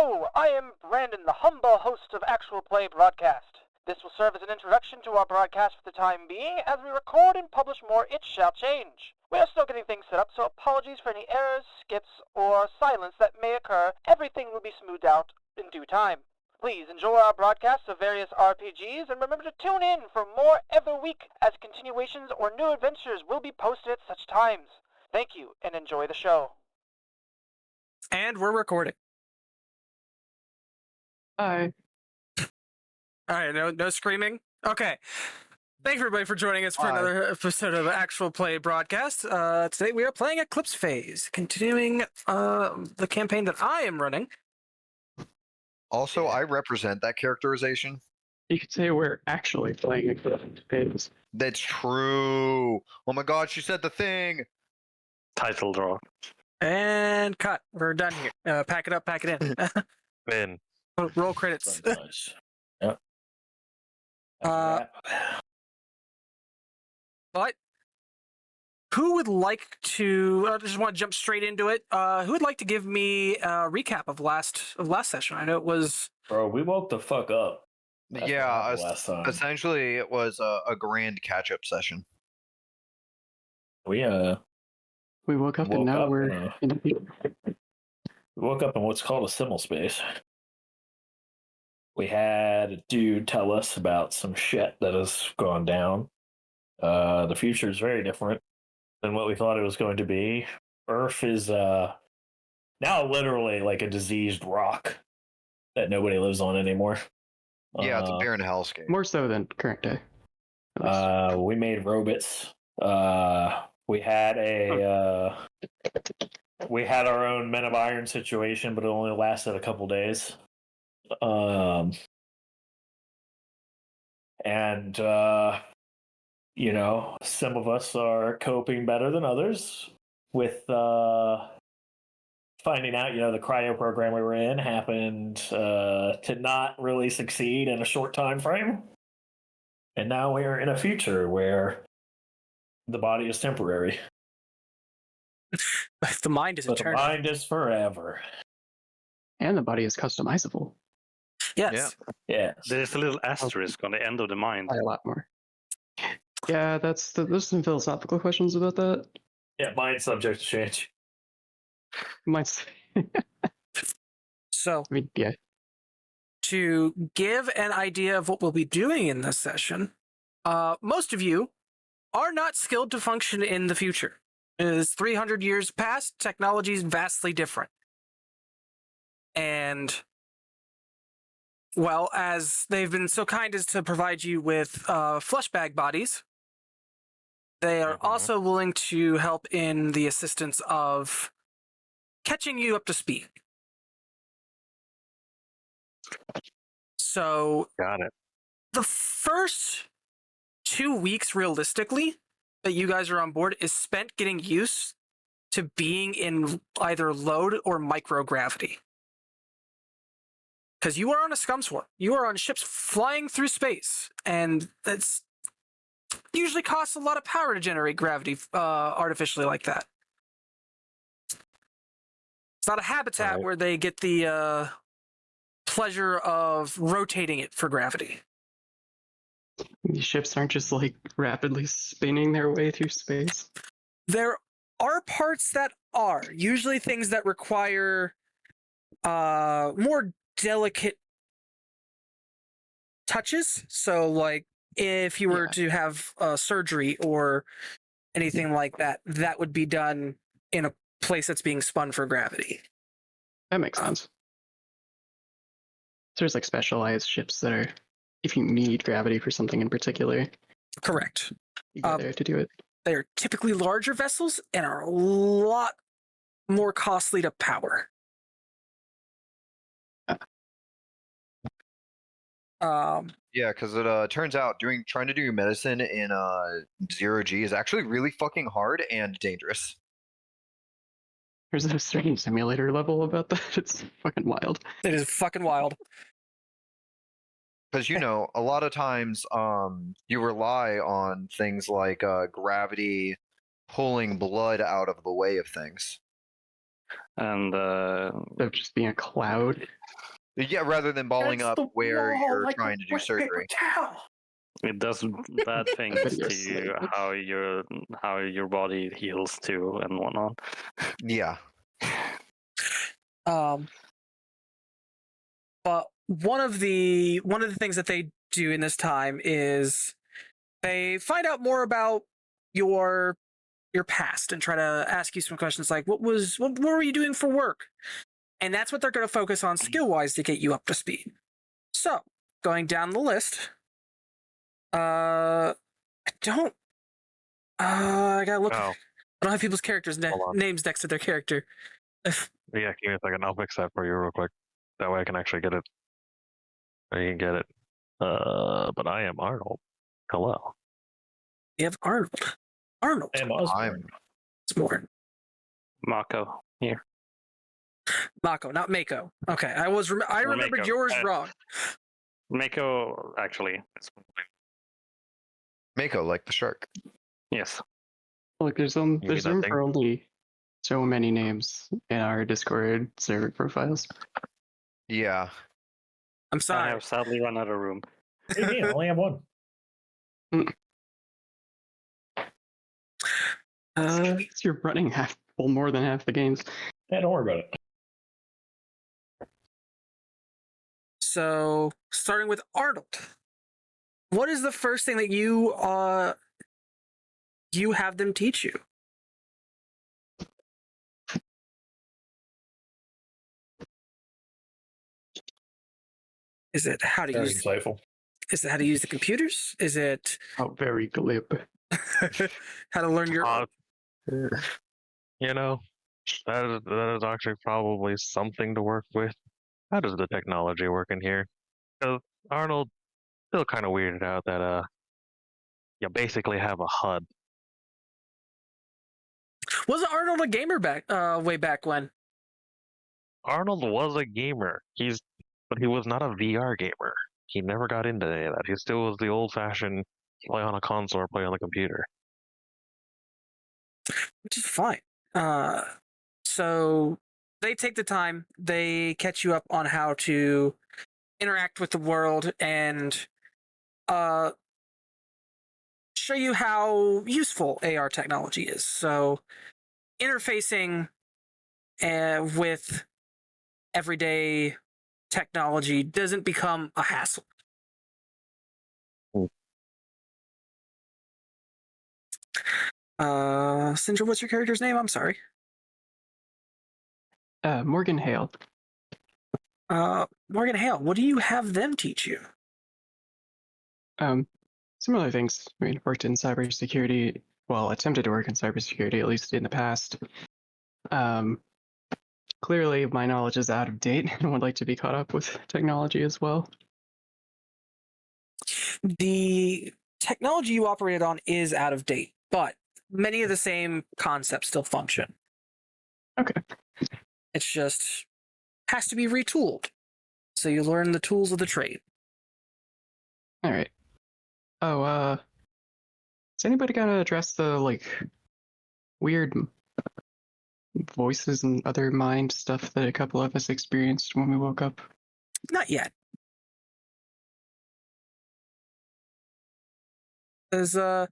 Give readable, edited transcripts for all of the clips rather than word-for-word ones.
Hello, I am Brandon, the humble host of Actual Play Broadcast. This will serve as an introduction to our broadcast for the time being. As we record and publish more, it shall change. We are still getting things set up, so apologies for any errors, skips, or silence that may occur. Everything will be smoothed out in due time. Please enjoy our broadcasts of various RPGs, and remember to tune in for more every week, as continuations or new adventures will be posted at such times. Thank you, and enjoy the show. And we're recording. Hi. All right, no screaming. Okay. Thank you, everybody, for joining us for another episode of Actual Play Broadcast. Today we are playing Eclipse Phase, continuing the campaign that I am running. Also, I represent that characterization. You could say we're actually playing Eclipse Phase. That's true. Oh my god, she said the thing. Title draw. And cut. We're done here. Pack it up, pack it in. Win. Roll credits. Nice. Yep. But who would like to? I just want to jump straight into it. Who would like to give me a recap of last session? I know it was. Bro, we woke the fuck up. That's what Yeah, happened last time. essentially it was a grand catch-up session. We woke up and Woke now up, we're in the we woke up in what's called a simul space. We had a dude tell us about some shit that has gone down. The future is very different than what we thought it was going to be. Earth is now literally like a diseased rock that nobody lives on anymore. Yeah, it's a barren hellscape. more so than current day. We made robots. We had we had our own Men of Iron situation, but it only lasted a couple days. You know, some of us are coping better than others with finding out, you know, the cryo program we were in happened to not really succeed in a short time frame. And now we're in a future where the body is temporary. The mind is But the eternal. mind is forever. And the body is customizable Yes. Yeah. There's a little asterisk on the end of the mind. by a lot more. Yeah, there's some philosophical questions about that. Yeah, mind subject to change. Might, So I mean, yeah. to give an idea of what we'll be doing in this session, most of you are not skilled to function in the future. It is 300 years past, technology is vastly different. And, well, as they've been so kind as to provide you with flesh bag bodies, they are also willing to help in the assistance of catching you up to speed. So Got it. the first 2 weeks, realistically, that you guys are on board is spent getting used to being in either load or microgravity. Because you are on a scum swarm. You are on ships flying through space, and that's usually costs a lot of power to generate gravity artificially like that. It's not a habitat Right. where they get the pleasure of rotating it for gravity. These ships aren't just like rapidly spinning their way through space. There are parts that are usually things that require more delicate touches. So, like if you were to have surgery or anything like that, that would be done in a place that's being spun for gravity. That makes sense. So there's like specialized ships that are, if you need gravity for something in particular, Correct. you go there to do it. They're typically larger vessels and are a lot more costly to power. Yeah, because it turns out trying to do medicine in 0G is actually really fucking hard and dangerous. There's a certain simulator level about that. It's fucking wild. It is fucking wild. Because, you know, a lot of times you rely on things like gravity pulling blood out of the way of things. and Of just being a cloud. Yeah, rather than balling That's up the where wall, you're like a trying to do wet paper surgery. towel. it does bad things Video to you, slave. how your body heals too and whatnot. Yeah. But one of the things that they do in this time is they find out more about your past and try to ask you some questions like what were you doing for work? And that's what they're going to focus on skill-wise to get you up to speed. So, going down the list, I gotta look. Oh, I don't have people's characters Hold on. names next to their character. yeah, give me a second. I'll fix that for you real quick. That way I can actually get it. I can get it. But I am Arnold. Hello. You have Arnold. Arnold. And Osborne. It's more Mako here. Mako, not Mako. Okay, I remembered Mako. yours wrong. Mako actually. Mako, like the shark. Yes. Look, there's mean room that for only so many names in our Discord server profiles. Yeah. I'm I sorry. have sadly run out of room. I only have one. You're running more than half the games. Yeah, don't worry about it. So, starting with Arnold, what is the first thing that you have them teach you? Is it how to Very use? insightful. Is it how to use the computers? Is it Oh, very glib. how to learn your? You know, that is actually probably something to work with. How does the technology work in here? Because Arnold still kind of weirded out that you basically have a HUD. Wasn't Arnold a gamer way back when? Arnold was a gamer. But he was not a VR gamer. He never got into any of that. He still was the old-fashioned play on a console or play on the computer. Which is fine. So they take the time, they catch you up on how to interact with the world and show you how useful AR technology is. So interfacing with everyday technology doesn't become a hassle. Sindra, what's your character's name? I'm sorry. Morgan Hale. Morgan Hale, what do you have them teach you? Similar things. I mean, worked in cybersecurity. Well, attempted to work in cybersecurity, at least in the past. Clearly, my knowledge is out of date and would like to be caught up with technology as well. The technology you operated on is out of date, but many of the same concepts still function. Okay. It's just has to be retooled. So you learn the tools of the trade. All right. Oh, has anybody got to address the weird voices and other mind stuff that a couple of us experienced when we woke up? Not yet. There's Oh,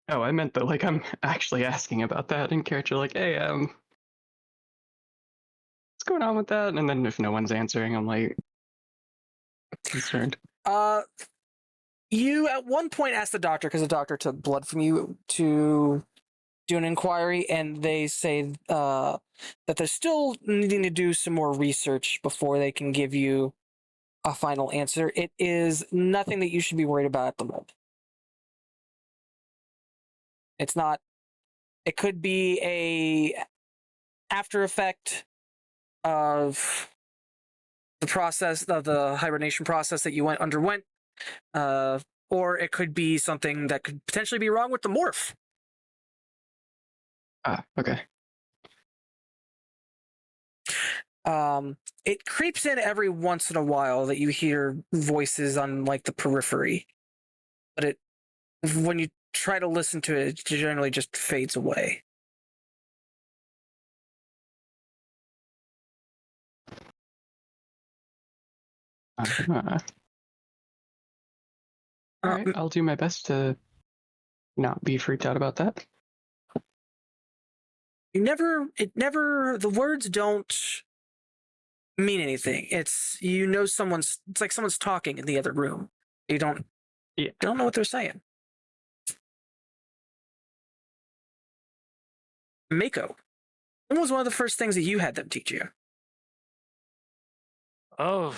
I meant that I'm actually asking about that in character, hey, what's going on with that? And then if no one's answering, I'm concerned. You at one point asked the doctor, because the doctor took blood from you, to do an inquiry, and they say that they're still needing to do some more research before they can give you a final answer. It is nothing that you should be worried about at the moment. It's not. It could be a after effect of the process of the hibernation process that you underwent, or it could be something that could potentially be wrong with the morph. Okay. It creeps in every once in a while that you hear voices on the periphery, but when you try to listen to it, it generally just fades away. All right, I'll do my best to not be freaked out about that. The words don't mean anything. It's it's like someone's talking in the other room. You don't know what they're saying. Mako, what was one of the first things that you had them teach you? Oh,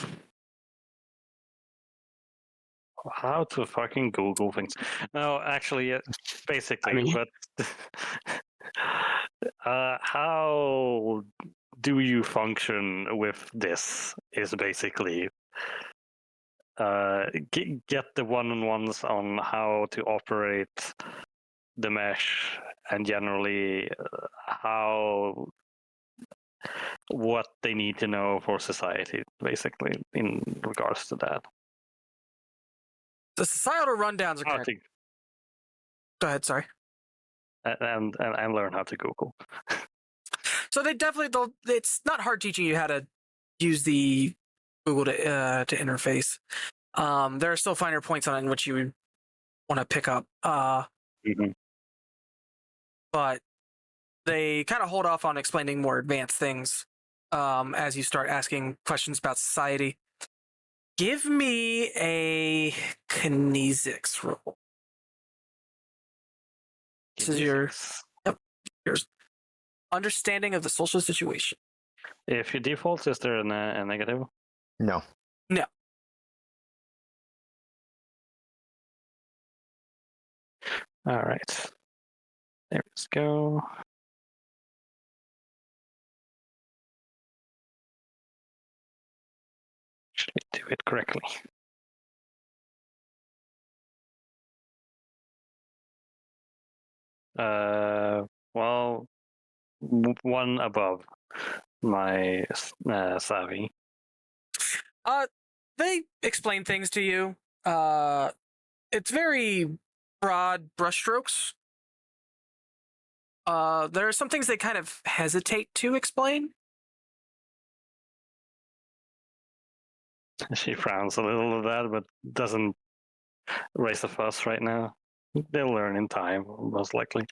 how to fucking Google things. No, actually, basically, but how do you function with this is basically get the one-on-ones on how to operate the mesh and generally what they need to know for society, basically, in regards to that. The societal rundowns are Go ahead, sorry. And learn how to Google. So it's not hard teaching you how to use the Google to interface. There are still finer points on it in which you would want to pick up. But they kind of hold off on explaining more advanced things as you start asking questions about society. Give me a kinesics roll. This is your understanding of the social situation. If you default, is there a negative? No. No. All right. There we go. Should we do it correctly? Well, one above my savvy. They explain things to you. It's very broad brushstrokes. There are some things they kind of hesitate to explain. She frowns a little at that, but doesn't raise a fuss right now. They'll learn in time, most likely.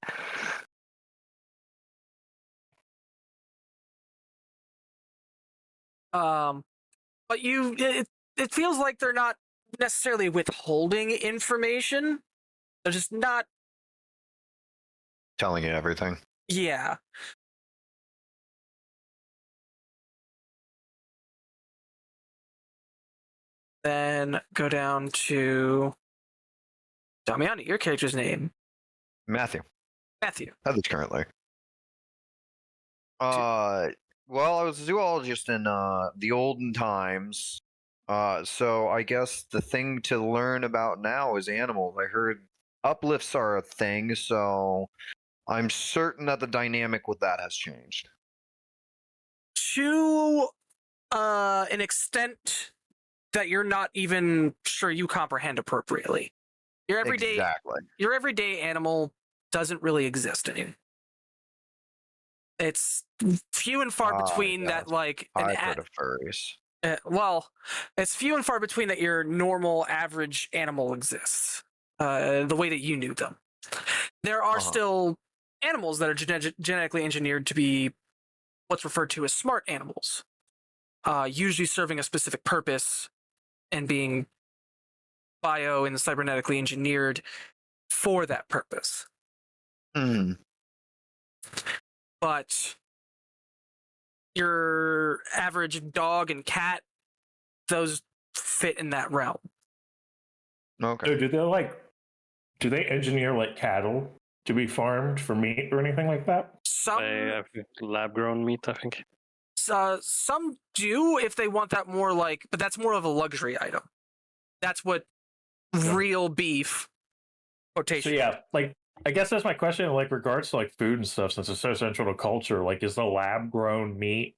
But it feels like they're not necessarily withholding information. They're just not telling you everything. Yeah. Then go down to Damiani, your character's name. Matthew. At least currently. Well, I was a zoologist in the olden times. So I guess the thing to learn about now is animals. I heard uplifts are a thing, so I'm certain that the dynamic with that has changed. To an extent that you're not even sure you comprehend appropriately. Your everyday animal doesn't really exist anymore. It's few and far between that, like I've heard of furries. Well, it's few and far between that your normal average animal exists, the way that you knew them. There are still animals that are genetically engineered to be what's referred to as smart animals, usually serving a specific purpose and being bio and cybernetically engineered for that purpose. But your average dog and cat, those fit in that realm. Okay. So do they engineer like cattle to be farmed for meat or anything like that? Some lab-grown meat, I think. Some do if they want that more but that's more of a luxury item. That's what real beef quotation. So yeah, I guess that's my question. Regards to food and stuff, since it's so central to culture, is the lab-grown meat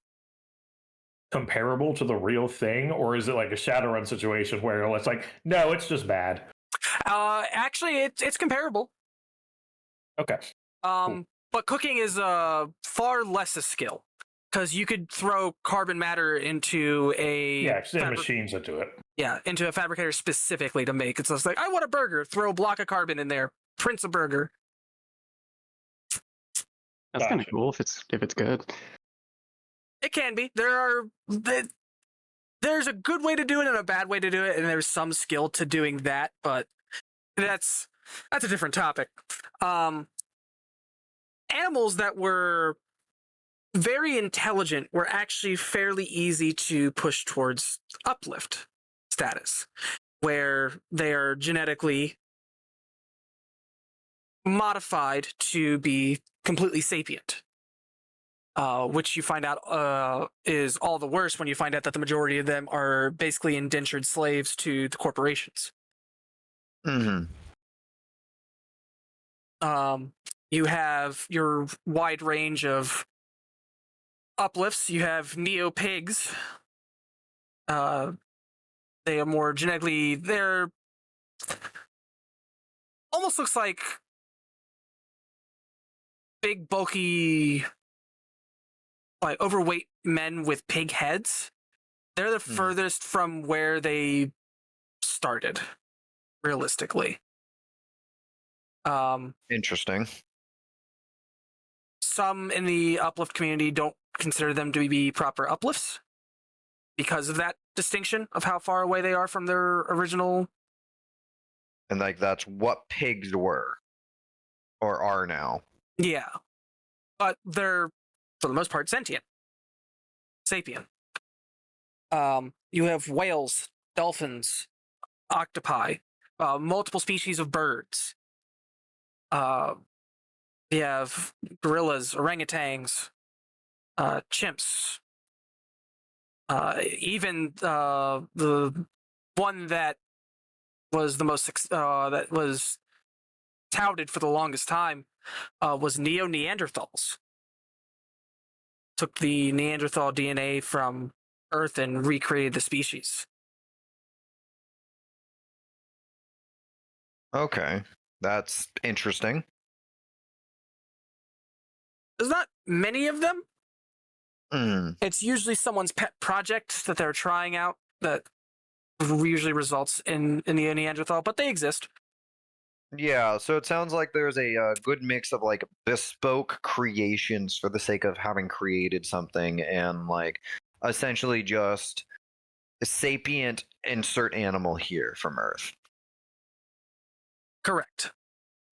comparable to the real thing, or is it like a Shadowrun situation where it's no, it's just bad? Actually, it's comparable. Okay. But cooking is far less a skill because you could throw carbon matter into a Yeah, because they have machines that do it. Yeah, into a fabricator specifically to make it. So it's like, I want a burger. Throw a block of carbon in there. Prints a burger. That's kind of Gotcha. cool if it's good. It can be. There's a good way to do it and a bad way to do it, and there's some skill to doing that, but that's a different topic. Animals that were very intelligent were actually fairly easy to push towards uplift status, where they are genetically modified to be completely sapient. Which you find out is all the worse when you find out that the majority of them are basically indentured slaves to the corporations. Mm-hmm. You have your wide range of uplifts. You have neo-pigs. They are more genetically... They're... Almost looks like big, bulky, like overweight men with pig heads. They're the furthest from where they started, realistically. Interesting. Some in the uplift community don't consider them to be proper uplifts because of that distinction of how far away they are from their original. And like that's what pigs were or are now. Yeah. But they're, for the most part, sentient. Sapient. You have whales, dolphins, octopi, multiple species of birds. You have gorillas, orangutans, chimps. Even the one that was the most that was touted for the longest time was Neanderthals. Took the Neanderthal DNA from Earth and recreated the species. Okay, that's interesting. There's not many of them. Mm. It's usually someone's pet project that they're trying out that usually results in the Neanderthal, but they exist. Yeah, so it sounds like there's a good mix of like bespoke creations for the sake of having created something and like essentially just a sapient insert animal here from Earth. Correct.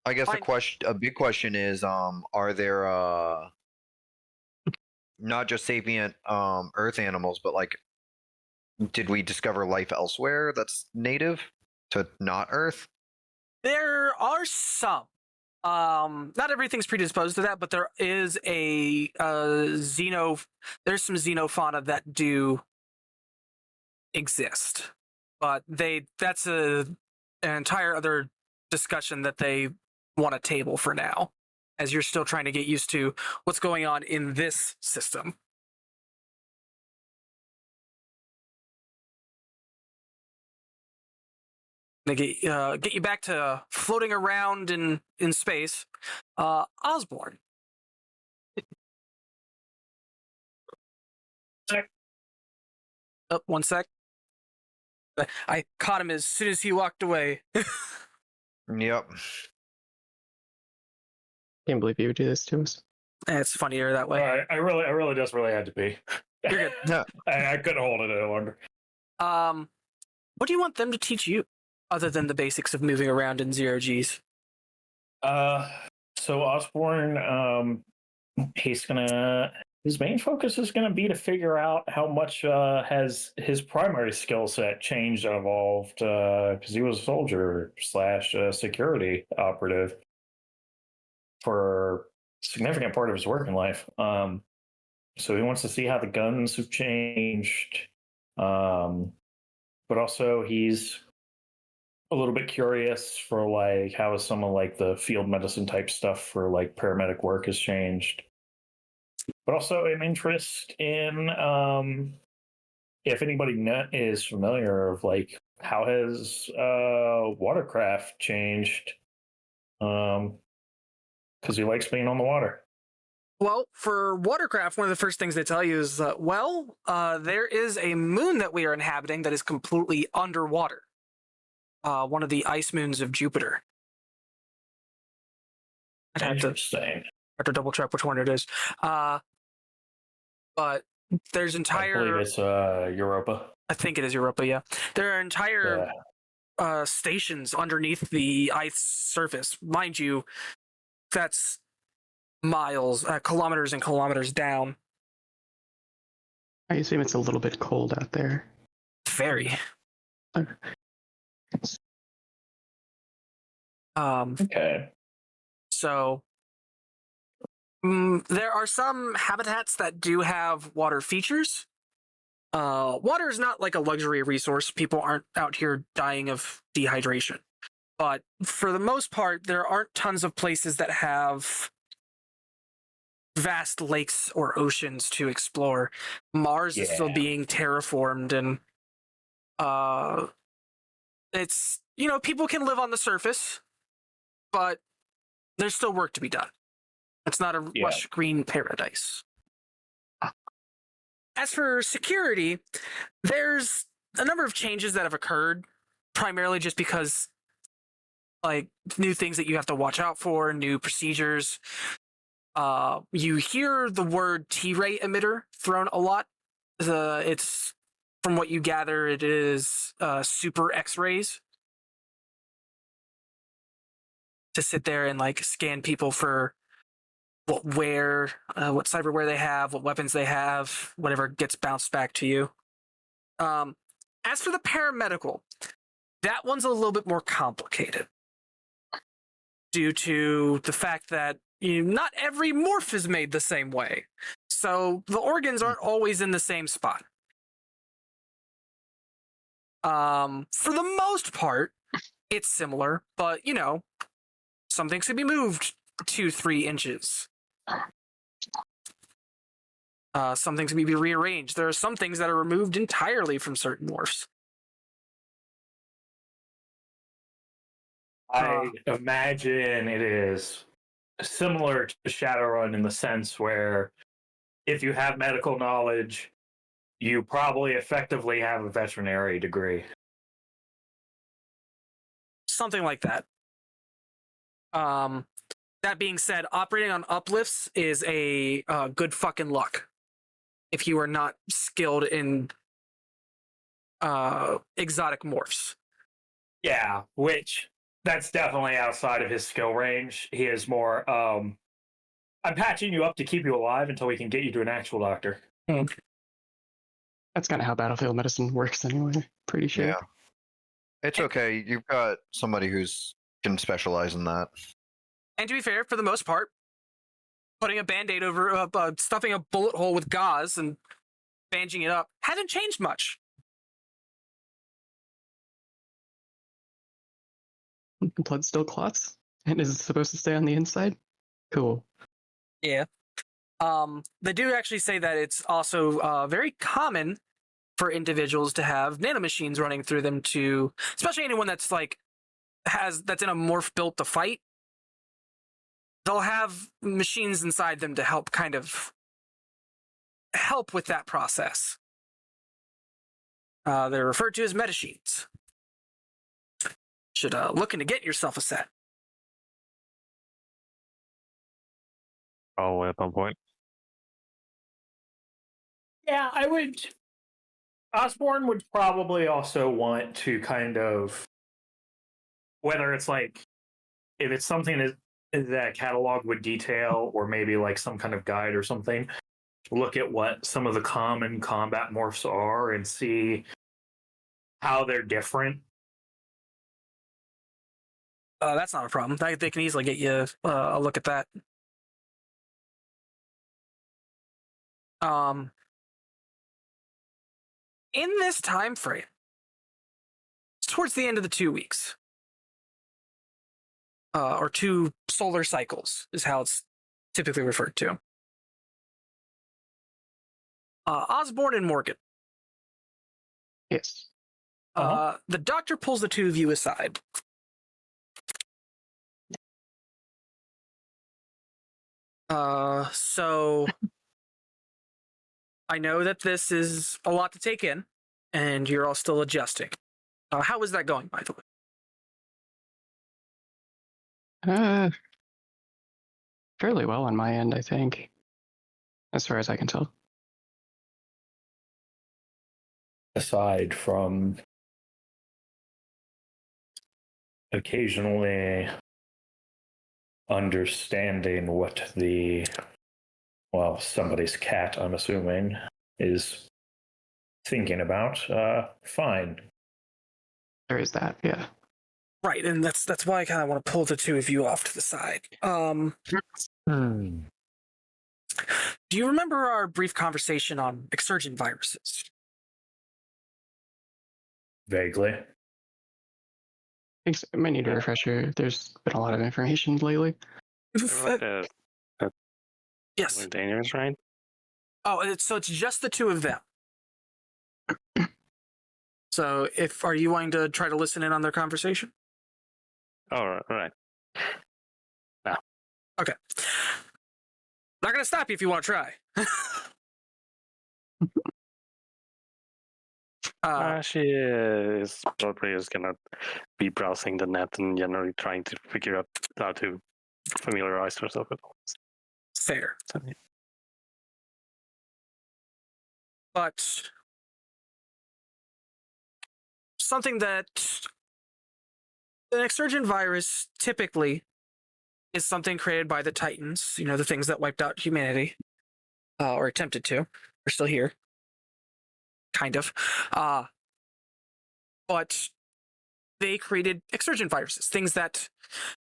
I guess Fine. a big question is, are there not just sapient Earth animals, but like, did we discover life elsewhere that's native to not Earth? There are some. Not everything's predisposed to that, but there is a there's some xenofauna that do exist. But that's an entire other discussion that they want to table for now, as you're still trying to get used to what's going on in this system. To get you back to floating around in space, Osborne. Oh, 1 sec. I caught him as soon as he walked away. Yep. Can't believe you would do this to us. It's funnier that way. All right, I really just had to pee. You're good. No. I couldn't hold it any longer. What do you want them to teach you, other than the basics of moving around in 0Gs? So Osborne, his main focus is gonna be to figure out how much has his primary skill set changed and evolved, because he was a soldier / security operative for a significant part of his working life. So he wants to see how the guns have changed, but also he's a little bit curious for like how some of like the field medicine type stuff for like paramedic work has changed, but also an interest in if anybody is familiar of like how has watercraft changed, because he likes being on the water. Well, for watercraft, one of the first things they tell you is, there is a moon that we are inhabiting that is completely underwater. One of the ice moons of Jupiter. I'd Interesting. have to double check which one it is. But there's I entire. believe it's Europa. I think it is Europa. Yeah, there are entire stations underneath the ice surface. Mind you, that's miles, kilometers and kilometers down. I assume it's a little bit cold out there. Very. Okay. So there are some habitats that do have water features. Water is not like a luxury resource. People aren't out here dying of dehydration. But for the most part, there aren't tons of places that have vast lakes or oceans to explore. Mars is still being terraformed, and it's, people can live on the surface, but there's still work to be done. It's not a lush green paradise. As for security, there's a number of changes that have occurred, primarily just because, new things that you have to watch out for, new procedures. You hear the word T-ray emitter thrown a lot. It's, from what you gather, it is super X-rays to sit there and scan people for what cyberware they have, what weapons they have, whatever gets bounced back to you. As for the paramedical, that one's a little bit more complicated due to the fact that not every morph is made the same way. So the organs aren't always in the same spot. For the most part, it's similar, but some things can be moved 2-3 inches. Some things can be rearranged. There are some things that are removed entirely from certain morphs. I imagine it is similar to Shadowrun in the sense where if you have medical knowledge, you probably effectively have a veterinary degree. Something like that. That being said, operating on uplifts is a good fucking luck if you are not skilled in exotic morphs. Yeah, which that's definitely outside of his skill range. He is more, I'm patching you up to keep you alive until we can get you to an actual doctor. That's kind of how battlefield medicine works anyway, pretty sure. Yeah. It's okay. You've got somebody can specialize in that. And to be fair, for the most part, putting a Band-Aid over, stuffing a bullet hole with gauze and bandaging it up hasn't changed much. Blood still clots and is supposed to stay on the inside? Cool. Yeah. They do actually say that it's also very common for individuals to have nanomachines running through them especially anyone that's that's in a morph built to fight. They'll have machines inside them to help help with that process. They're referred to as metasheets. Should look into get yourself a set. Probably at some point. Yeah, I would. Osborne would probably also want to whether it's if it's something that catalog would detail, or maybe some kind of guide or something, look at what some of the common combat morphs are and see how they're different. That's not a problem. They can easily get you a look at that. In this time frame, it's towards the end of the 2 weeks, or 2 solar cycles is how it's typically referred to. Osborne and Morgan. Yes. The doctor pulls the two of you aside. So I know that this is a lot to take in, and you're all still adjusting. How is that going, by the way? Fairly well on my end, I think, as far as I can tell. Aside from occasionally understanding what somebody's cat, I'm assuming, is thinking about, fine. There is that, yeah. Right, and that's why I kind of want to pull the two of you off to the side. Do you remember our brief conversation on exsurgent viruses? Vaguely. I might need a refresher. There's been a lot of information lately. Yes. Dangerous, right? Oh, it's just the two of them. So, are you wanting to try to listen in on their conversation? Oh, right. No. Okay. Not gonna stop you if you want to try. She is probably just gonna be browsing the net and generally trying to figure out how to familiarize herself with all this. Fair. But something that an exsurgent virus typically is something created by the Titans, the things that wiped out humanity, or attempted to. They're still here. Kind of. But they created exsurgent viruses, things that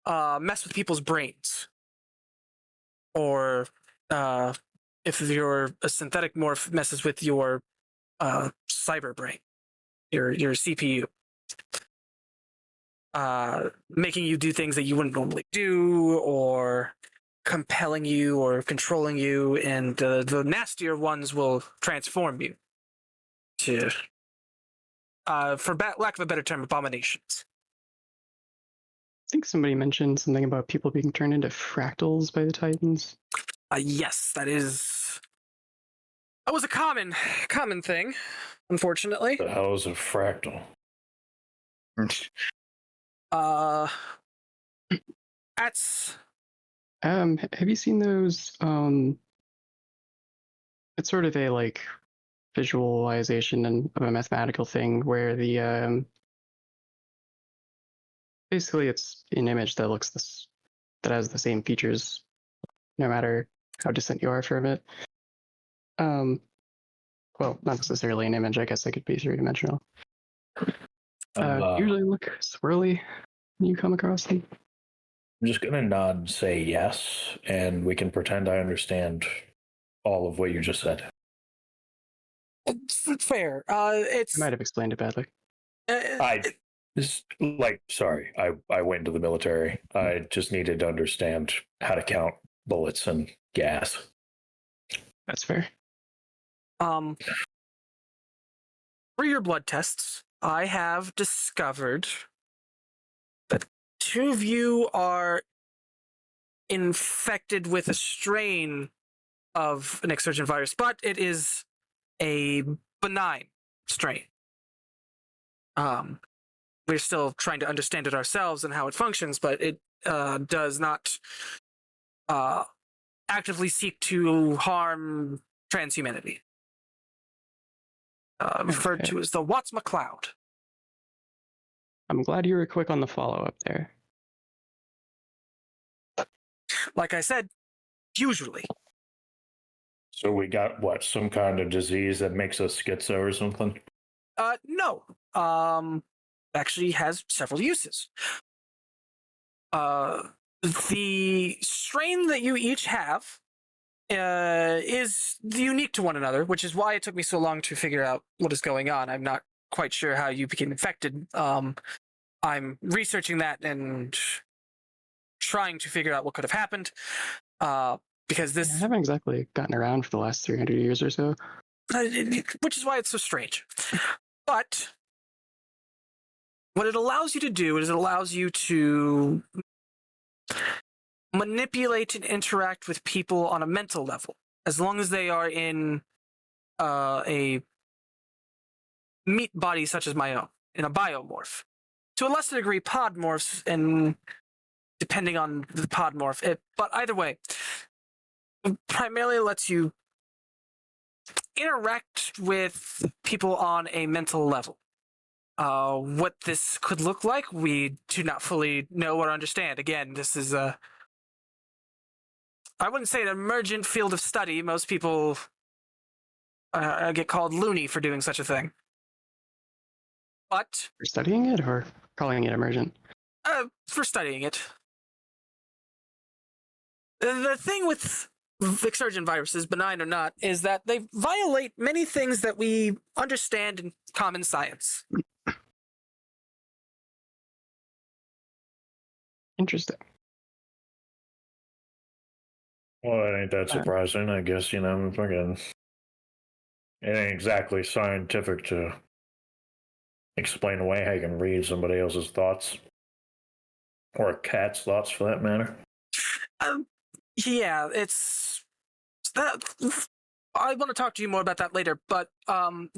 mess with people's brains. Or if you're a synthetic morph, messes with your cyber brain, your CPU. Making you do things that you wouldn't normally do, or compelling you or controlling you, and the nastier ones will transform you to, for lack of a better term, abominations. I think somebody mentioned something about people being turned into fractals by the Titans. Yes, that was a common thing, unfortunately. The hell is a fractal? That's have you seen those? It's sort of a visualization of a mathematical thing where the basically it's an image that that has the same features no matter how distant you are from it. Well, not necessarily an image. I guess it could be three-dimensional. Usually look swirly when you come across them. I'm just gonna nod and say yes, and we can pretend I understand all of what you just said. It's fair. I might have explained it badly. Sorry, I went into the military. I just needed to understand how to count bullets and gas. That's fair. For your blood tests, I have discovered that two of you are infected with a strain of an exsurgent virus, but it is a benign strain. We're still trying to understand it ourselves and how it functions, but it does not actively seek to harm transhumanity. Referred to as the Watts McCloud. I'm glad you were quick on the follow-up there. Like I said, usually. So we got some kind of disease that makes us schizo or something? No. Actually has several uses. The strain that you each have is unique to one another, which is why it took me so long to figure out what is going on. I'm not quite sure how you became infected. I'm researching that and trying to figure out what could have happened. Because I haven't exactly gotten around for the last 300 years or so. Which is why it's so strange. But what it allows you to do is it allows you to manipulate and interact with people on a mental level, as long as they are in a meat body such as my own, in a biomorph. To a lesser degree, podmorphs, and depending on the podmorph. But either way, it primarily lets you interact with people on a mental level. What this could look like, we do not fully know or understand. Again, this is I wouldn't say an emergent field of study. Most people get called loony for doing such a thing. But For studying it or calling it emergent? for studying it. The thing with exurgent viruses, benign or not, is that they violate many things that we understand in common science. Interesting. Well, it ain't that surprising. I guess, fucking. It ain't exactly scientific to explain away how you can read somebody else's thoughts. Or a cat's thoughts, for that matter. Yeah, it's that. I want to talk to you more about that later, but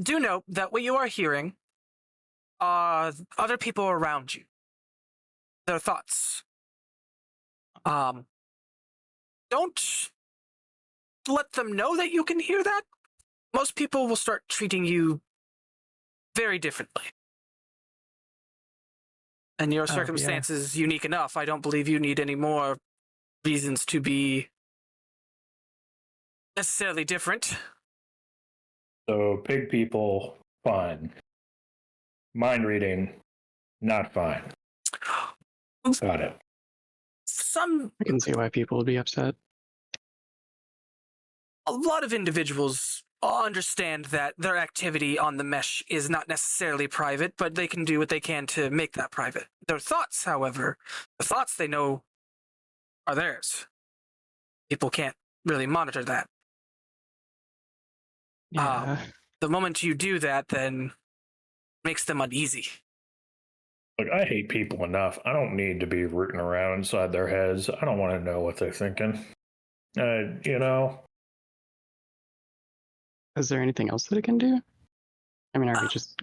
do note that what you are hearing are other people around you. Their thoughts. Don't let them know that you can hear that. Most people will start treating you very differently. And your circumstance is unique enough. I don't believe you need any more reasons to be necessarily different. So, pig people, fine. Mind reading, not fine. Got it. I can see why people would be upset. A lot of individuals understand that their activity on the mesh is not necessarily private, but they can do what they can to make that private. Their thoughts, however, the thoughts they know are theirs. People can't really monitor that. Yeah. The moment you do that, then makes them uneasy. Look, I hate people enough. I don't need to be rooting around inside their heads. I don't want to know what they're thinking. Is there anything else that it can do? I mean, are we just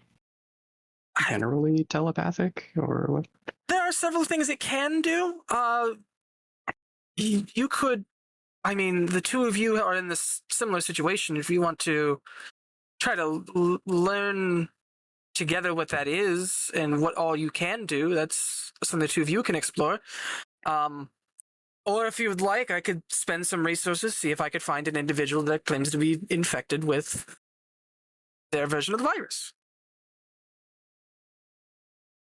generally telepathic or what? There are several things it can do. You could, I mean, the two of you are in this similar situation. If you want to try to learn together what that is and what all you can do, that's something the two of you can explore. Or if you would like, I could spend some resources, see if I could find an individual that claims to be infected with their version of the virus.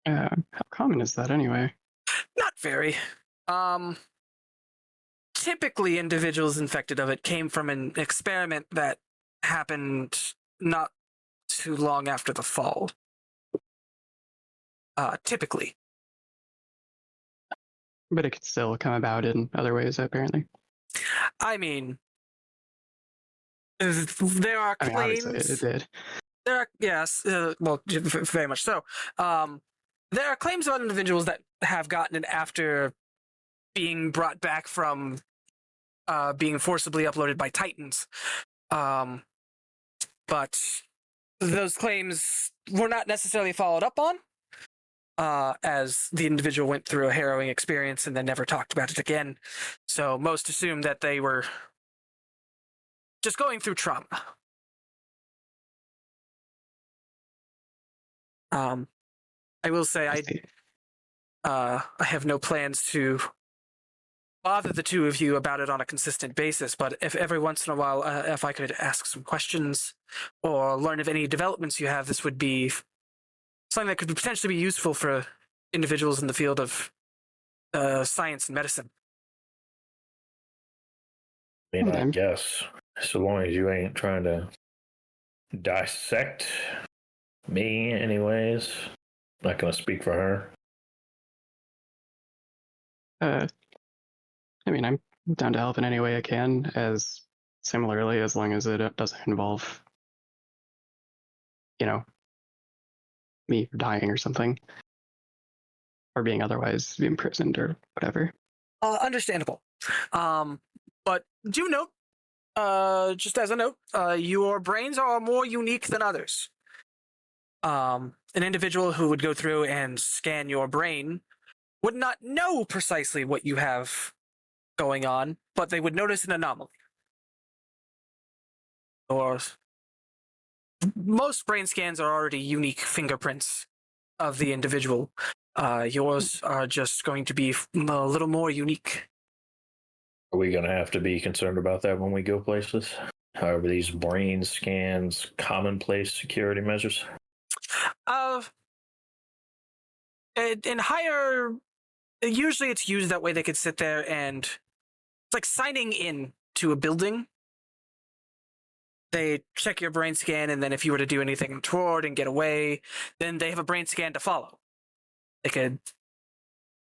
How common is that anyway? Not very. Typically, individuals infected of it came from an experiment that happened not too long after the fall. Typically. But it could still come about in other ways, apparently. I mean, there are claims. Obviously it did. There are, yes, well, very much so. There are claims about individuals that have gotten it after being brought back from being forcibly uploaded by Titans. But those claims were not necessarily followed up on, as the individual went through a harrowing experience and then never talked about it again. So most assume that they were just going through trauma. I will say I have no plans to bother the two of you about it on a consistent basis, but if every once in a while, if I could ask some questions or learn of any developments you have, this would be something that could potentially be useful for individuals in the field of science and medicine. I mean, I guess, so long as you ain't trying to dissect me anyways. Not going to speak for her. I mean, I'm down to help in any way I can, as similarly, as long as it doesn't involve, me dying or something, or being otherwise imprisoned or whatever. Understandable. But do note, just as a note, your brains are more unique than others. An individual who would go through and scan your brain would not know precisely what you have going on, but they would notice an anomaly. Or most brain scans are already unique fingerprints of the individual. Yours are just going to be a little more unique. Are we going to have to be concerned about that when we go places? However, these brain scans commonplace security measures? In higher, usually it's used that way they could sit there and it's like signing in to a building. They check your brain scan, and then if you were to do anything untoward and get away, then they have a brain scan to follow. They could,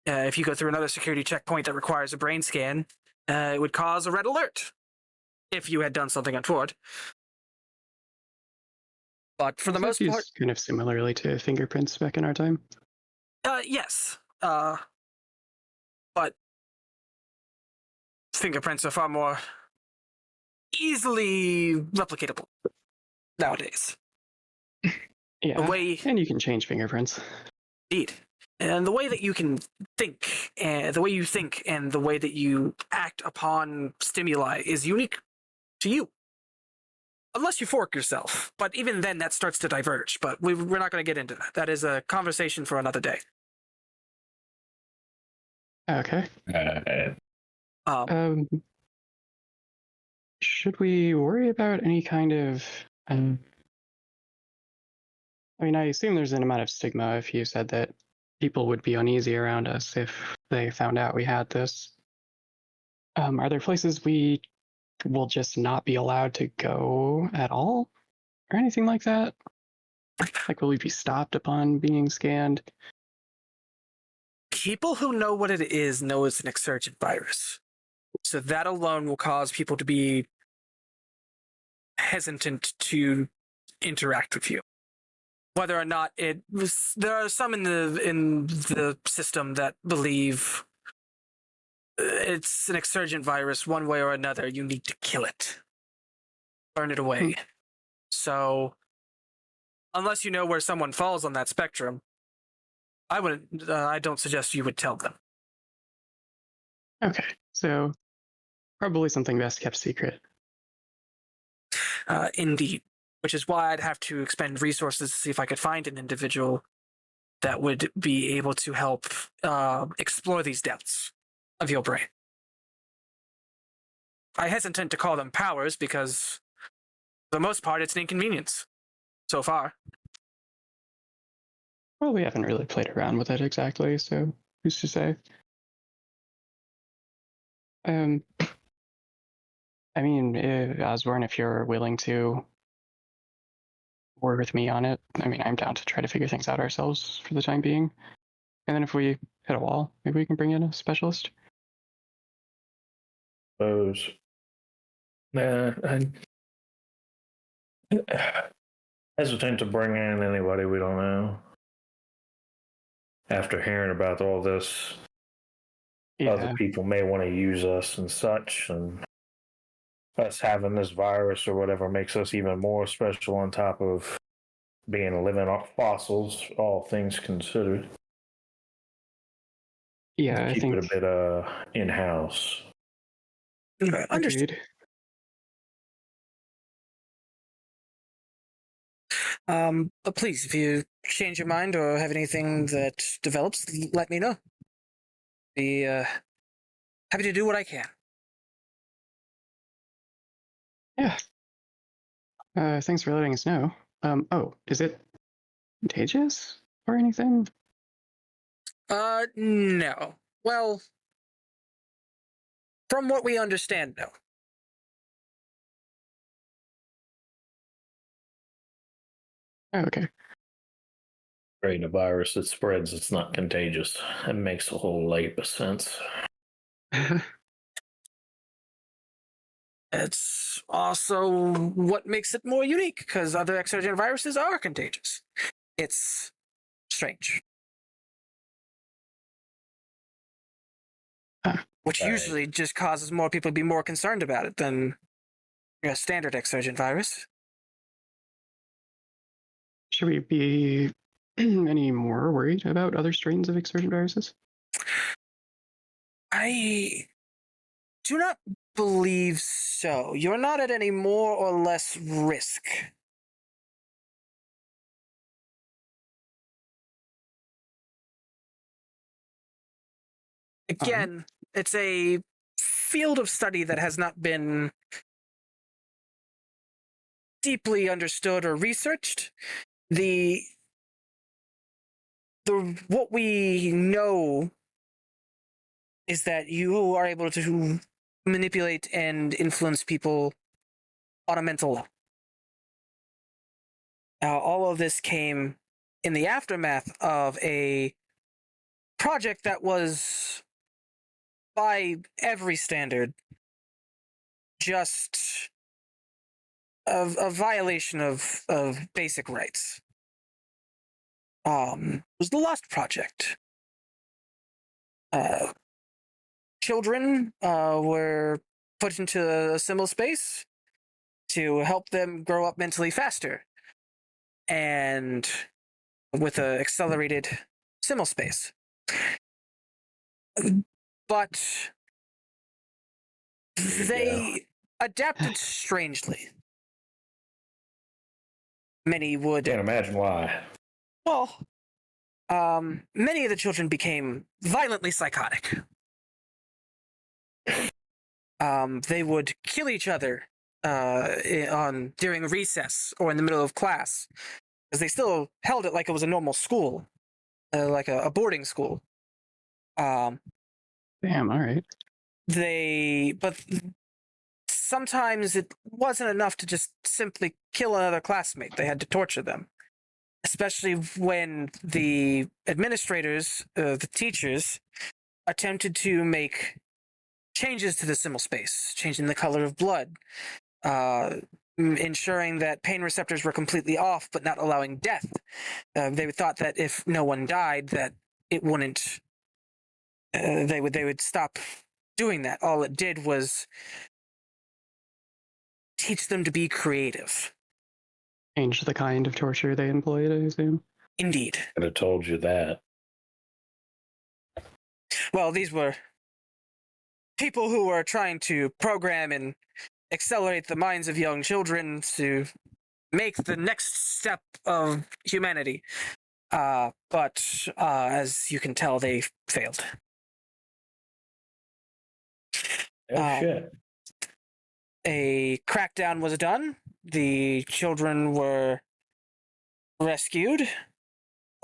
if you go through another security checkpoint that requires a brain scan, it would cause a red alert if you had done something untoward. But for the most part, kind of similarly to fingerprints back in our time. Yes. But fingerprints are far more easily replicatable nowadays. Yeah, The way, and you can change fingerprints. indeed. And the way that you can think, and the way you think, and the way that you act upon stimuli is unique to you. Unless you fork yourself. But even then, that starts to diverge. But we're not going to get into that. That is a conversation for another day. Okay. Um, Should we worry about any kind of... I mean, I assume there's an amount of stigma if you said that people would be uneasy around us if they found out we had this. Are there places we will just not be allowed to go at all? Or anything like that? Like, will we be stopped upon being scanned? People who know what it is know it's an exsurgent virus. So that alone will cause people to be hesitant to interact with you. Whether or not it was, there are some in the system that believe it's an exsurgent virus one way or another. You need to kill it, burn it away. So unless you know where someone falls on that spectrum, I don't suggest you would tell them. Okay, so probably something best kept secret. Indeed. Which is why I'd have to expend resources to see if I could find an individual that would be able to help explore these depths of your brain. I hesitate to call them powers because, for the most part, it's an inconvenience so far. Well, we haven't really played around with it exactly, so who's to say? I mean, Osborne, if you're willing to work with me on it, I mean, I'm down to try to figure things out ourselves for the time being. And then if we hit a wall, maybe we can bring in a specialist. Suppose. I'm hesitant to bring in anybody we don't know. After hearing about all this, other people may want to use us and such, and us having this virus or whatever makes us even more special on top of being living fossils, all things considered. Yeah, I keep think it a bit in-house. Understood. But please, if you change your mind or have anything that develops, let me know. Be happy to do what I can. Yeah. Thanks for letting us know. Oh, is it contagious or anything? No. Well, from what we understand, no. Oh, okay. Right, a virus that spreads, it's not contagious. That makes a whole heap of sense. It's also what makes it more unique, because other exogenous viruses are contagious. It's strange. which Right. usually just causes more people to be more concerned about it than standard exsurgent virus. Should we be any more worried about other strains of exsurgent viruses? I do not believe so. You're not at any more or less risk. Again, it's a field of study that has not been deeply understood or researched. What we know is that you are able to manipulate and influence people on a mental level. Now, all of this came in the aftermath of a project that was, by every standard, just a violation of basic rights. It was the Lost Project. Children were put into a symbol space to help them grow up mentally faster, and with an accelerated symbol space. But they adapted strangely. Many would. Can't imagine why. Well, many of the children became violently psychotic. They would kill each other during recess or in the middle of class, because they still held it like it was a normal school, like a boarding school. Damn, all right. But sometimes it wasn't enough to just simply kill another classmate. They had to torture them, especially when the administrators, the teachers, attempted to make changes to the symbol space, changing the color of blood, ensuring that pain receptors were completely off, but not allowing death. They thought that if no one died, that it wouldn't. They would stop doing that. All it did was teach them to be creative. Change the kind of torture they employed, I assume. Indeed. Could have told you that. Well, these were people who were trying to program and accelerate the minds of young children to make the next step of humanity. But as you can tell, they failed. Shit. A crackdown was done. The children were rescued.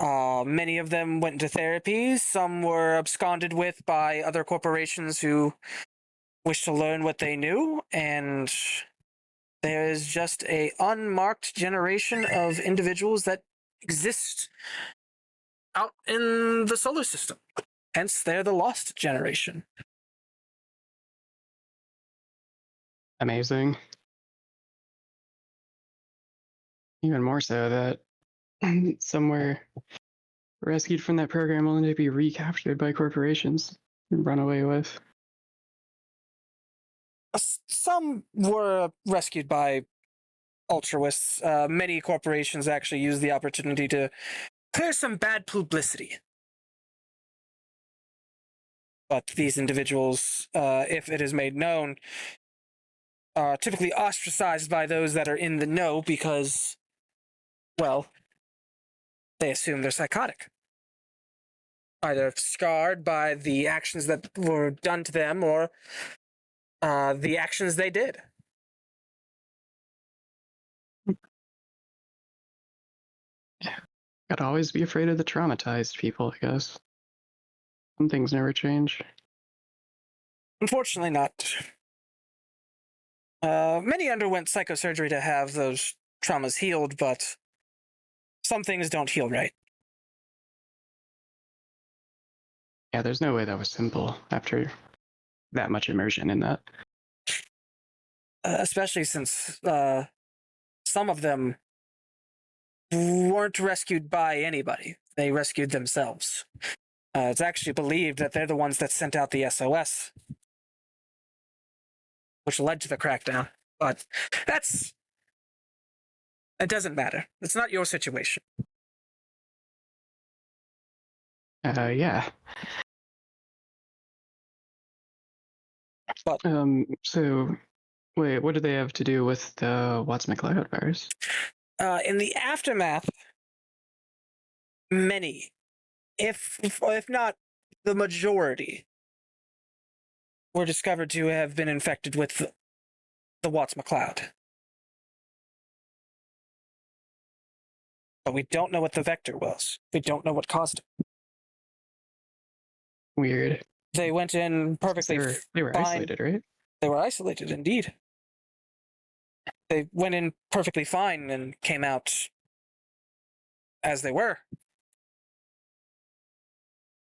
Many of them went into therapy. Some were absconded with by other corporations who wished to learn what they knew. And there is just a unmarked generation of individuals that exist out in the solar system. Hence, they're the lost generation. Amazing. Even more so that some were rescued from that program only to be recaptured by corporations and run away with. Some were rescued by altruists. Many corporations actually used the opportunity to clear some bad publicity. But these individuals, if it is made known, are typically ostracized by those that are in the know because, well, they assume they're psychotic. Either scarred by the actions that were done to them or the actions they did. Gotta always be afraid of the traumatized people, I guess. Some things never change. Unfortunately not. Many underwent psychosurgery to have those traumas healed, but some things don't heal right. Yeah, there's no way that was simple after that much immersion in that. Especially since some of them weren't rescued by anybody. They rescued themselves. It's actually believed that they're the ones that sent out the SOS, which led to the crackdown. But it doesn't matter. It's not your situation. Yeah. But So, wait, what do they have to do with the Watts McLeod virus? in the aftermath, many, if not the majority, were discovered to have been infected with the Watts McLeod. But we don't know what the vector was. We don't know what caused it. Weird. They went in perfectly They were fine. isolated, right? They were isolated, indeed. They went in perfectly fine and came out as they were.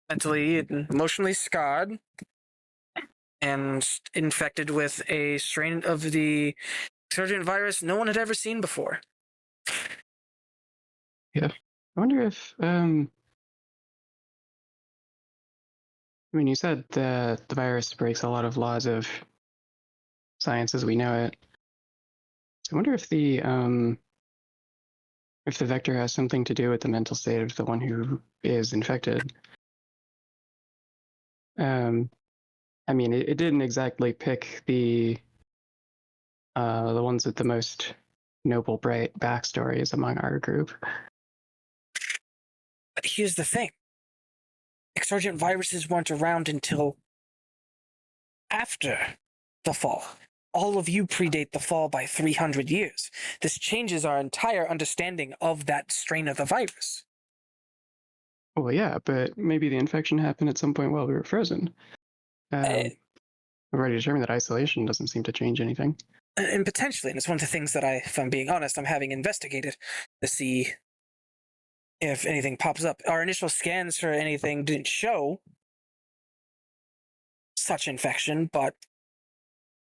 Mentally and emotionally scarred and infected with a strain of the Exurgent virus no one had ever seen before. Yeah. I wonder if, I mean, you said that the virus breaks a lot of laws of science as we know it. So I wonder if the vector has something to do with the mental state of the one who is infected. I mean, it didn't exactly pick the ones with the most noble, bright backstories among our group. But here's the thing. Exurgent viruses weren't around until after the fall. All of you predate the fall by 300 years. This changes our entire understanding of that strain of the virus. Well, yeah, but maybe the infection happened at some point while we were frozen. I've already determined that isolation doesn't seem to change anything. And potentially, and it's one of the things that if I'm being honest, I'm having investigated to see if anything pops up. Our initial scans for anything didn't show such infection, but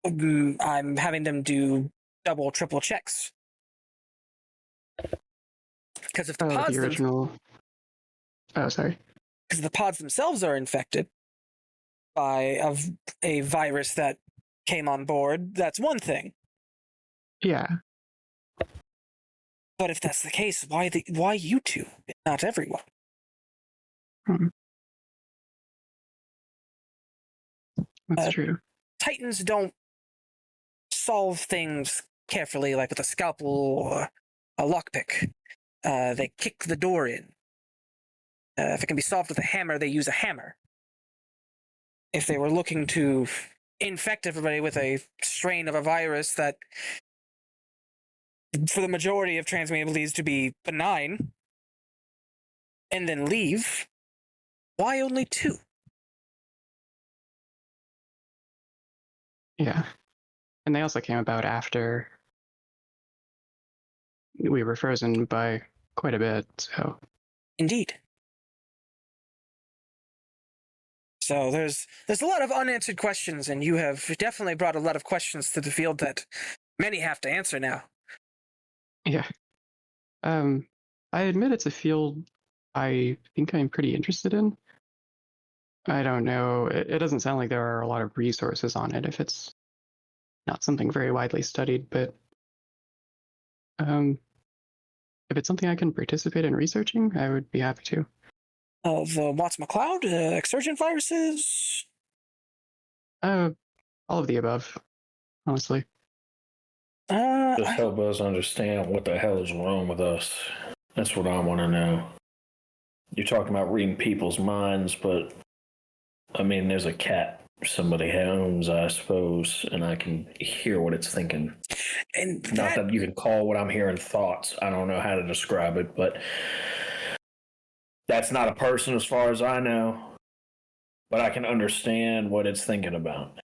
I'm having them do double, triple checks. Because if the pods the original... Oh, sorry. Because the pods themselves are infected by a virus that came on board, that's one thing. Yeah. But if that's the case, why you two, not everyone? That's true. Titans don't solve things carefully, like with a scalpel or a lockpick. They kick the door in. If it can be solved with a hammer, they use a hammer. If they were looking to infect everybody with a strain of a virus that, for the majority of transmitted disease to be benign, and then leave, why only 2? Yeah. And they also came about after we were frozen by quite a bit, so... Indeed. So there's a lot of unanswered questions, and you have definitely brought a lot of questions to the field that many have to answer now. Yeah. I admit it's a field I think I'm pretty interested in. I don't know. It doesn't sound like there are a lot of resources on it if it's not something very widely studied, but if it's something I can participate in researching, I would be happy to. The Watts McLeod, Exurgent viruses? All of the above, honestly. Just help us understand what the hell is wrong with us. That's what I want to know. You're talking about reading people's minds, but I mean, there's a cat somebody owns, I suppose, and I can hear what it's thinking. And not that you can call what I'm hearing thoughts. I don't know how to describe it, but that's not a person as far as I know. But I can understand what it's thinking about.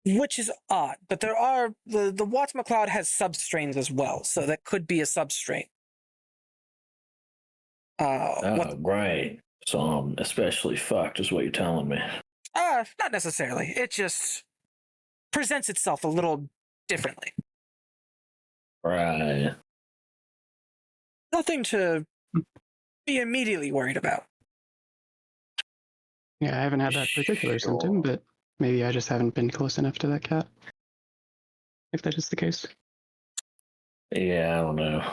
Which is odd, but there are the Watts McLeod has substrains as well, so that could be a substrain. Great. So I'm especially fucked, is what you're telling me. Not necessarily. It just presents itself a little differently. Right. Nothing to be immediately worried about. Yeah, I haven't had that particular symptom, but maybe I just haven't been close enough to that cat. If that is the case. Yeah, I don't know.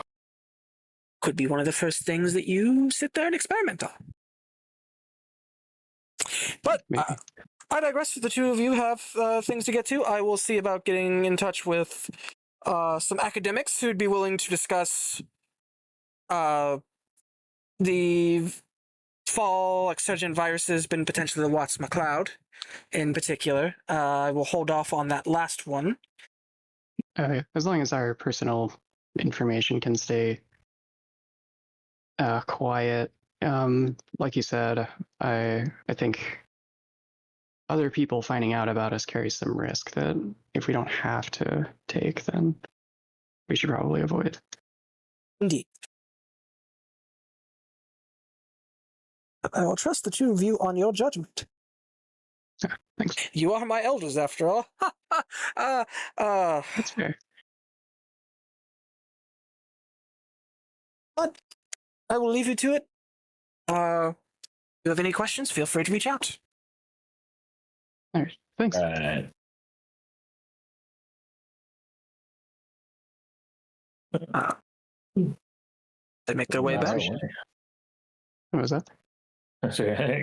Could be one of the first things that you sit there and experiment on. But Maybe. I digress. The two of you have things to get to. I will see about getting in touch with some academics who'd be willing to discuss the fall exogenous viruses, been potentially the Watts McCloud in particular. I will hold off on that last one. As long as our personal information can stay quiet, like you said, I think other people finding out about us carries some risk that if we don't have to take, then we should probably avoid. Indeed. I will trust the two of you on your judgment. Thanks. You are my elders, after all. That's fair. But I will leave you to it. If you have any questions, feel free to reach out. All right. Thanks. All right. They make their way back. What was that?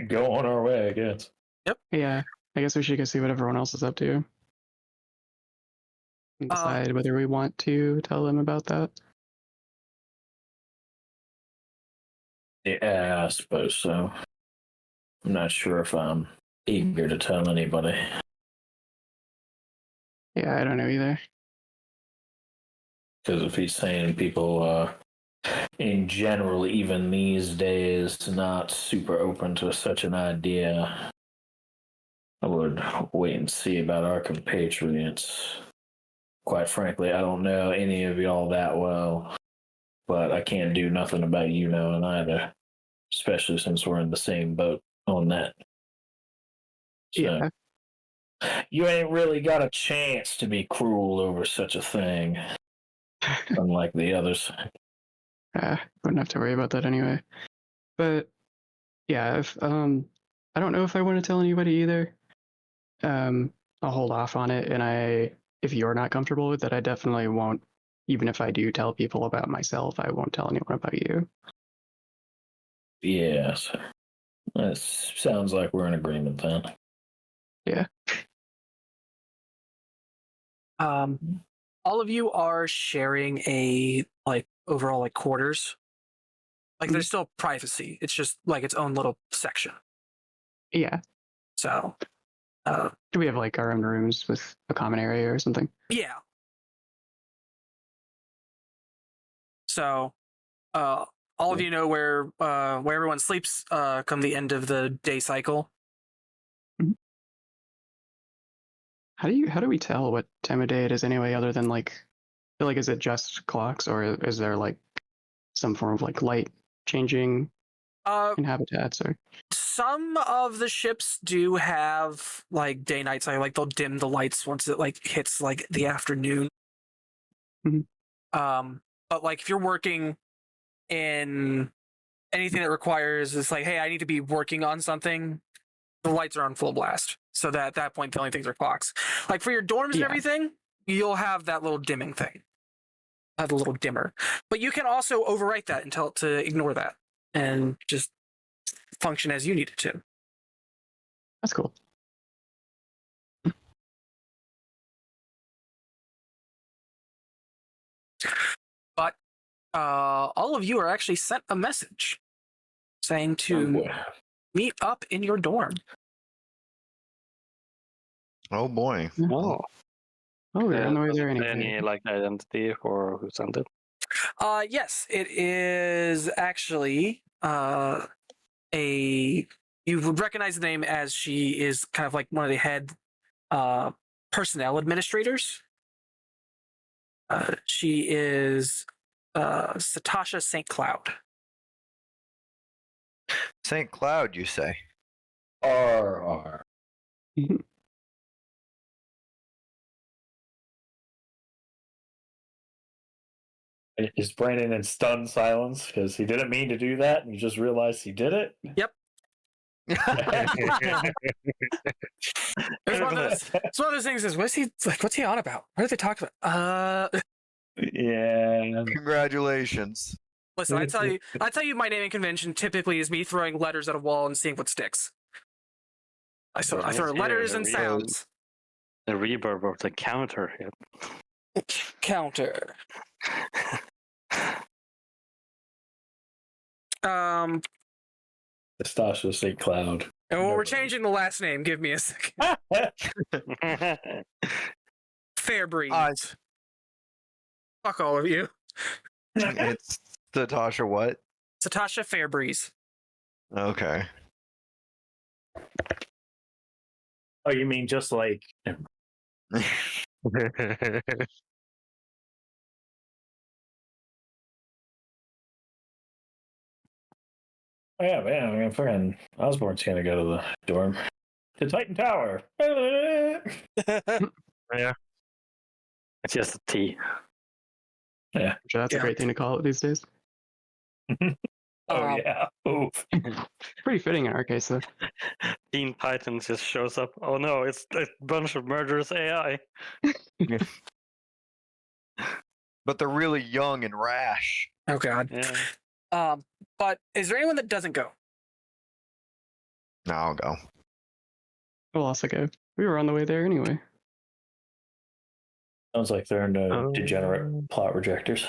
Go on our way, I guess. Yeah, I guess we should go see what everyone else is up to. And decide whether we want to tell them about that. Yeah, I suppose so. I'm not sure if I'm eager to tell anybody. Yeah, I don't know either. Because if he's saying people in general, even these days, not super open to such an idea, I would wait and see about our compatriots. Quite frankly, I don't know any of y'all that well, but I can't do nothing about you knowing either, especially since we're in the same boat on that. So, Yeah. you ain't really got a chance to be cruel over such a thing, unlike the others. Wouldn't have to worry about that anyway. But yeah, if I don't know if I want to tell anybody either. I'll hold off on it, and if you're not comfortable with it, I definitely won't. Even if I do tell people about myself, I won't tell anyone about you. Yes. That sounds like we're in agreement then. Yeah. All of you are sharing a overall quarters. There's still privacy. It's just its own little section. Yeah. So do we have our own rooms with a common area or something? Yeah. So all of you know where everyone sleeps come the end of the day cycle. Mm-hmm. How do we tell what time of day it is anyway, other than is it just clocks, or is there some form of light changing in habitats? Or some of the ships do have day night cycle, they'll dim the lights once it hits the afternoon. Mm-hmm. But if you're working in anything that requires hey, I need to be working on something, the lights are on full blast. So that at that point, the only things are clocks. For your dorms and everything, you'll have that little dimming thing, have a little dimmer. But you can also overwrite that and tell it to ignore that and just function as you need it to. That's cool. But all of you are actually sent a message saying to meet up in your dorm. Oh boy. Oh. They're on the way there Any anyway. identity for who sent it? Yes, it is actually you would recognize the name as she is kind of one of the head personnel administrators. She is Satasha St. Cloud. St. Cloud, you say? R. Is Brandon in stunned silence because he didn't mean to do that and he just realized he did it? Yep. It's one of those things. Is what's he on about? What are they talking about? Yeah. Congratulations. Listen, I tell you, my naming convention typically is me throwing letters at a wall and seeing what sticks. I throw letters and sounds. The reverb of the counter hit. Counter. Nastasha say cloud. And we're changing the last name. Give me a second. Fairbreeze. Fuck all of you. It's Natasha what? Satasha Fairbreeze. Okay. Oh, you mean just like oh yeah, man, I mean fucking Osborne's gonna go to the dorm. The Titan Tower. Yeah. It's just a T. Yeah. Sure, that's a great thing to call it these days. Oh yeah. Oof. Pretty fitting in our case, though. Teen Titans just shows up. Oh no, it's a bunch of murderous AI. But they're really young and rash. Oh God. Yeah. But is there anyone that doesn't go? No, I'll go. We'll also go. We were on the way there anyway. Sounds like they're into degenerate plot rejectors.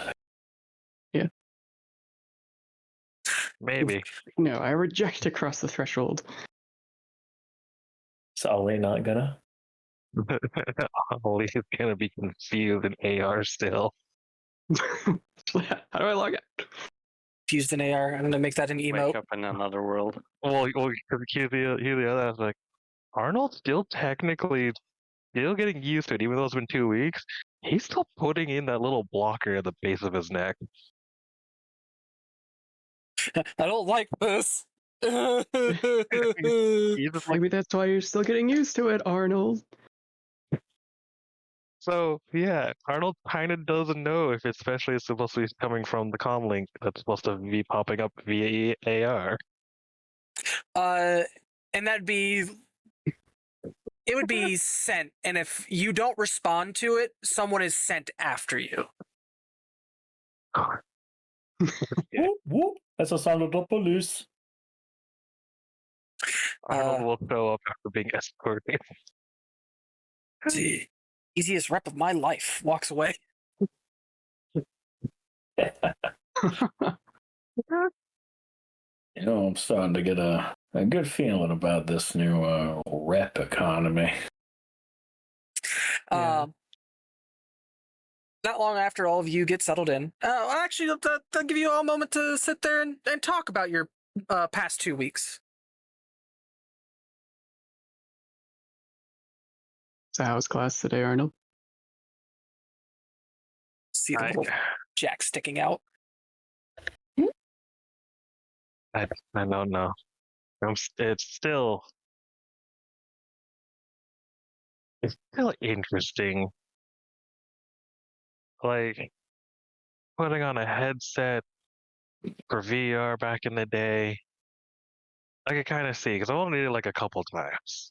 Maybe. No, I reject across the threshold. Solly not gonna. Ollie is gonna be confused in AR still. How do I log out? Fused in AR. I'm gonna make that an emote. Wake up in another world. Well, here's the other aspect. Arnold's still technically still getting used to it, even though it's been 2 weeks. He's still putting in that little blocker at the base of his neck. I don't like this. He's just like, Maybe that's why you're still getting used to it, Arnold. so yeah, Arnold kind of doesn't know if especially it's supposed to be coming from the comm link that's supposed to be popping up via AR. And that'd be. It would be sent, and if you don't respond to it, someone is sent after you. Whoop, whoop. That's a sound of the police. Arnold will show up after being escorted. The easiest rep of my life walks away. You know, I'm starting to get a good feeling about this new rep economy. Yeah. Not long after all of you get settled in, actually, I'll give you all a moment to sit there and talk about your past 2 weeks. So how was class today, Arnold? See the little jack sticking out. I don't know. It's still interesting. Like putting on a headset for VR back in the day, I could kind of see because I only did it like a couple times.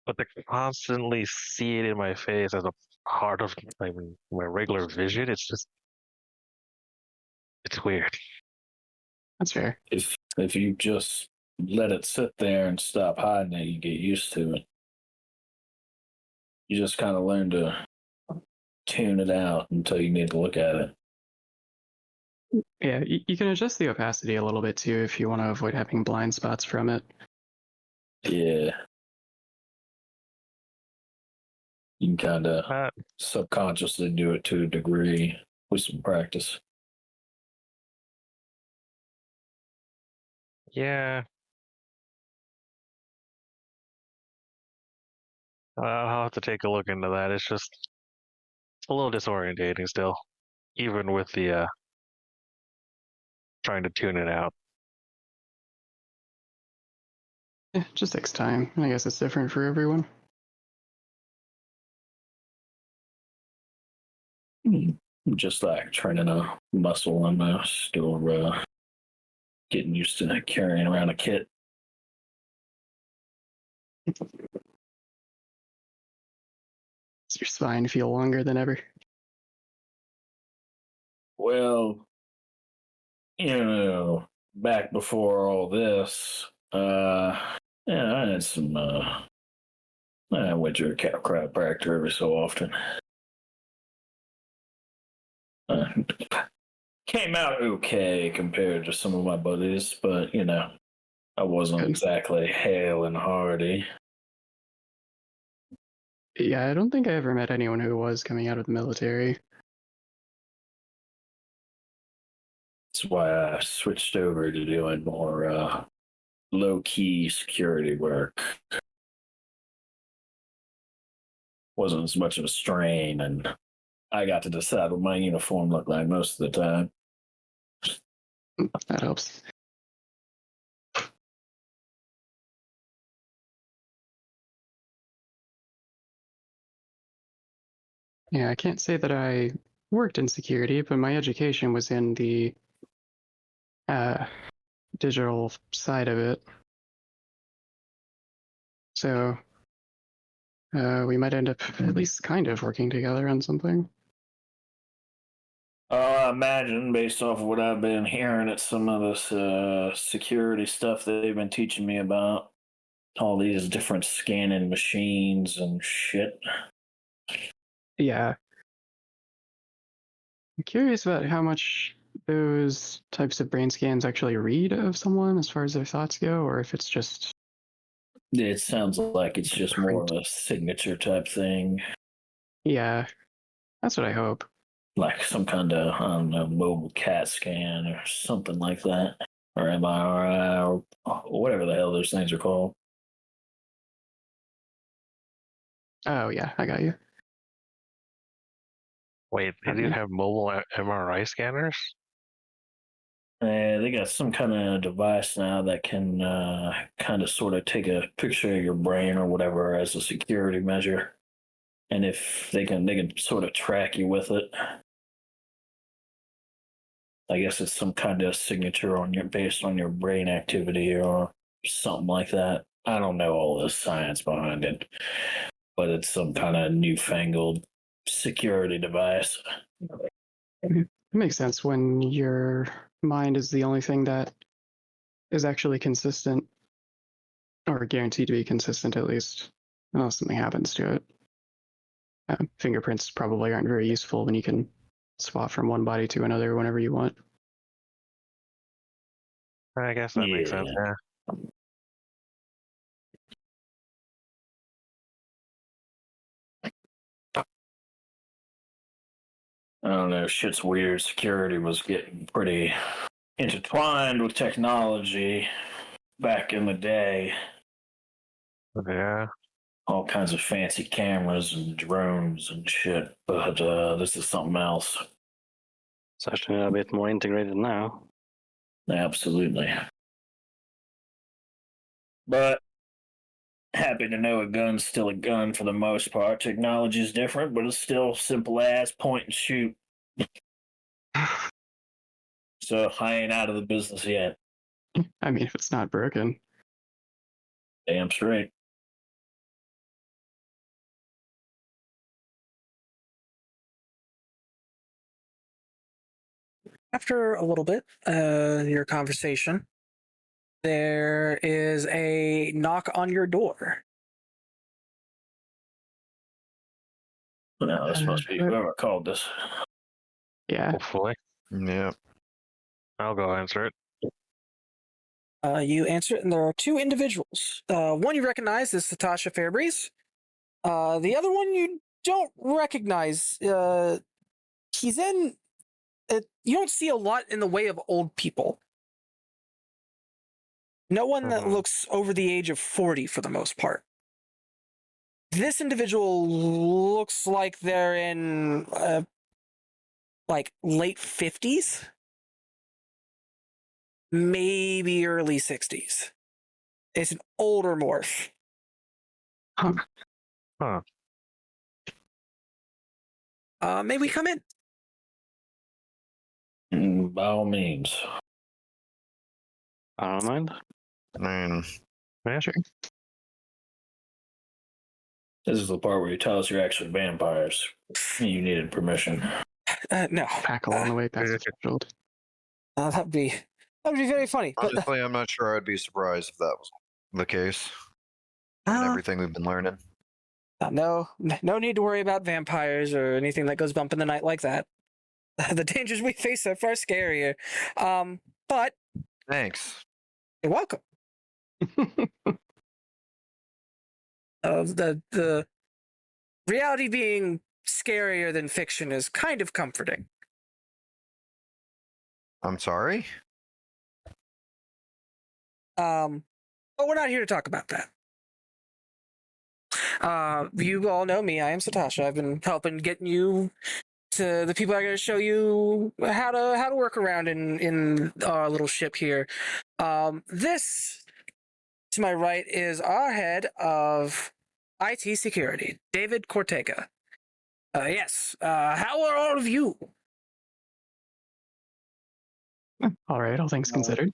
But to constantly see it in my face as a part of my regular vision, it's weird. That's fair. If you just let it sit there and stop hiding it, you get used to it. You just kind of learn to tune it out until you need to look at it. Yeah, you can adjust the opacity a little bit too if you want to avoid having blind spots from it. Yeah. You can kind of subconsciously do it to a degree with some practice. Yeah. I'll have to take a look into that. It's just a little disorientating still, even with the trying to tune it out. Yeah, it just takes time. I guess it's different for everyone. Just like training a muscle almost, or getting used to carrying around a kit. Does your spine feel longer than ever? Well, back before all this, yeah, I had some, I went to a chiropractor every so often. Came out okay compared to some of my buddies, but, I wasn't Good. exactly hale and hearty. Yeah, I don't think I ever met anyone who was coming out of the military. That's why I switched over to doing more low-key security work. Wasn't as much of a strain, and I got to decide what my uniform looked like most of the time. That helps. Yeah, I can't say that I worked in security, but my education was in the digital side of it. So we might end up at least kind of working together on something. I imagine, based off of what I've been hearing at some of this security stuff that they've been teaching me about, all these different scanning machines and shit. Yeah. I'm curious about how much those types of brain scans actually read of someone as far as their thoughts go, or if it's just. It sounds like it's just more of a signature type thing. Yeah, that's what I hope. Like some kind of, I don't know, mobile CAT scan or something like that. Or MRI or whatever the hell those things are called. Oh, yeah, I got you. Wait, they do have mobile MRI scanners? They got some kind of device now that can kind of sort of take a picture of your brain or whatever as a security measure. And if they can sort of track you with it. I guess it's some kind of signature based on your brain activity or something like that. I don't know all the science behind it, but it's some kind of newfangled security device. It makes sense when your mind is the only thing that is actually consistent, or guaranteed to be consistent at least, unless something happens to it. Fingerprints probably aren't very useful when you can swap from one body to another whenever you want. I guess that makes sense, yeah. I don't know, shit's weird. Security was getting pretty intertwined with technology back in the day. Yeah. All kinds of fancy cameras and drones and shit, but this is something else. It's actually a bit more integrated now. Absolutely. But happy to know a gun's still a gun for the most part. Technology is different, but it's still simple ass point and shoot. So I ain't out of the business yet. I mean, if it's not broken. Damn straight. After a little bit, your conversation, there is a knock on your door. No, this must be whoever called this. Yeah. Hopefully. Yeah. I'll go answer it. You answer it, and there are two individuals. One you recognize is Satasha Fairbreeze. The other one you don't recognize. He's in. You don't see a lot in the way of old people. No one that looks over the age of 40 for the most part. This individual looks like they're in like late 50s, maybe early 60s. It's an older morph. Huh. May we come in? By all means. I don't mind. I mean, Yeah. Sure. This is the part where you tell us you're actually vampires. You needed permission. No. Packle on the way past the threshold. That'd be very funny. But honestly, I'm not sure I'd be surprised if that was the case. And everything we've been learning. no need to worry about vampires or anything that goes bump in the night like that. The dangers we face are far scarier. But Thanks. you're welcome. The reality being scarier than fiction is kind of comforting. I'm sorry? But we're not here to talk about that. You all know me. I am Satasha. I've been helping getting you to the people that are going to show you how to work around in our little ship here. This, to my right, is our head of IT security, David Cortega. Yes. How are all of you? All right, all things considered.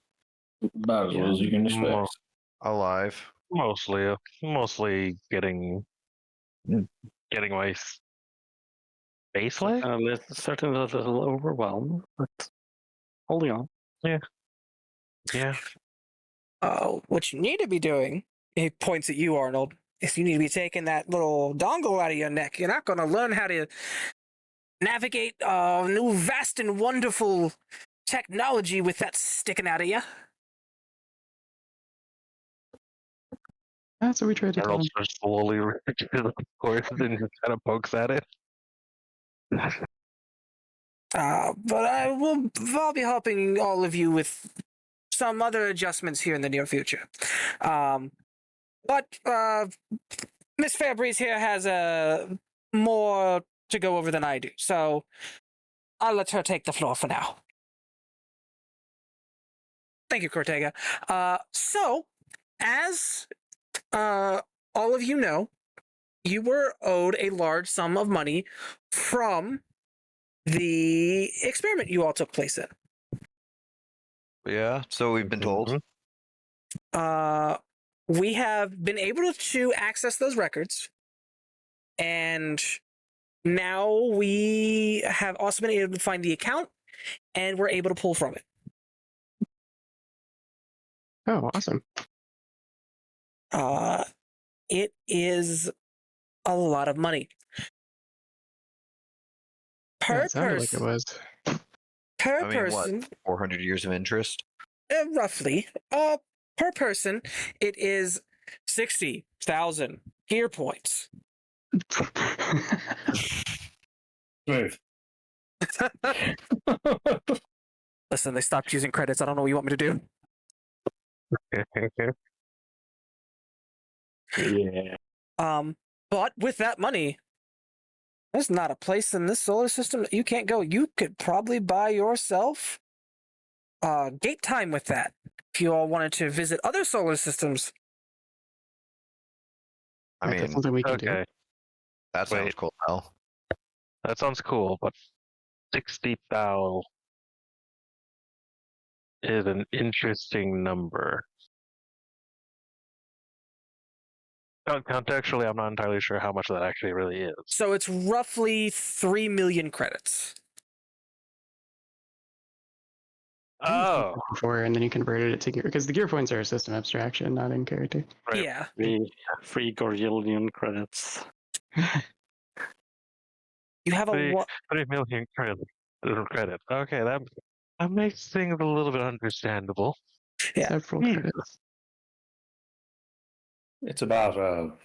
About as well as you can expect. Mo- Alive. Mostly getting my face leg. Certainly a little overwhelmed, but holding on. Yeah. What you need to be doing, he points at you, Arnold, is you need to be taking that little dongle out of your neck. You're not going to learn how to navigate new vast and wonderful technology with that sticking out of you. That's what we tried to tell Arnold him. starts slowly reaches the course and just kind of pokes at it. But I'll be helping all of you with some other adjustments here in the near future. But Miss Fairbreeze here has more to go over than I do, so I'll let her take the floor for now. Thank you, Cortega. So, as all of you know, you were owed a large sum of money from the experiment you all took place in. Yeah, so we've been told. We have been able to access those records, and now we have also been able to find the account, and we're able to pull from it. Oh, awesome. It is a lot of money. Per It sounded like it person, was. per I mean, person, what? 400 years of interest? roughly, per person, it is 60,000 gear points. Smooth. Listen, they stopped using credits. I don't know what you want me to do. Yeah. But with that money, there's not a place in this solar system that you can't go. You could probably buy yourself gate time with that if you all wanted to visit other solar systems. I That's mean, something we can do. Okay, that sounds wait. cool. Hell. that sounds cool, but 60,000 is an interesting number. Contextually, I'm not entirely sure how much that actually really is. So it's roughly 3 million credits. Oh, Before, and then you converted it to gear, because the gear points are a system abstraction, not in character. right. Yeah. Free Gorillion credits. You have a 3 million credit. Okay, that makes things a little bit understandable. Yeah. Several credits. It's about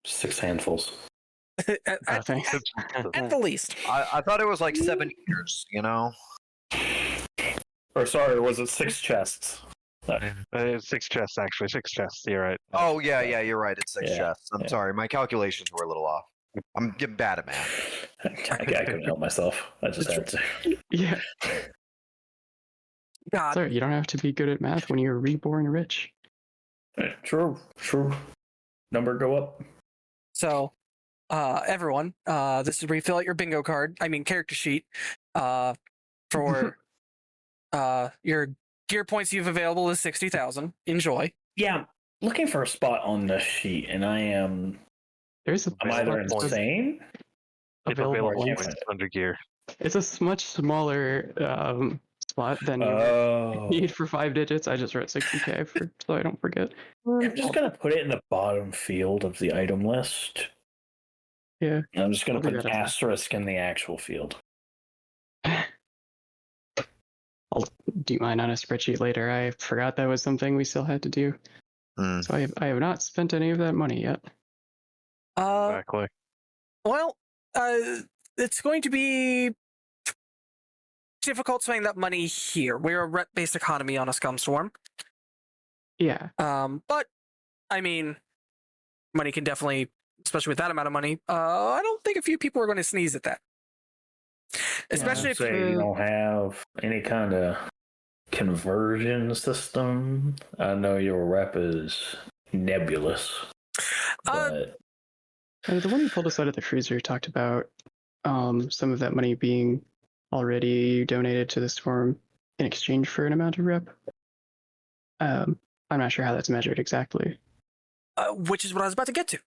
6 handfuls. at, Oh, thanks. at the least. I thought it was like 7 years, you know? Or sorry, was it 6 chests? 6 chests, actually. 6 chests, you're right. Oh, yeah, you're right. It's 6 Yeah, chests. I'm yeah. sorry. My calculations were a little off. I'm getting bad at math. I couldn't help myself. I just had to. Yeah. God. Sorry, you don't have to be good at math when you're reborn rich. True. Number go up. So, everyone, this is where you fill out your bingo card. I mean, character sheet. For your gear points you've available is 60,000. Enjoy. Yeah, I'm looking for a spot on this sheet, and I am. There's a I'm either Available points. insane. It's available available links. points under gear. It's a much smaller spot than you Oh. need for 5 digits. I just wrote 60k so I don't forget. I'm just gonna put it in the bottom field of the item list. Yeah. And I'm just gonna I'll do put that an as well. asterisk in the actual field. I'll do mine on a spreadsheet later. I forgot that was something we still had to do. Hmm. So I have not spent any of that money yet. Exactly. Well, it's going to be difficult spending that money here. We're a rep-based economy on a scum swarm. Yeah. But I mean, money can definitely, especially with that amount of money. I don't think a few people are going to sneeze at that. Especially if Say you don't have any kind of conversion system. I know your rep is nebulous. But The one you pulled us out of the freezer talked about some of that money being already donated to the swarm in exchange for an amount of rep. I'm not sure how that's measured exactly. which is what I was about to get to.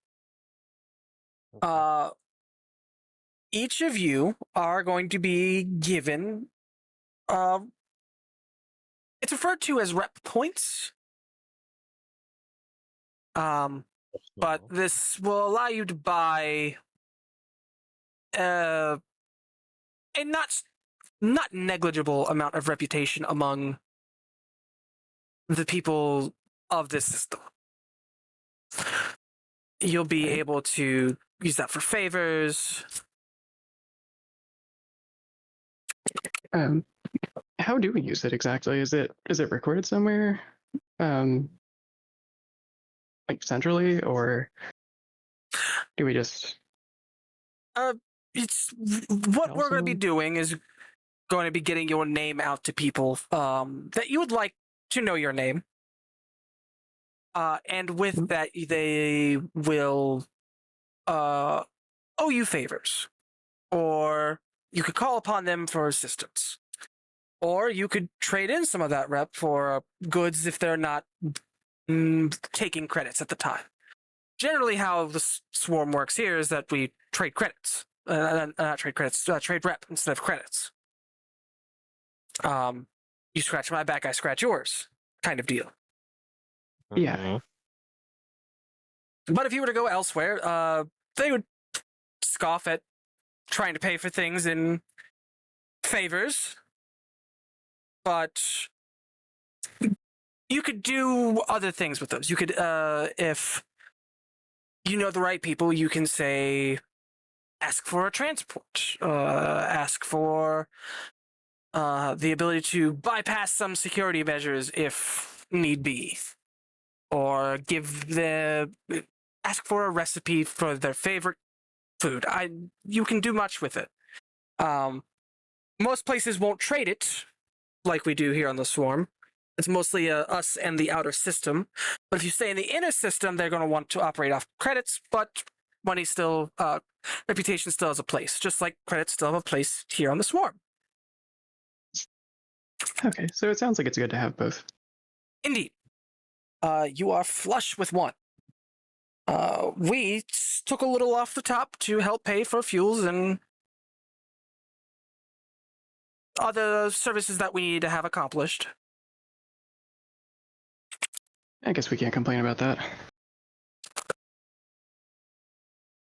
Each of you are going to be given, it's referred to as rep points. But this will allow you to buy a not negligible amount of reputation among the people of this system. You'll be able to use that for favors. How do we use it exactly? Is it recorded somewhere? Like centrally, or do we just It's what we're going to be doing is going to be getting your name out to people that you would like to know your name. And with that, they will owe you favors, or you could call upon them for assistance, or you could trade in some of that rep for goods if they're not taking credits at the time. Generally, how the swarm works here is that we trade credits, not trade credits, trade rep instead of credits. You scratch my back, I scratch yours, kind of deal. Yeah. But if you were to go elsewhere, they would scoff at trying to pay for things in favors. But you could do other things with those. You could, if you know the right people, you can say, ask for a transport, ask for the ability to bypass some security measures if need be, or ask for a recipe for their favorite food. You can do much with it. Most places won't trade it like we do here on the Swarm. It's mostly us and the outer system. But if you stay in the inner system, they're going to want to operate off credits, but money still, reputation still has a place, just like credits still have a place here on the Swarm. Okay, so it sounds like it's good to have both. Indeed. You are flush with one. We took a little off the top to help pay for fuels and other services that we need to have accomplished. I guess we can't complain about that.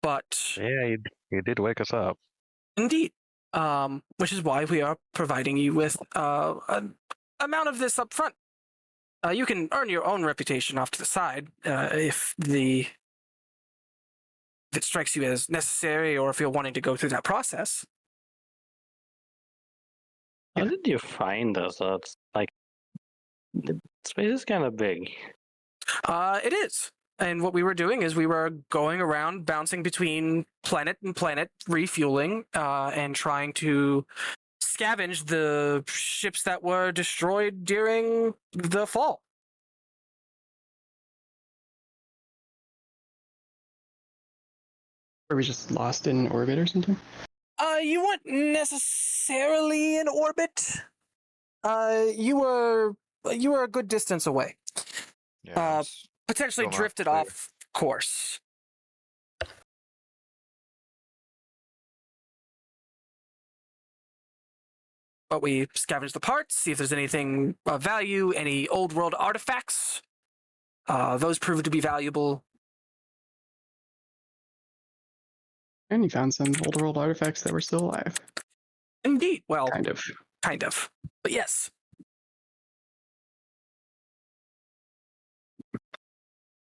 But Yeah, you did wake us up. indeed, which is why we are providing you with an amount of this up front. You can earn your own reputation off to the side if it strikes you as necessary, or if you're wanting to go through that process. How did you find us? It's like the space is kind of big. It is. And what we were doing is we were going around, bouncing between planet and planet, refueling, and trying to scavenge the ships that were destroyed during the fall. Were we just lost in orbit or something? You weren't necessarily in orbit. You were you were a good distance away. Yeah. Potentially Still not drifted clear. off course. But we scavenged the parts, see if there's anything of value, any old world artifacts. Those proved to be valuable. And you found some old world artifacts that were still alive. Indeed. Well, Kind of. kind of. But yes.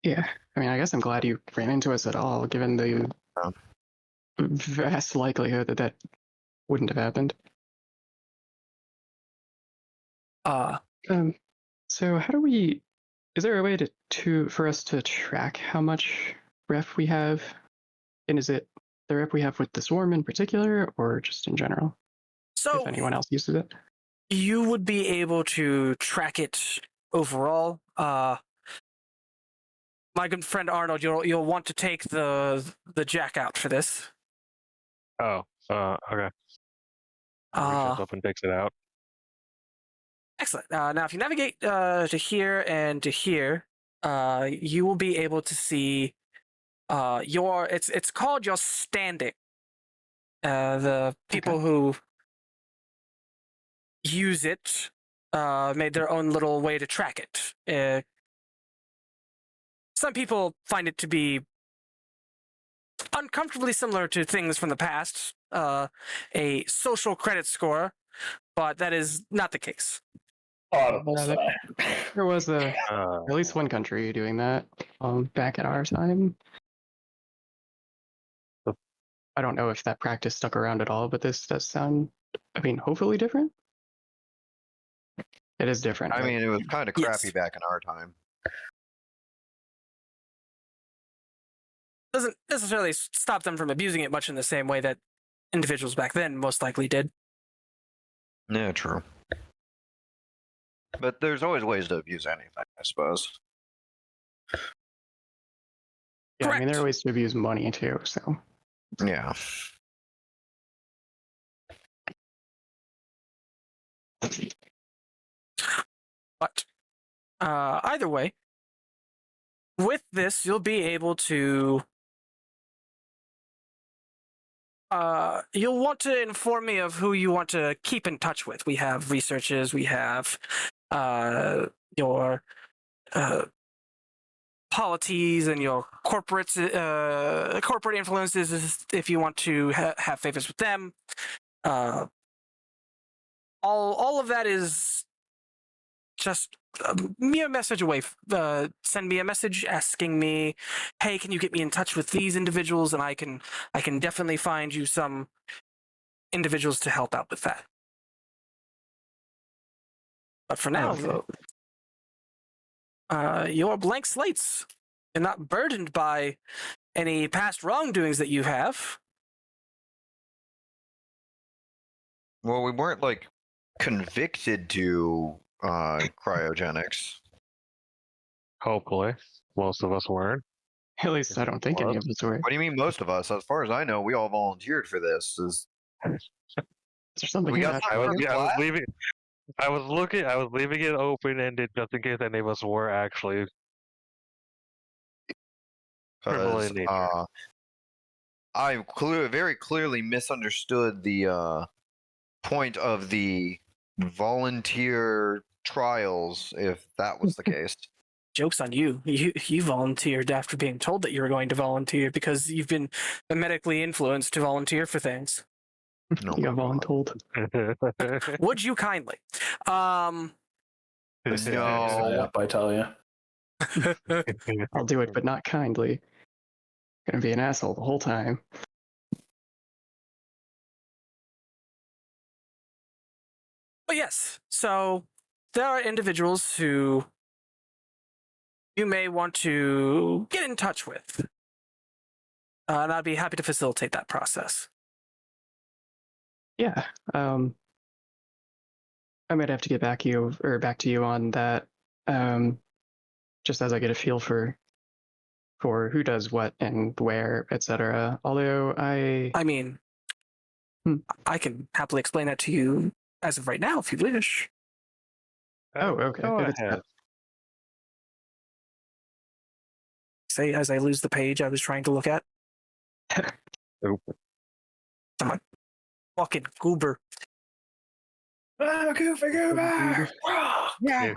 Yeah. I mean, I guess I'm glad you ran into us at all, given the vast likelihood that that wouldn't have happened. So how do we? Is there a way for us to track how much ref we have? And is it the ref we have with the swarm in particular, or just in general? So If anyone else uses it. you would be able to track it overall. My good friend Arnold, you'll want to take the jack out for this. Oh, okay. Reaches up and takes it out. Excellent. Now, if you navigate to here and to here, you will be able to see it's called your standing. The people who use it made their own little way to track it. Some people find it to be uncomfortably similar to things from the past, a social credit score, but that is not the case. Audible Yeah, sigh. There was at Uh, least one country doing that back at our time. I don't know if that practice stuck around at all, but this does sound, I mean, hopefully different. It is different. I right? mean, it was kind of crappy Yes. back in our time. Doesn't necessarily stop them from abusing it much in the same way that individuals back then most likely did. Yeah, true. But there's always ways to abuse anything, I suppose. Yeah, I mean, there Correct. are ways to abuse money too. So Yeah. But either way, with this, you'll be able to. You'll want to inform me of who you want to keep in touch with. We have researchers. We have your polities and your corporate influences. If you want to have favors with them, all of that is just a mere message away. Send me a message asking me, "Hey, can you get me in touch with these individuals?" And I can definitely find you some individuals to help out with that. But for now, Okay. you're blank slates. You're not burdened by any past wrongdoings that you have. Well, we weren't like convicted to cryogenics. hopefully, most of us weren't. at least I don't think any of us were. What do you mean, most of us? As far as I know, we all volunteered for this. Is there something We you got have? some- I was, First yeah, I was class? leaving. I was leaving it open ended just in case any of us were actually criminal in nature. I very clearly misunderstood the point of the volunteer trials, if that was the case. Joke's on you. You volunteered after being told that you were going to volunteer because you've been medically influenced to volunteer for things. No, You got my God. voluntold. Would you kindly? No. Sign up, I tell you. I'll do it, but not kindly. Gonna be an asshole the whole time. But yes, so there are individuals who you may want to get in touch with. And I'd be happy to facilitate that process. Yeah. I might have to get back to you on that. Just as I get a feel for who does what and where, etc. Although I mean, I can happily explain that to you as of right now if you wish. Oh, okay. Go If it's ahead. Say as I lose the page I was trying to look at. Oop. Come on. Fucking goober. Ah, Goober. Yeah.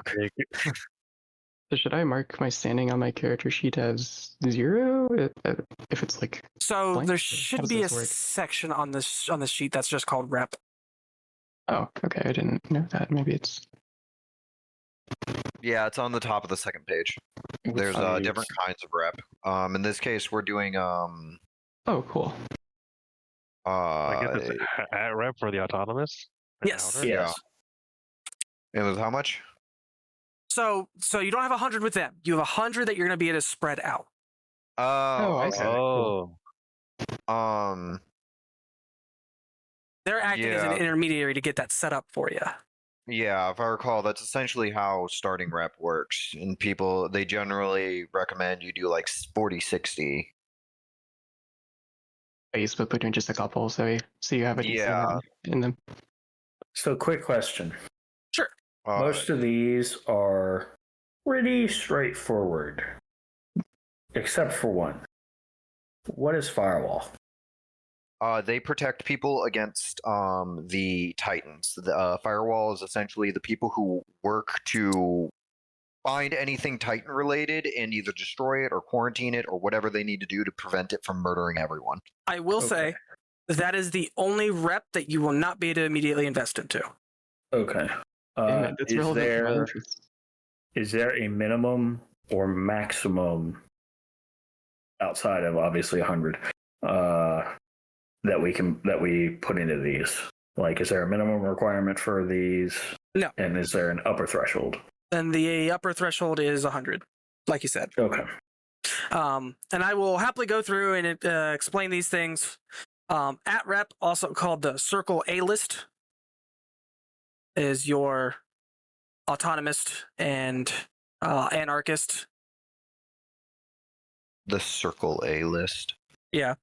So should I mark my standing on my character sheet as 0 if it's like So blank? there Or how should does be a this work? section on this sheet that's just called rep. Oh, okay. I didn't know that. Maybe it's Yeah, it's on the top of the second page. There's Right. different kinds of rep. In this case, we're doing oh, cool. I guess it's at rep for the autonomous. and Yes. outer? Yes. it was how much? So you don't have 100 with them. You have 100 that you're going to be able to spread out. Oh, I see. okay. Oh. They're acting as an Yeah. intermediary to get that set up for you. Yeah, if I recall, that's essentially how starting rep works. And people, they generally recommend you do like 40-60. Base, but put in just a couple, so you have a decent Yeah. amount in them. So, quick question. Uh, Most of these are pretty straightforward, except for one. What is firewall? They protect people against the Titans. The firewall is essentially the people who work to find anything Titan related and either destroy it or quarantine it or whatever they need to do to prevent it from murdering everyone. I will say that is the only rep that you will not be able to immediately invest into. Okay. Damn it, that's relevant to my interests. Is there a minimum or maximum outside of obviously 100 that we put into these? Like, is there a minimum requirement for these? No. And is there an upper threshold? And the upper threshold is 100, like you said. Okay. And I will happily go through and explain these things. At rep, also called the Circle A list, is your autonomist and anarchist. The Circle A list. Yeah.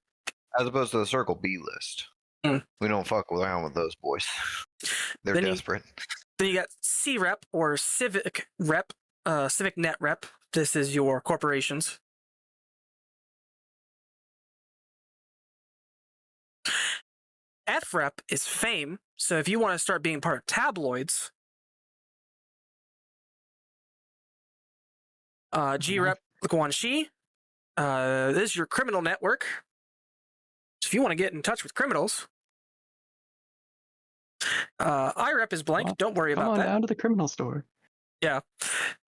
As opposed to the Circle B list. Mm. We don't fuck around with those boys. They're Then desperate. Then you got C rep or civic rep, civic net rep. This is your corporations. F rep is fame. So if you want to start being part of tabloids, G rep Guanxi. This is your criminal network. So if you want to get in touch with criminals, I rep is blank. Well, Don't worry Come about on that. down to the criminal store. Yeah.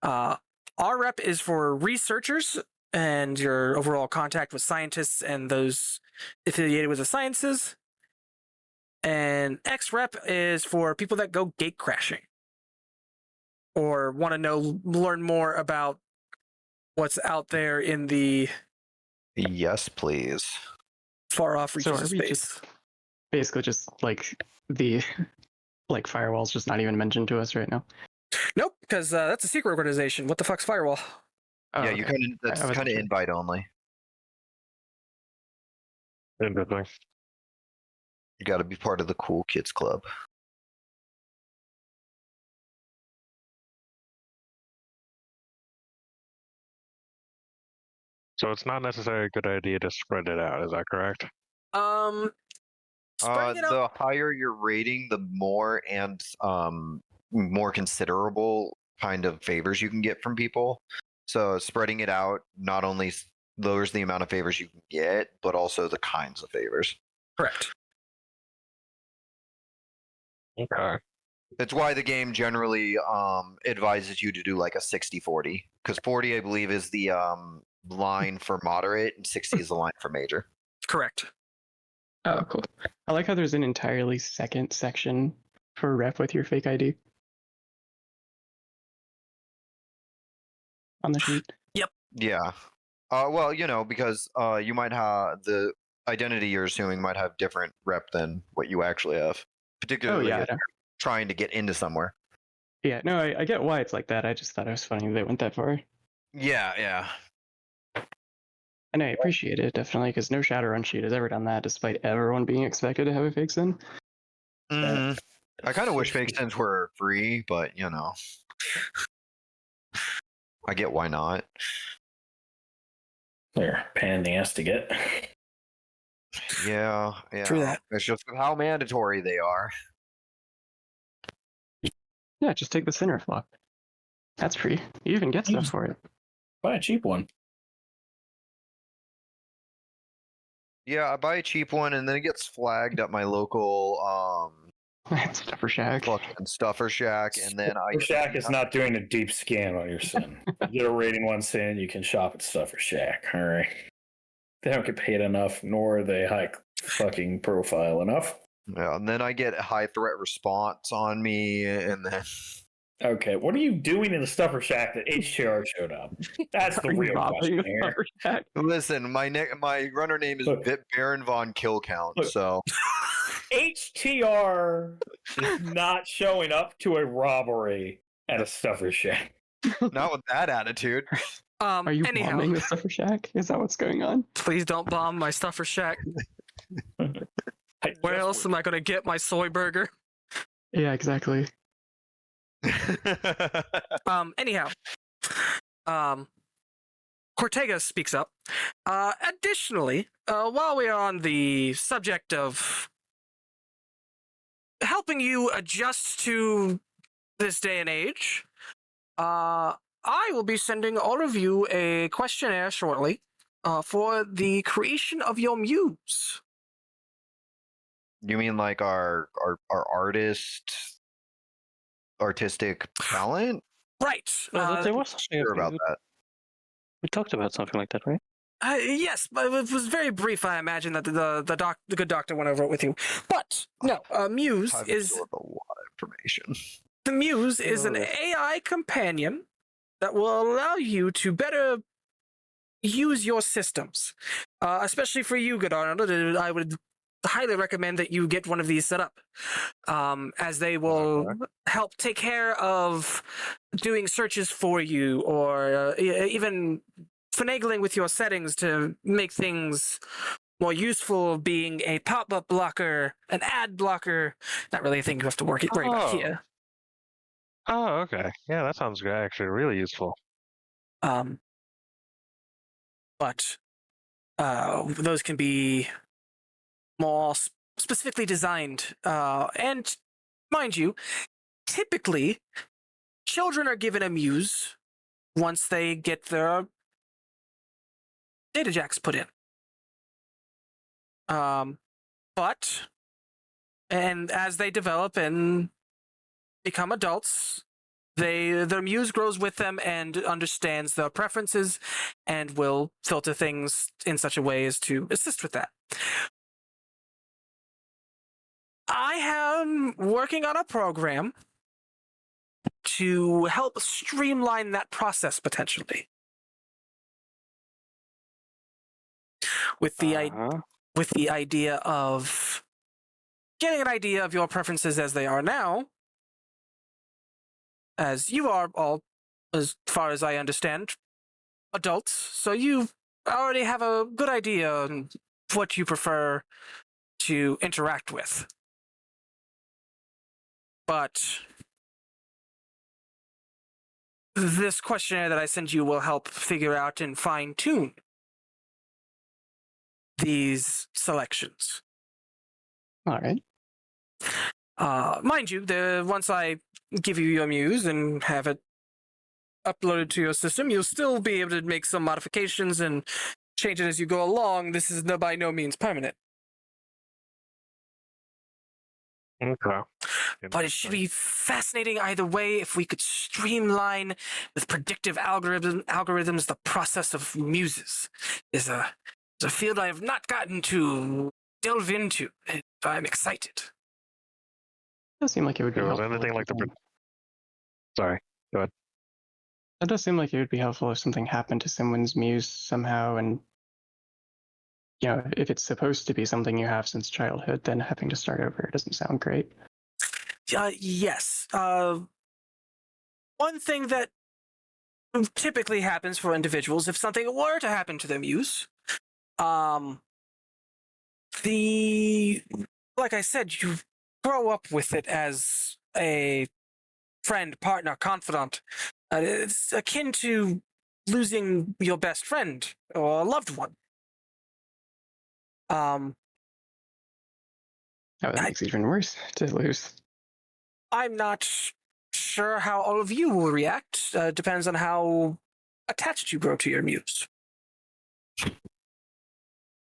R rep is for researchers and your overall contact with scientists and those affiliated with the sciences. And X rep is for people that go gate crashing or want to learn more about what's out there in the Yes, please. far off reaches So of are we space. Basically, just like the firewall's just not even mentioned to us right now. Nope, because that's a secret organization. What the fuck's firewall? Oh, yeah, okay. you kind of that's wasn't kind of sure. invite only. Interesting. You got to be part of the cool kids club. So it's not necessarily a good idea to spread it out. Is that correct? Spreading it out. The higher your rating, the more and more considerable kind of favors you can get from people. So spreading it out not only lowers the amount of favors you can get, but also the kinds of favors. Correct. Okay. It's why the game generally advises you to do like a 60-40. Because 40, I believe, is the line for moderate, and 60 is the line for major. Correct. Oh, cool. I like how there's an entirely second section for rep with your fake ID on the sheet. Yeah. Well, because you might have the identity you're assuming might have different rep than what you actually have, particularly yeah, if you're trying to get into somewhere. Yeah, no, I get why it's like that. I just thought it was funny they went that far. Yeah. And I appreciate it, definitely, because no Shadowrun sheet has ever done that, despite everyone being expected to have a fake sin. I kind of wish fake sins were free, but I get why not. They're pain in the ass to get. Yeah. True that. It's just how mandatory they are. Yeah, just take the center flop. That's free. You even get stuff for it. Buy a cheap one. Yeah, I buy a cheap one and then it gets flagged at my local Stuffer Shack. fucking stuffer shack, and then I Stuffer Shack is not doing a deep scan on your sin. You get a rating 1 sin, you can shop at Stuffer Shack. All right. They don't get paid enough, nor are they high fucking profile enough. Yeah, and then I get a high threat response on me, and then Okay, what are you doing in the Stuffer Shack that HTR showed up? That's the Are you real robbing question the here. Stuffer Shack? listen, my runner name is Look. Baron von Kill Count, Look. so HTR is not showing up to a robbery at a Stuffer Shack. not with that attitude. Are you Anyhow, bombing the Stuffer Shack? Is that what's going on? please don't bomb my stuffer shack. Where else am I gonna get my soy burger? Yeah, exactly. Anyhow, Cortega speaks up. Additionally, while we are on the subject of helping you adjust to this day and age, I will be sending all of you a questionnaire shortly for the creation of your muse. You mean like our artistic talent? Right. There was something Sure about that. we talked about something like that, right? Yes, but it was very brief. I imagine that the good doctor went over it with you. But no, Muse I've is absorbed a lot of information. the Muse is an AI companion that will allow you to better use your systems. Especially for you, good Arnold, I would highly recommend that you get one of these set up, as they will help take care of doing searches for you, or even finagling with your settings to make things more useful, being a pop-up blocker, an ad blocker. Not really a thing you have to worry about here. Oh, okay. Yeah, that sounds good. Actually, really useful. But those can be more specifically designed. And mind you, typically, children are given a muse once they get their data jacks put in. But as they develop and become adults, their muse grows with them and understands their preferences and will filter things in such a way as to assist with that. I am working on a program to help streamline that process potentially. With the idea of getting an idea of your preferences as they are now, as you are all, as far as I understand, adults, so you already have a good idea on what you prefer to interact with. But this questionnaire that I send you will help figure out and fine-tune these selections. All right. Mind you, once I give you your muse and have it uploaded to your system, you'll still be able to make some modifications and change it as you go along. This is by no means permanent. Okay. But it should be fascinating either way if we could streamline with predictive algorithms the process of muses. It's a field I have not gotten to delve into. I'm excited. It does seem like it would be Was helpful. anything like the? Sorry. Go ahead. It does seem like it would be helpful if something happened to someone's muse somehow, and if it's supposed to be something you have since childhood, then having to start over doesn't sound great. Yes. One thing that typically happens for individuals, if something were to happen to their muse, like I said, you grow up with it as a friend, partner, confidant. It's akin to losing your best friend or a loved one. Oh, that makes it even worse to lose. I'm not sure how all of you will react. Depends on how attached you grow to your muse.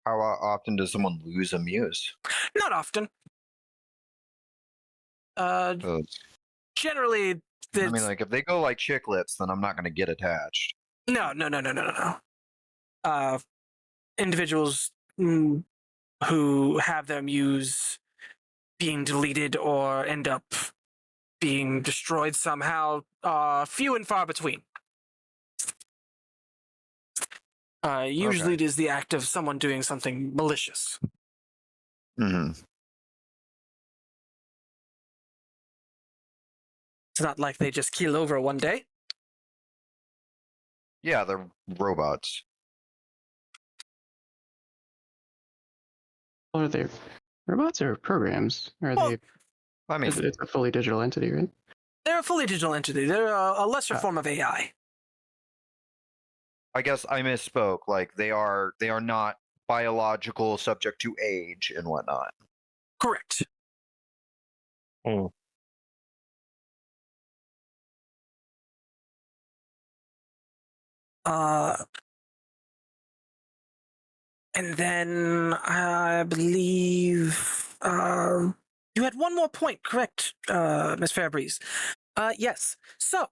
How often does someone lose a muse? Not often. So, Generally, I mean, like, if they go like chiclets, then I'm not going to get attached. No. Individuals who have their muse being deleted or end up being destroyed somehow are few and far between. Usually it is the act of someone doing something malicious. Mm-hmm. It's not like they just keel over one day. Yeah, they're robots. Well, are they robots or programs? Or are Well, they? I mean, It's a fully digital entity, right? They're a fully digital entity. They're a lesser Oh. form of AI. I guess I misspoke. Like, they are not biological, subject to age and whatnot. Correct. Hmm. And then I believe you had one more point, correct, Miss Fairbreeze? Yes. So,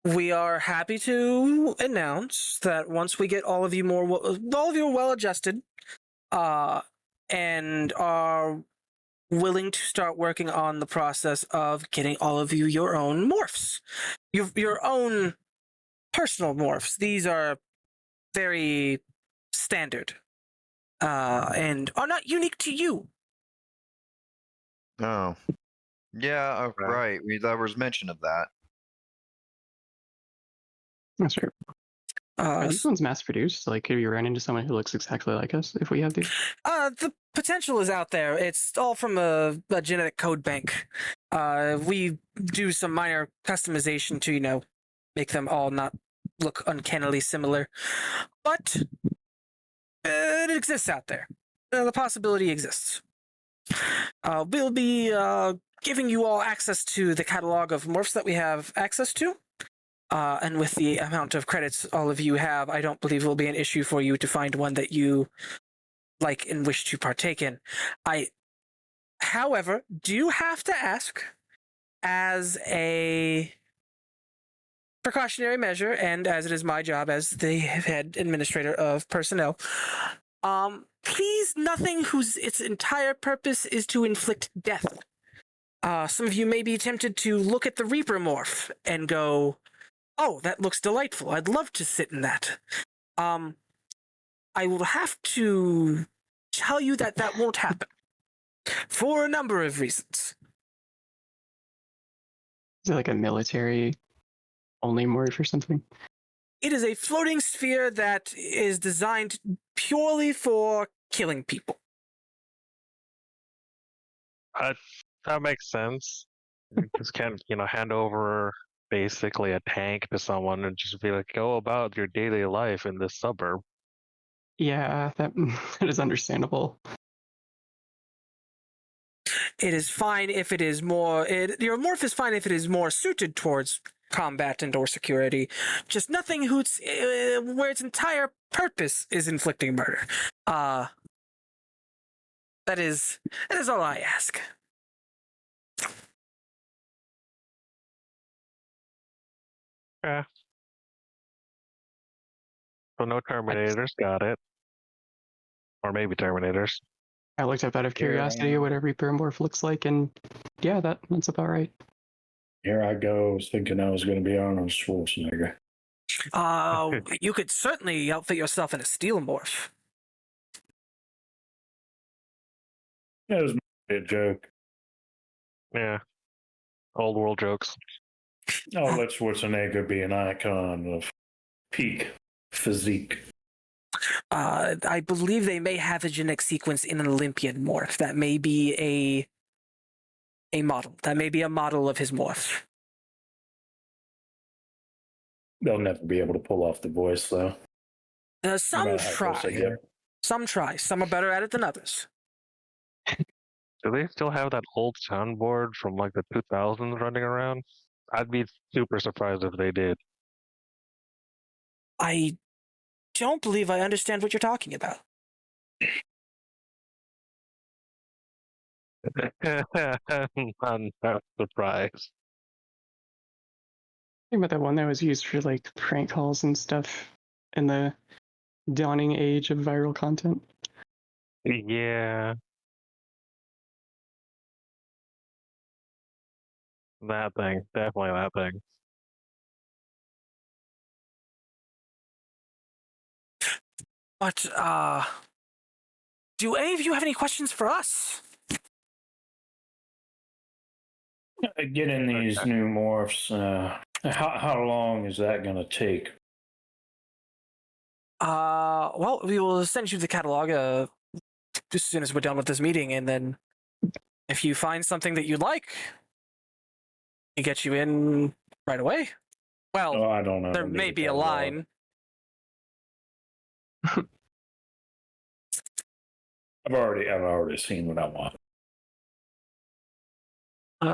we are happy to announce that once we get all of you well adjusted, and are willing to start working on the process of getting all of you your own morphs, your own personal morphs. These are very standard and are not unique to you. Oh. Yeah, right. There was mention of that. That's right. Are these ones mass produced? Like, could you run into someone who looks exactly like us if we have these? The potential is out there. It's all from a genetic code bank. We do some minor customization to, make them all not look uncannily similar. But it exists out there. The possibility exists. We'll be giving you all access to the catalog of morphs that we have access to. And with the amount of credits all of you have, I don't believe it will be an issue for you to find one that you like and wish to partake in. However, do have to ask, as a precautionary measure, and as it is my job as the head administrator of personnel, please nothing its entire purpose is to inflict death. Some of you may be tempted to look at the Reaper morph and go, oh, that looks delightful. I'd love to sit in that. I will have to tell you that won't happen for a number of reasons. Is it like a military only morph or something? It is a floating sphere that is designed purely for killing people. That makes sense. You just can't, hand over basically a tank to someone and just be like, go about your daily life in this suburb. Yeah, that is understandable. It is fine if it is more. Your morph is fine if it is more suited towards combat and or security. Just nothing where its entire purpose is inflicting murder. That is all I ask. Yeah. So no Terminators, got it. Or maybe Terminators. I looked up out of curiosity what a Reaper morph looks like, and yeah, that's about right. Here I go, thinking I was going to be Arnold Schwarzenegger. You could certainly outfit yourself in a steel morph. That was a joke. Yeah. Old world jokes. I'll let Schwarzenegger be an icon of peak physique. I believe they may have a genetic sequence in an Olympian morph. That may be a model. That may be a model of his morph. They'll never be able to pull off the voice, though. No Some matter how close they try. get. Some try. Some are better at it than others. Do they still have that old soundboard from like the 2000s running around? I'd be super surprised if they did. I don't believe I understand what you're talking about. I'm not surprised. Think about that one that was used for like prank calls and stuff in the dawning age of viral content. Yeah. That thing. Definitely that thing. But, do any of you have any questions for us? Getting these new morphs, how long is that going to take? Well, we will send you the catalog as soon as we're done with this meeting, and then if you find something that you like, we get you in right away. Well, Oh, I don't know. there may be a line. I've already seen what I want.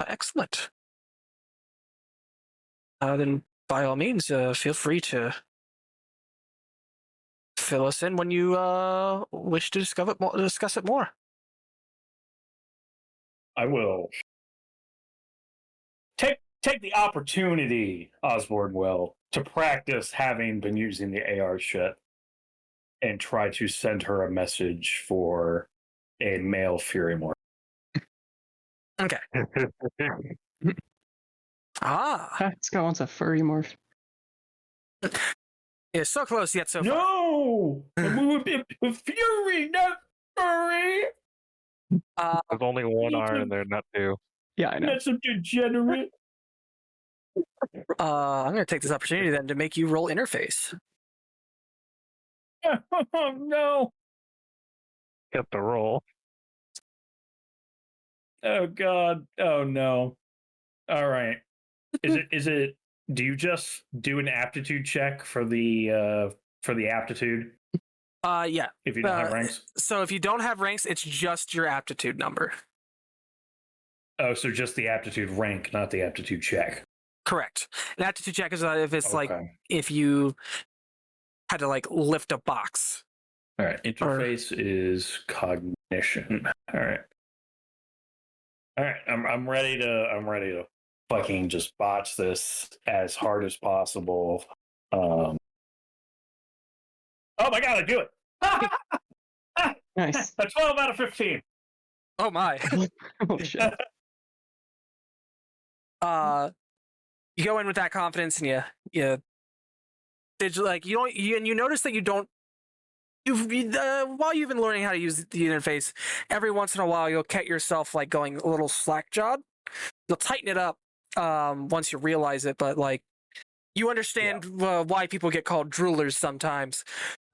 Excellent. Then, by all means, feel free to fill us in when you wish to discuss it more. I will take the opportunity, Osborne will, to practice having been using the AR shit and try to send her a message for a male Fury morph. Okay. Scott wants a furry morph. Yeah, so close yet so far. No! Fury, not furry! There's only one R in there, not two. Yeah, I know. That's a degenerate. I'm going to take this opportunity then to make you roll interface. Oh, no. Get the roll. Oh, God. Oh, no. All right. Is it, do you just do an aptitude check for the aptitude? Yeah. If you don't have ranks? So if you don't have ranks, it's just your aptitude number. Oh, so just the aptitude rank, not the aptitude check. Correct. An aptitude check is if it's like Okay. if you had to like lift a box. All right. Interface is cognition. All right. All right. I'm ready to fucking just botch this as hard as possible. Oh my god, I do it! Nice. A 12 out of 15. Oh my. Holy shit. You go in with that confidence, and you notice that while you've been learning how to use the interface, every once in a while you'll catch yourself like going a little slack-jawed. You'll tighten it up once you realize it, but like you understand why people get called droolers sometimes.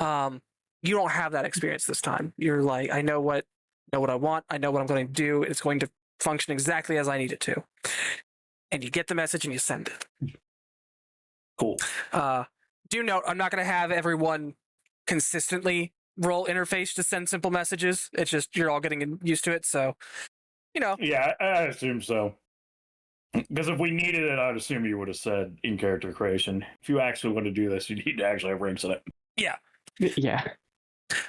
You don't have that experience this time. You're like, I know what I want. I know what I'm going to do. It's going to function exactly as I need it to. And you get the message and you send it. Cool. Do note, I'm not going to have everyone consistently roll interface to send simple messages. It's just you're all getting used to it, so Yeah, I assume so. Because if we needed it, I'd assume you would have said in character creation. If you actually want to do this, you need to actually have ranks in it. Yeah. Yeah.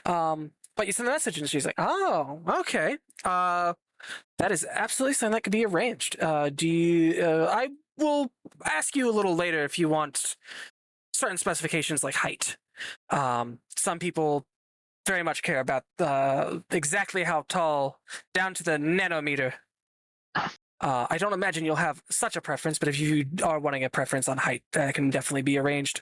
But you send the message and she's like, "Oh, okay. That is absolutely something that could be arranged. I will ask you a little later if you want certain specifications like height. Some people very much care about exactly how tall, down to the nanometer. I don't imagine you'll have such a preference, but if you are wanting a preference on height, that can definitely be arranged.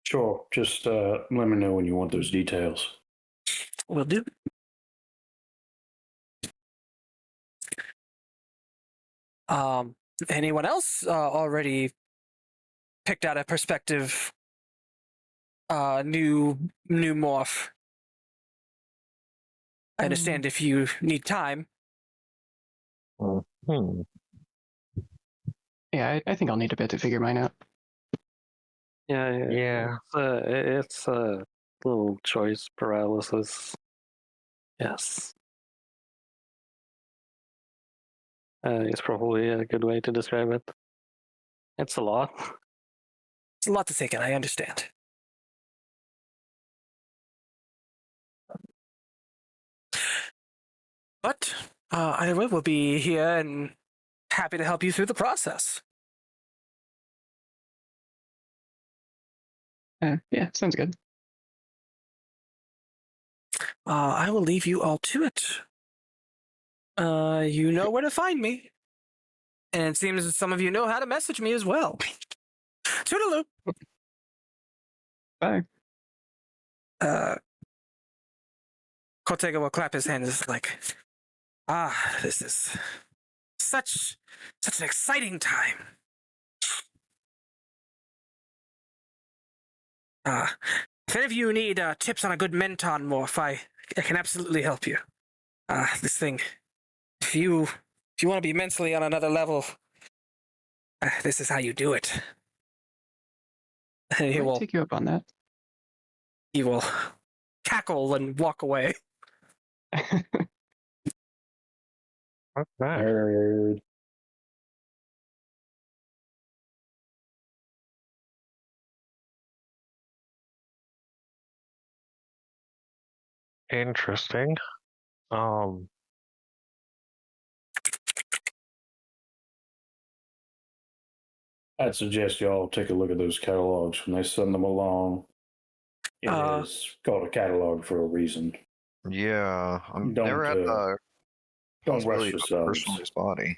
Sure. Just let me know when you want those details. Will do. Anyone else already picked out a perspective new morph? I understand if you need time. Hmm. Yeah, I think I'll need a bit to figure mine out. Yeah. It's a little choice paralysis. Yes. It's probably a good way to describe it. It's a lot. It's a lot to take in, I understand. But I will be here and happy to help you through the process. Yeah, sounds good. I will leave you all to it. You know where to find me. And it seems that some of you know how to message me as well. Toodaloo. Bye. Cortega will clap his hands like, this is such an exciting time. If any of you need tips on a good menton morph, I can absolutely help you. This thing, if you want to be mentally on another level, this is how you do it. And I'll take you up on that. he will cackle and walk away. Okay. Nerd. Interesting. I'd suggest y'all take a look at those catalogs when they send them along. It is called a catalog for a reason. Yeah, I'm Don't, never had the Don't rush possibility of a yourselves. personalized body.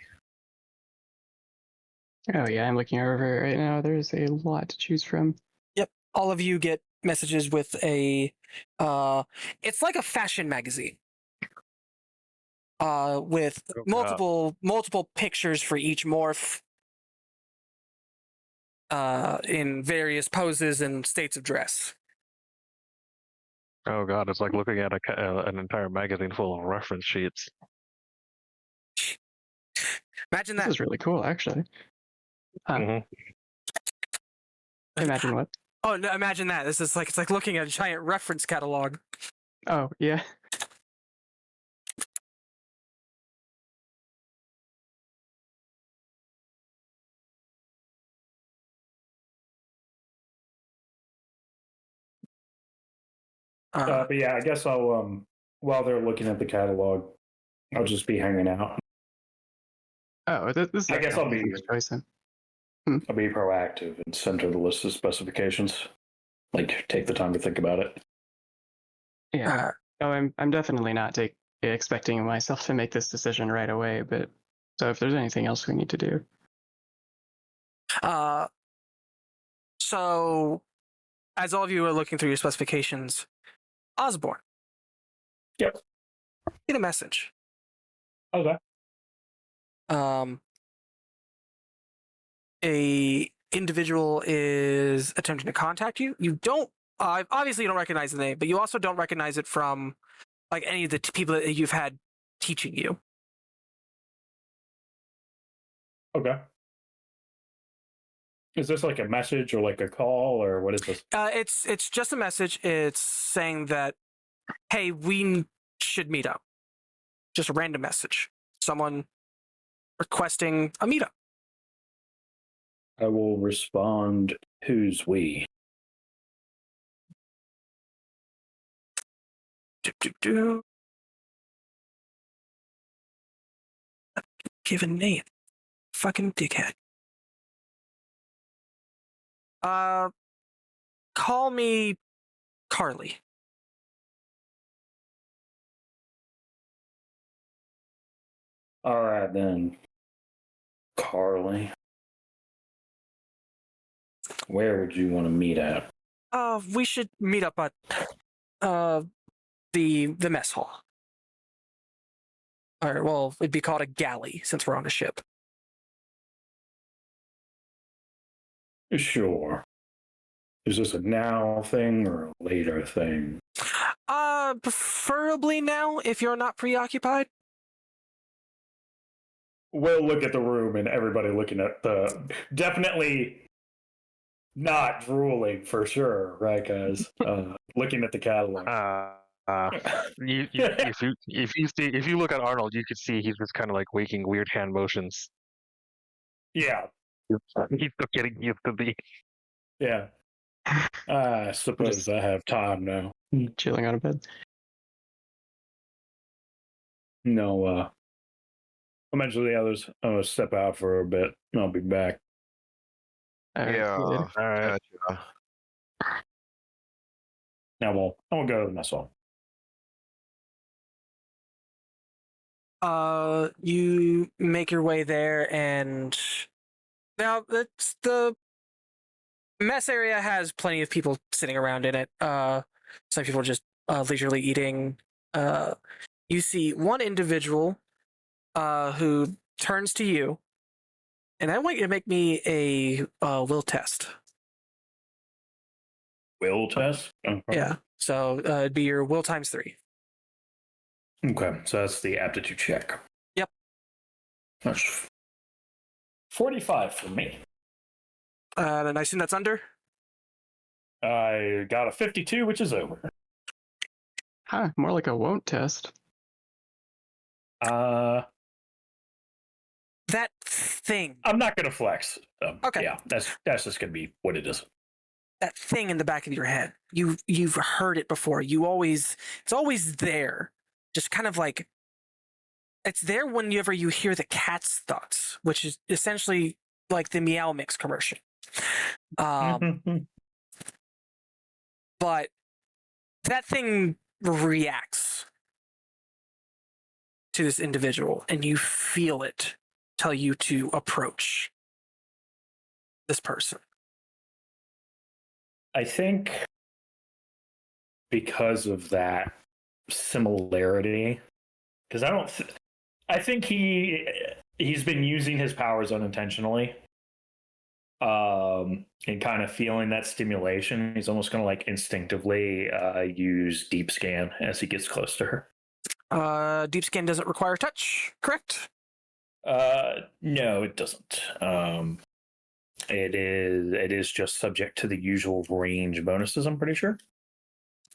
Oh yeah, I'm looking over it right now. There's a lot to choose from. Yep. All of you get messages with a it's like a fashion magazine. With multiple pictures for each morph. In various poses and states of dress. Oh god, it's like looking at an entire magazine full of reference sheets. Imagine This that. is really cool, actually. Mhm. Imagine what? Oh no! Imagine that. This is like it's like looking at a giant reference catalog. Oh yeah. But yeah, I guess I'll while they're looking at the catalog, I'll just be hanging out. Oh, this is. I guess I'll be choice then. I'll be proactive and send her the list of specifications. Like take the time to think about it. Yeah. Oh, I'm definitely not expecting myself to make this decision right away. But so if there's anything else we need to do. So as all of you are looking through your specifications, Osborne. Yep. Get a message. Okay. A individual is attempting to contact you. You don't obviously you don't recognize the name, but you also don't recognize it from like any of the people that you've had teaching you. Okay. Is this like a message or like a call or what is this? It's just a message. It's saying that, hey, we should meet up. Just a random message. Someone requesting a meetup. I will respond, who's we? Give a name. Fucking dickhead. Call me Carly. All right then. Carly. Where would you want to meet at? We should meet up at the mess hall. Or well, it'd be called a galley since we're on a ship. Sure. Is this a now thing or a later thing? Preferably now if you're not preoccupied. We'll look at the room and everybody looking at the definitely not drooling for sure, right, guys? Looking at the catalog. If you look at Arnold, you could see he's just kind of like making weird hand motions. Yeah, He's still getting used to the. yeah. I suppose I have time now. Chilling on a bed. No, I mentioned the others. I'm gonna step out for a bit. I'll be back. All right, Yeah. see you later. All right. Gotcha. Now, well, I'm gonna go to the mess hall. You make your way there, and now it's the mess area has plenty of people sitting around in it. Some people just leisurely eating. You see one individual who turns to you, and I want you to make me a will test. Will test? Okay. Yeah. So it'd be your will times 3. Okay, so that's the aptitude check. Yep. That's 45 for me. And I assume that's under? I got a 52, which is over. Huh, more like a won't test. That thing. I'm not gonna flex. Okay. Yeah, that's just gonna be what it is. That thing in the back of your head. You've heard it before. It's always there. Just kind of like it's there whenever you hear the cat's thoughts, which is essentially like the Meow Mix commercial. But that thing reacts to this individual, and you feel it tell you to approach this person. I think because of that similarity, because I think he's been using his powers unintentionally, and kind of feeling that stimulation. He's almost gonna like instinctively use deep scan as he gets close to her. Deep scan doesn't require touch, correct? No, it doesn't. It is just subject to the usual range bonuses, I'm pretty sure.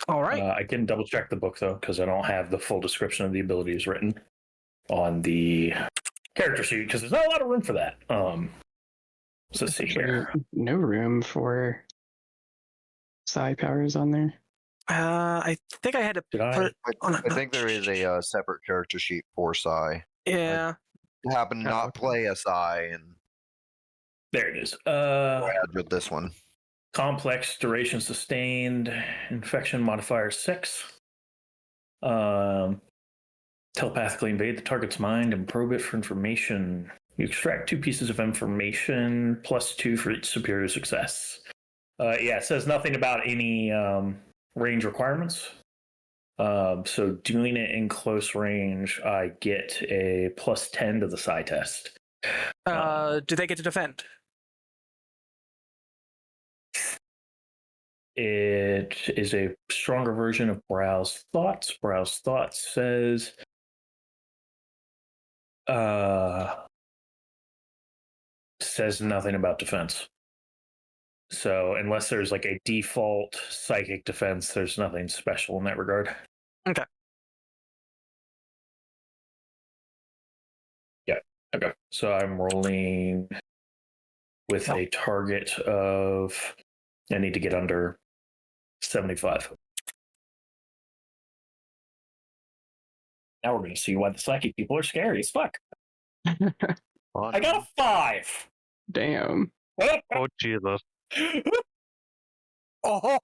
All right. I can double check the book though, because I don't have the full description of the abilities written on the character sheet, because there's not a lot of room for that. So let's see here. No room for psi powers on there. I think I had to Did I? put on I think there is a separate character sheet for Psi. Yeah. I happen to Oh, not okay. play a Psi, and There it is. I had with this one. Complex duration sustained, infection modifier 6. Telepathically invade the target's mind and probe it for information. You extract 2 pieces of information, +2 for each superior success. Yeah, it says nothing about any range requirements. So doing it in close range, I get a +10 to the psi test. Do they get to defend? It is a stronger version of Browse Thoughts. Browse Thoughts says nothing about defense. So unless there's like a default psychic defense, there's nothing special in that regard. Okay. Yeah. Okay. So I'm rolling with a target of I need to get under 75. Now we're going to see why the psychic people are scary as fuck. I got a 5. Damn. Oh Jesus! Oh,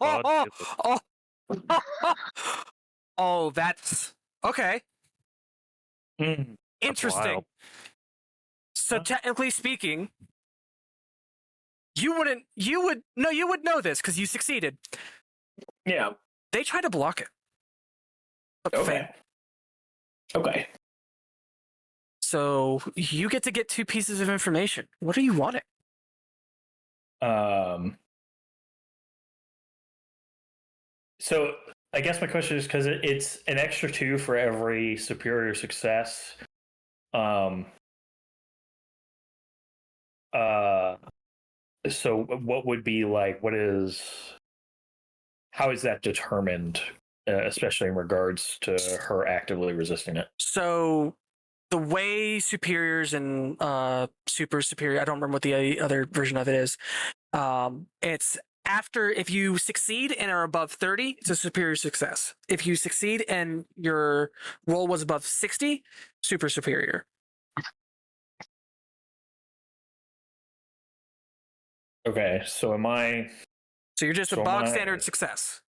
oh, that's okay. Interesting. wild. So technically speaking, you would know this because you succeeded. Yeah. They try to block it. But Okay. fail. Okay. So you get to get 2 pieces of information. What are you wanting? So I guess my question is because it's an extra 2 for every superior success. So what would be like? How is that determined, especially in regards to her actively resisting it? So the way superiors and super superior, I don't remember what the other version of it is. It's after, if you succeed and are above 30, it's a superior success. If you succeed and your roll was above 60, super superior. Okay, so am I? So you're just So a am bog I- standard success.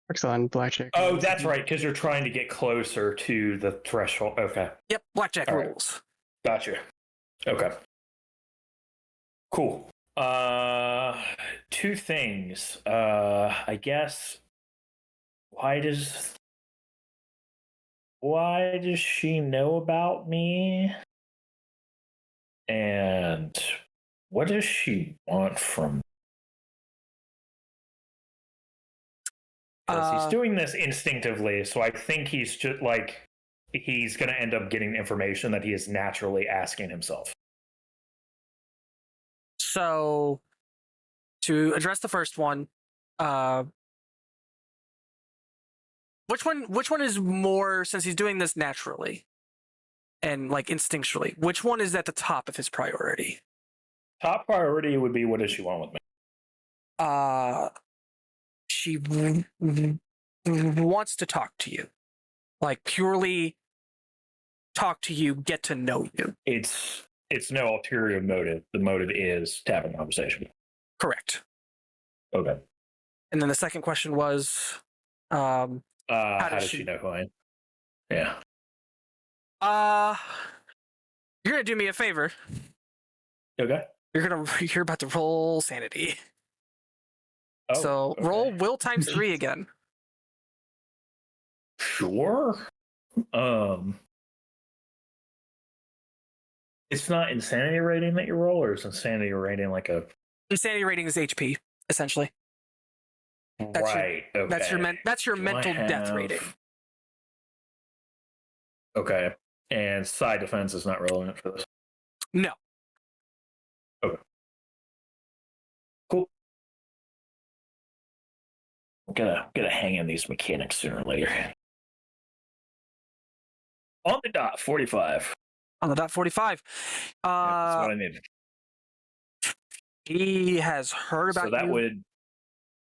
Works on blackjack. Oh, that's right, because you're trying to get closer to the threshold. Okay, Yep, blackjack All right. rules. gotcha. Okay, cool. Two things. I guess. Why does she know about me? And what does she want from? Because he's doing this instinctively, so I think he's just like he's going to end up getting information that he is naturally asking himself. So to address the first one, which one is more, since he's doing this naturally and like instinctually, which one is at the top of his priority? Top priority would be, what does she want with me? She wants to talk to you, like purely talk to you, get to know you. It's no ulterior motive. The motive is to have a conversation. Correct. Okay. And then the second question was, how does she know who I am? Yeah. You're gonna do me a favor. Okay. You're about to roll sanity. Oh, So okay. roll will times 3 again. Sure. It's not insanity rating that you roll, or is insanity rating like a Insanity rating is HP, essentially. That's right? Your, Okay. that's your Do mental I death have- rating. Okay. And side defense is not relevant for this. No. Okay. Cool. I'm gonna hang in these mechanics sooner or later. On the dot, 45. On the dot 45. That's what I needed. He has heard about So that you. would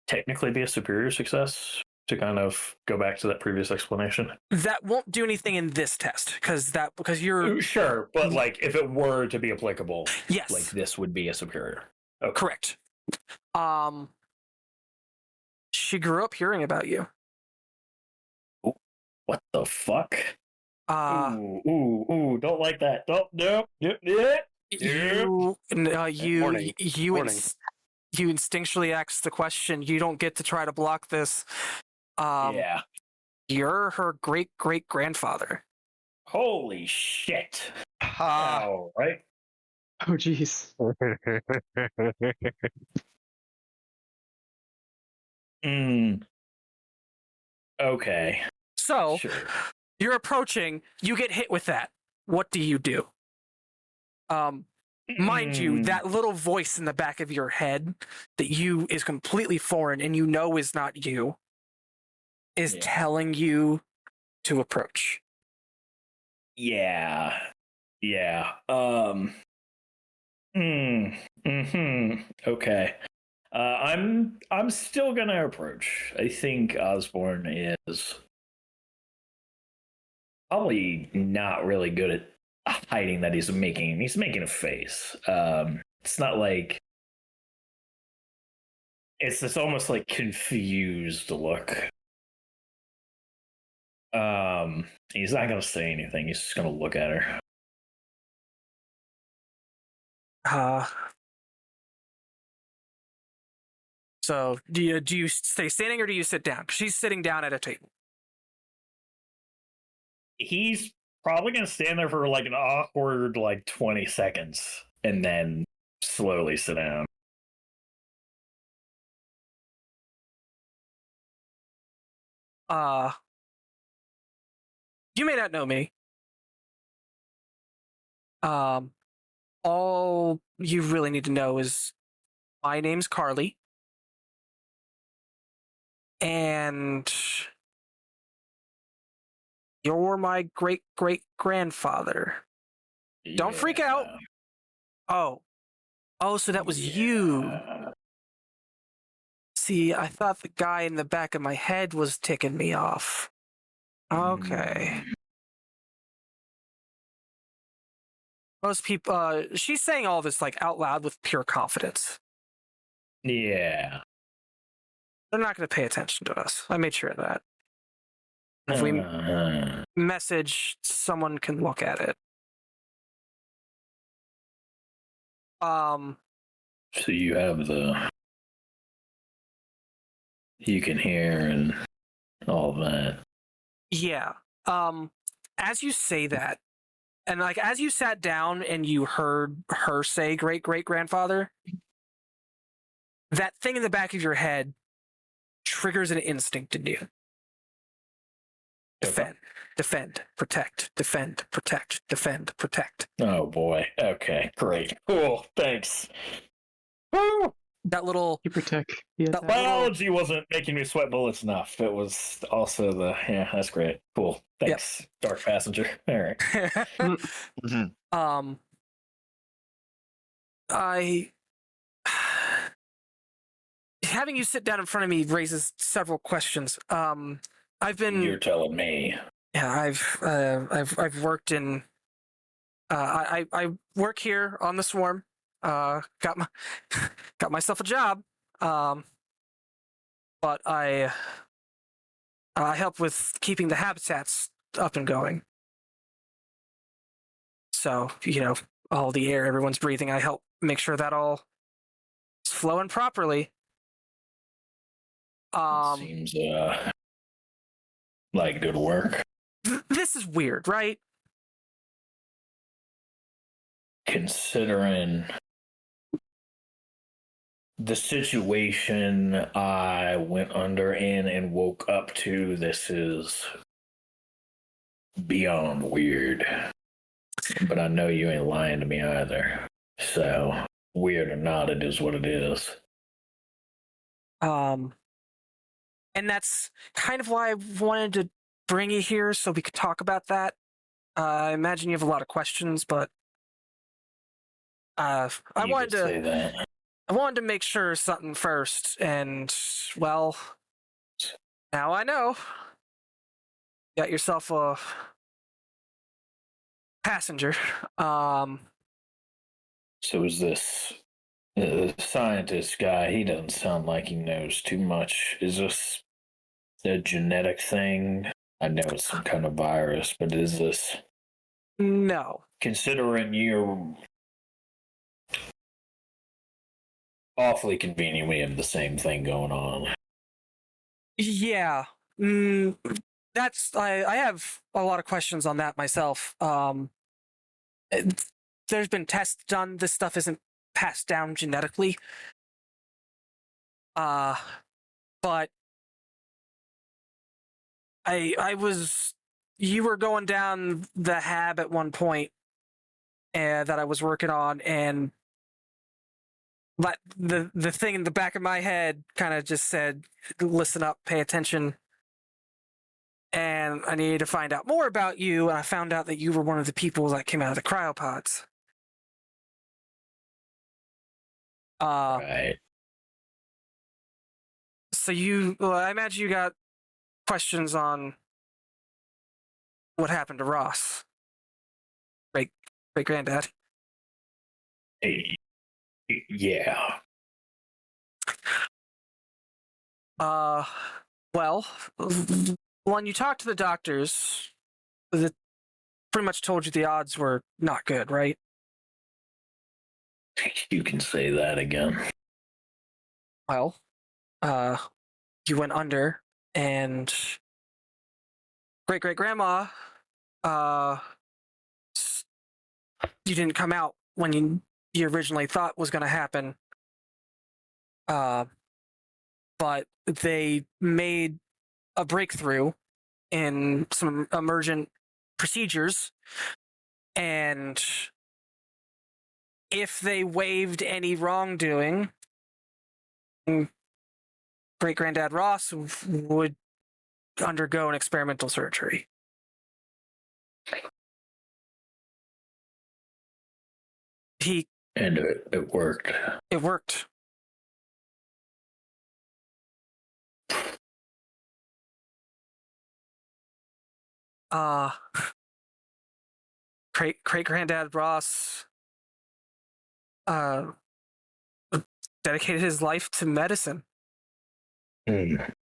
technically be a superior success, to kind of go back to that previous explanation. That won't do anything in this test because you're Sure, but like if it were to be applicable, yes, like this would be a superior. Okay. correct. She grew up hearing about you. What the fuck? Ooh, don't like that. Don't, no. You Morning. You instinctually ask the question. You don't get to try to block this. Yeah. You're her great great grandfather. Holy shit. Ha! All right. Oh, geez. Okay. So Sure. you're approaching. You get hit with that. What do you do? Mind you, that little voice in the back of your head that you is completely foreign and you know is not you is telling you to approach. Yeah. Okay. I'm still gonna approach. I think Osborne is probably not really good at hiding that he's making a face. It's not like it's this almost like confused look. He's not gonna say anything. He's just gonna look at her. So do you stay standing or do you sit down? She's sitting down at a table. He's probably gonna stand there for like an awkward 20 seconds and then slowly sit down. You may not know me. All you really need to know is my name's Carly, and you're my great-great-grandfather. Don't freak out. Oh, so that was you. See, I thought the guy in the back of my head was ticking me off. Okay. Most people, she's saying all this like out loud with pure confidence. Yeah. They're not going to pay attention to us. I made sure of that. If we message, someone can look at it. So you have you can hear and all that. Yeah. As you say that, and like as you sat down and you heard her say great-great-grandfather, that thing in the back of your head triggers an instinct in you. Defend, protect, defend, protect, defend, protect. Oh boy. Okay, great. Cool. Thanks. Woo! That little You protect. Yeah, That- Biology wasn't making me sweat bullets enough. It was also that's great. Cool. Thanks, Dark Passenger. All right. Mhm. Having you sit down in front of me raises several questions. You're telling me. Yeah, I've worked in. I work here on the swarm. Got myself a job. But I help with keeping the habitats up and going. So all the air everyone's breathing, I help make sure that all is flowing properly. Seems like good work. This is weird, right? Considering the situation I went under in and woke up to, this is beyond weird. But I know you ain't lying to me either. So, weird or not, it is what it is. And that's kind of why I wanted to bring you here so we could talk about that. I imagine you have a lot of questions, but I wanted to say that. I wanted to make sure something first, and well, now I know. Got yourself a passenger. So is this the scientist guy? He doesn't sound like he knows too much. Is this a genetic thing? I know it's some kind of virus, but is this? No. Considering you're awfully convenient, we have the same thing going on. Yeah. That's I have a lot of questions on that myself. There's been tests done. This stuff isn't passed down genetically. But you were going down the hab at one point that I was working on, and but the thing in the back of my head kind of just said, listen up, pay attention. And I needed to find out more about you, and I found out that you were one of the people that came out of the cryopods. Right. So I imagine you got questions on what happened to Ross, great granddad. Yeah. Well, when you talked to the doctors, they pretty much told you the odds were not good, right? You can say that again. Well, you went under, and great-great-grandma, you didn't come out when you originally thought was going to happen. But they made a breakthrough in some emergent procedures, and if they waived any wrongdoing, great-granddad Ross would undergo an experimental surgery. And it worked. It worked. Great-granddad Ross dedicated his life to medicine. Mm.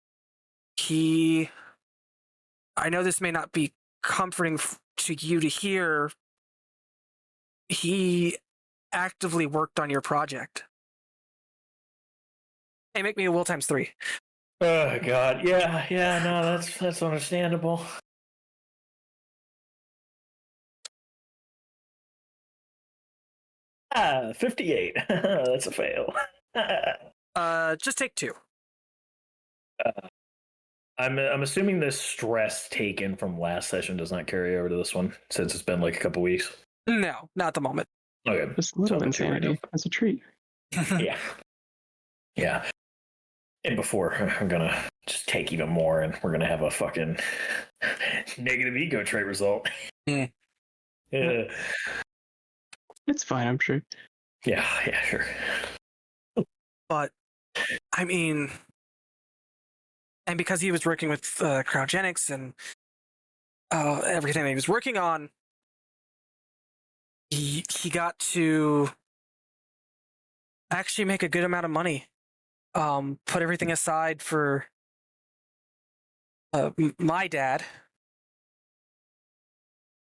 I know this may not be comforting to you to hear, he actively worked on your project. Hey, make me a will times 3. Oh God, yeah, no, that's understandable. 58. That's a fail. Just take 2. I'm assuming this stress taken from last session does not carry over to this one since it's been like a couple weeks. No, not at the moment. Okay, Just a little So, insanity as a treat. yeah. And before I'm gonna just take even more, and we're gonna have a fucking negative ego trait result. Mm. Yeah. It's fine, I'm sure. Yeah, sure. But, I mean, and because he was working with cryogenics and everything that he was working on, he got to actually make a good amount of money. Put everything aside for my dad,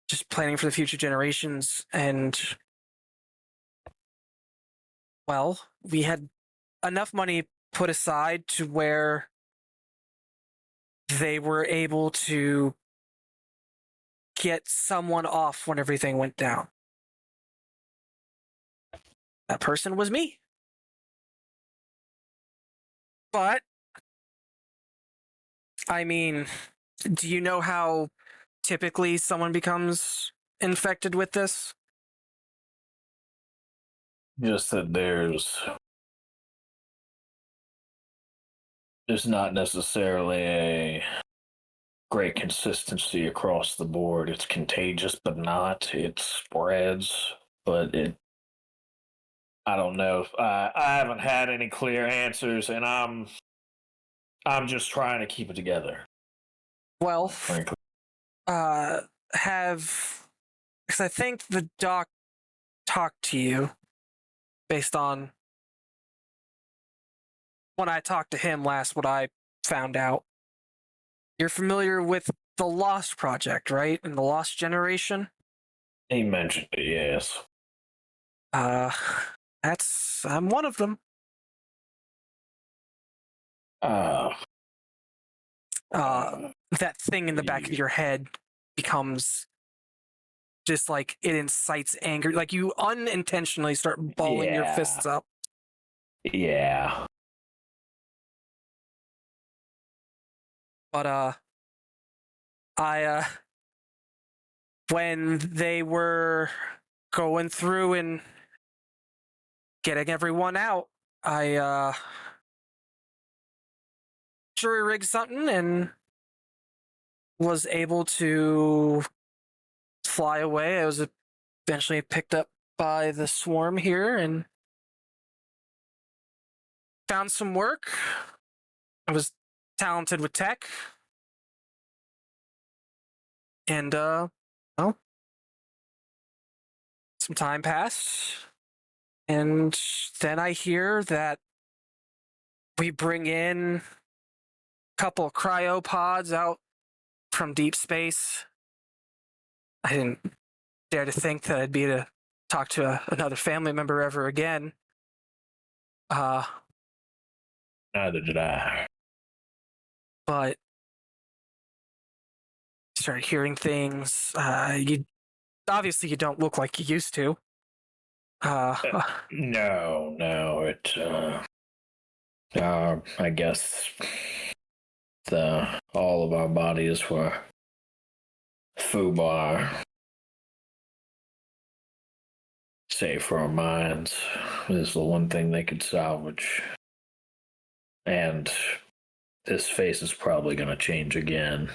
just planning for the future generations, and well, we had enough money put aside to where they were able to get someone off when everything went down. That person was me. But, I mean, do you know how typically someone becomes infected with this? Just that there's not necessarily a great consistency across the board. It's contagious, but not. It spreads, but I don't know. I haven't had any clear answers, and I'm just trying to keep it together. Well, Frankly, because I think the doc talked to you based on when I talked to him last, what I found out. You're familiar with the Lost Project, right? And the Lost Generation? he mentioned it. Yes. I'm one of them. That thing in the back of your head becomes just like it incites anger. Like you unintentionally start balling your fists up. Yeah. But when they were going through and getting everyone out, I jury rigged something and was able to fly away. I was eventually picked up by the swarm here and found some work. I was talented with tech. And, well, some time passed. And then I hear that we bring in a couple of cryopods out from deep space. I didn't dare to think that I'd be to talk to another family member ever again. Neither did I. But started hearing things. You don't look like you used to. No. I guess all of our bodies were foobar. safe for our minds is the one thing they could salvage. And this face is probably going to change again.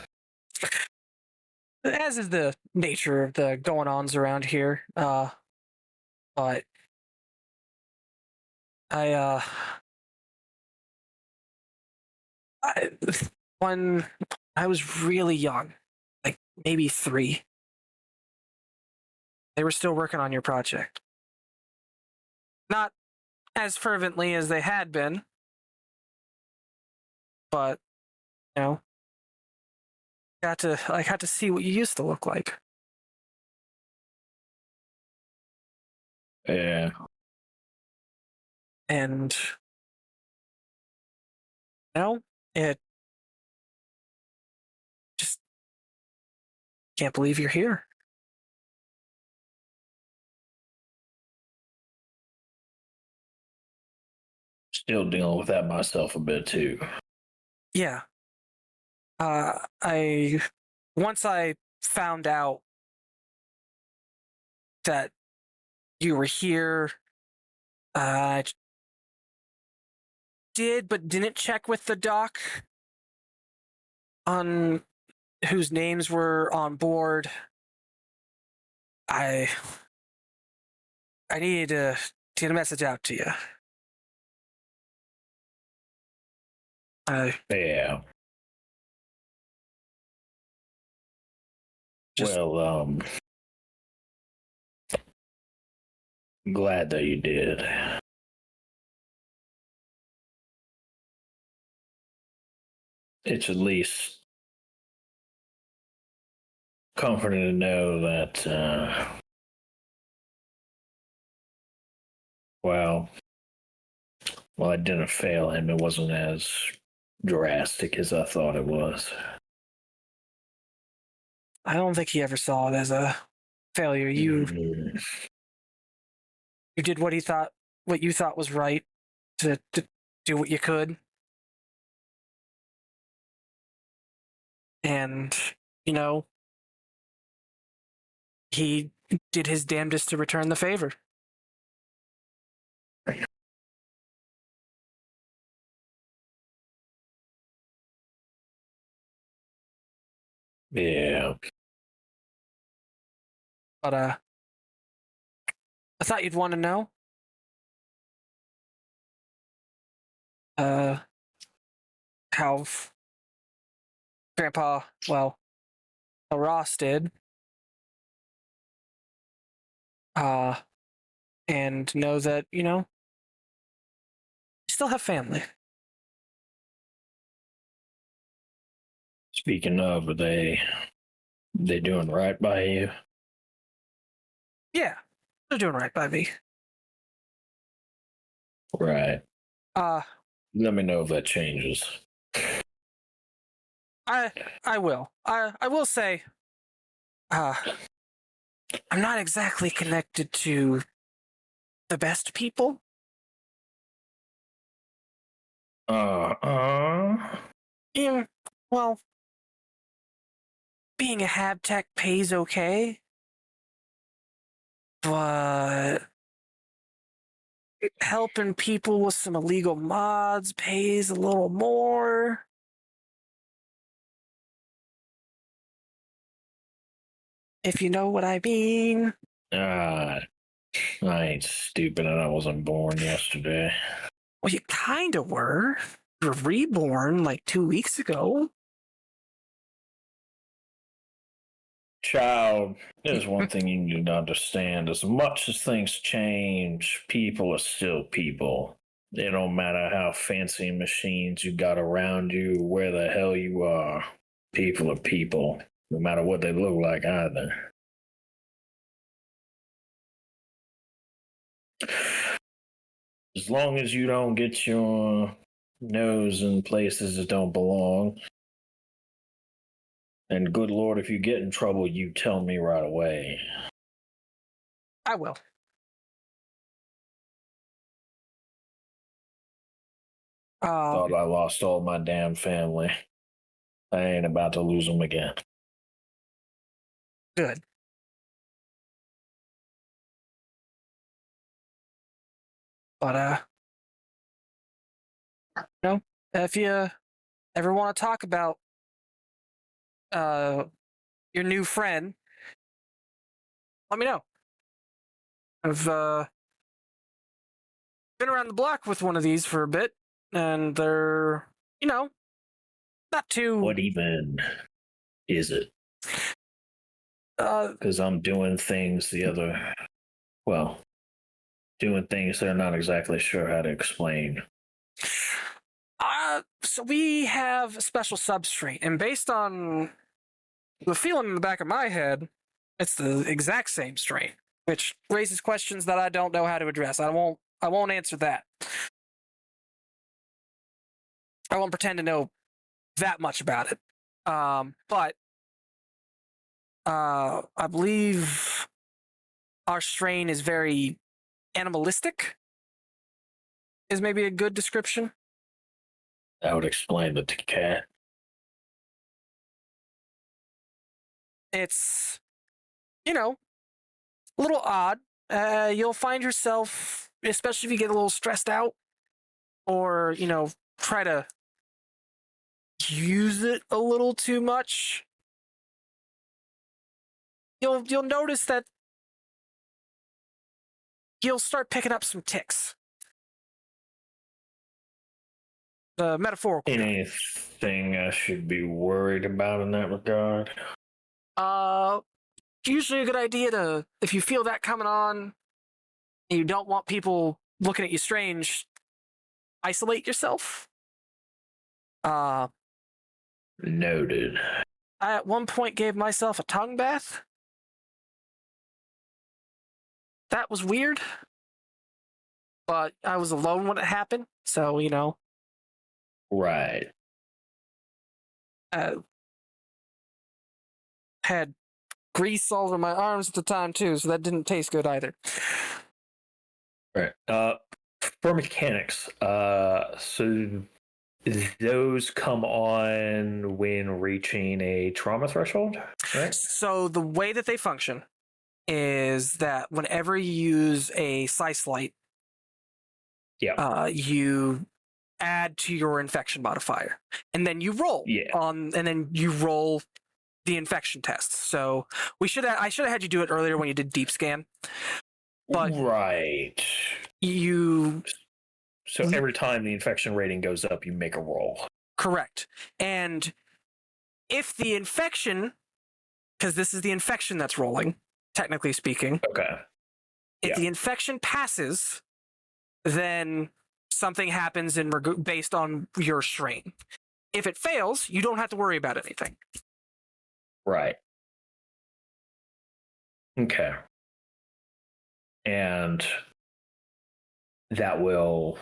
As is the nature of the going-ons around here. But when I was really young, like maybe 3, they were still working on your project. Not as fervently as they had been, but got to see what you used to look like. Yeah. And it just can't believe you're here. Still dealing with that myself a bit too. Yeah. Once I found out that you were here, I did but didn't check with the doc on whose names were on board. I needed to get a message out to you. Yeah. Well, glad that you did. It's at least comforting to know that, well, I didn't fail him. It wasn't as drastic as I thought it was. I don't think he ever saw it as a failure. You did what you thought was right to do what you could. And, he did his damnedest to return the favor. Yeah. But I thought you'd want to know. How Grandpa, how Ross did. And know that, you still have family. Speaking of, are they doing right by you? Yeah, they're doing right by me. Right. Let me know if that changes. I will. I will say, I'm not exactly connected to the best people. Yeah, well, being a hab tech pays okay, but helping people with some illegal mods pays a little more. If you know what I mean. I ain't stupid and I wasn't born yesterday. Well, you kind of were. You were reborn like 2 weeks ago. Child, there's one thing you need to understand. As much as things change, people are still people. It don't matter how fancy machines you got around you, where the hell you are. People are people, no matter what they look like either. As long as you don't get your nose in places that don't belong. And good Lord, if you get in trouble, you tell me right away. I will. Thought I lost all my damn family. I ain't about to lose them again. Good. But if you ever want to talk about your new friend, let me know. I've been around the block with one of these for a bit, and they're, not too. What even is it? Because I'm doing things doing things they're not exactly sure how to explain. So we have a special substrate, and based on the feeling in the back of my head, it's the exact same strain, which raises questions that I don't know how to address. I won't answer that. I won't pretend to know that much about it. But I believe our strain is very animalistic, is maybe a good description. That would explain the cat. It's, a little odd. You'll find yourself, especially if you get a little stressed out or, try to use it a little too much. You'll notice that you'll start picking up some tics. Metaphorical. Anything I should be worried about in that regard? Usually a good idea to, if you feel that coming on and you don't want people looking at you strange, isolate yourself. Noted. I at one point gave myself a tongue bath. That was weird. But I was alone when it happened, so, Right. Had grease all over my arms at the time, too, so that didn't taste good either. Right. For mechanics, so those come on when reaching a trauma threshold, right? So the way that they function is that whenever you use a Sice Light, you add to your infection modifier, and then you roll and then you roll the infection tests. So I should have had you do it earlier when you did deep scan. But right. So every time the infection rating goes up, you make a roll. Correct. And if the infection, because this is the infection that's rolling, technically speaking. Okay. If the infection passes, then something happens based on your strain. If it fails, you don't have to worry about anything. Right. Okay. And the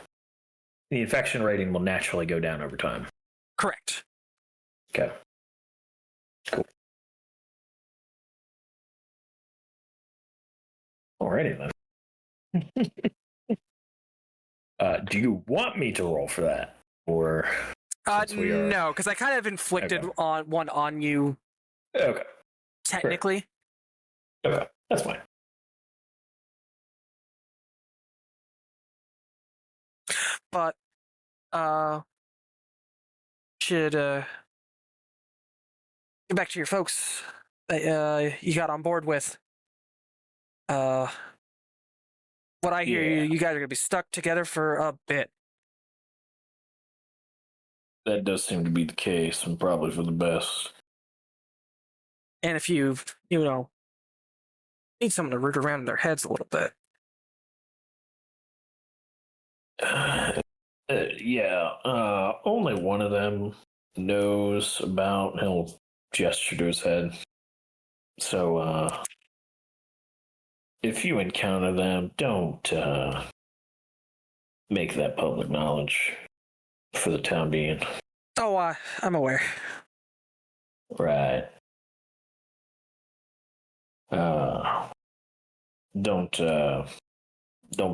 infection rating will naturally go down over time. Correct. Okay. Cool. Alrighty then. Do you want me to roll for that? Or no, because I kind of inflicted one on you. Okay. Technically. Okay, that's fine. But should get back to your folks that you got on board with. What I hear, you guys are gonna be stuck together for a bit. That does seem to be the case, and probably for the best. And if you need someone to root around in their heads a little bit. Only one of them knows about. He'll gesture to his head. So, if you encounter them, don't make that public knowledge for the time being. Oh, I'm aware. Right. Don't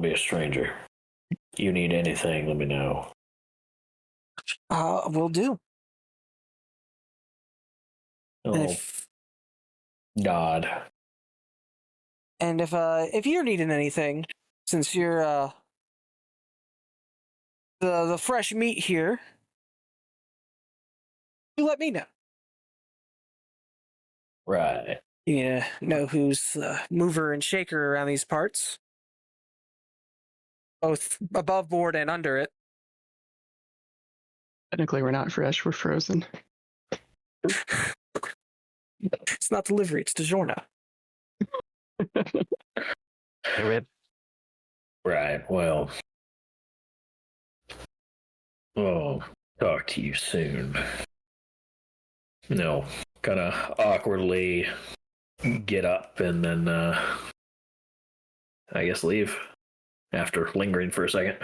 be a stranger. You need anything, let me know. Will do. Nod. And if you're needing anything, since you're the fresh meat here, you let me know. Right. You know who's mover and shaker around these parts, both above board and under it. Technically, we're not fresh, we're frozen. It's not delivery, it's DiGiorno. Right. Well, I'll talk to you soon. No, kind of awkwardly get up and then, I guess leave after lingering for a second.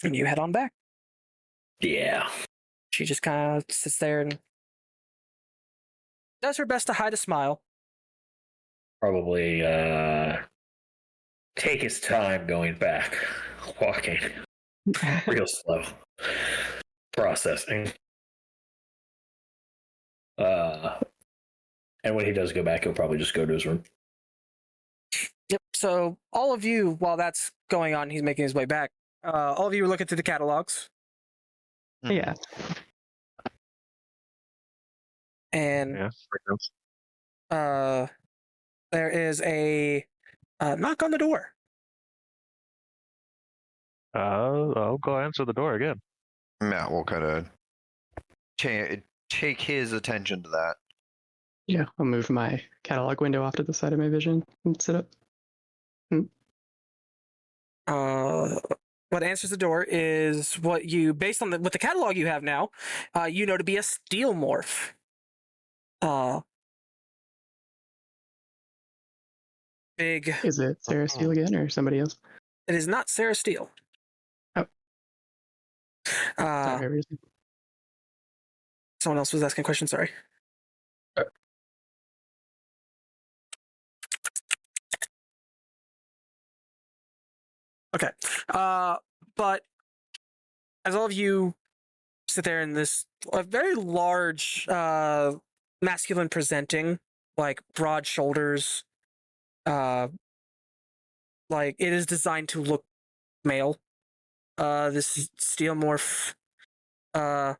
And you head on back. Yeah. She just kind of sits there and does her best to hide a smile. Probably take his time going back, walking real slow, processing. And when he does go back, he'll probably just go to his room. Yep. So all of you, while that's going on, he's making his way back. All of you are looking through the catalogs. Yeah. And Yeah. there is a knock on the door. I'll go answer the door again. Matt will kind of take his attention to that. Yeah, I'll move my catalog window off to the side of my vision and sit up. What answers the door is what you, based on with the catalog you have now, you know to be a steel morph. Big. Is it Sarah Steele again or somebody else? It is not Sarah Steele. Oh. Sorry, someone else was asking a question, sorry. Okay. But as all of you sit there in this very large, masculine presenting, like broad shoulders, like it is designed to look male. This steel morph. It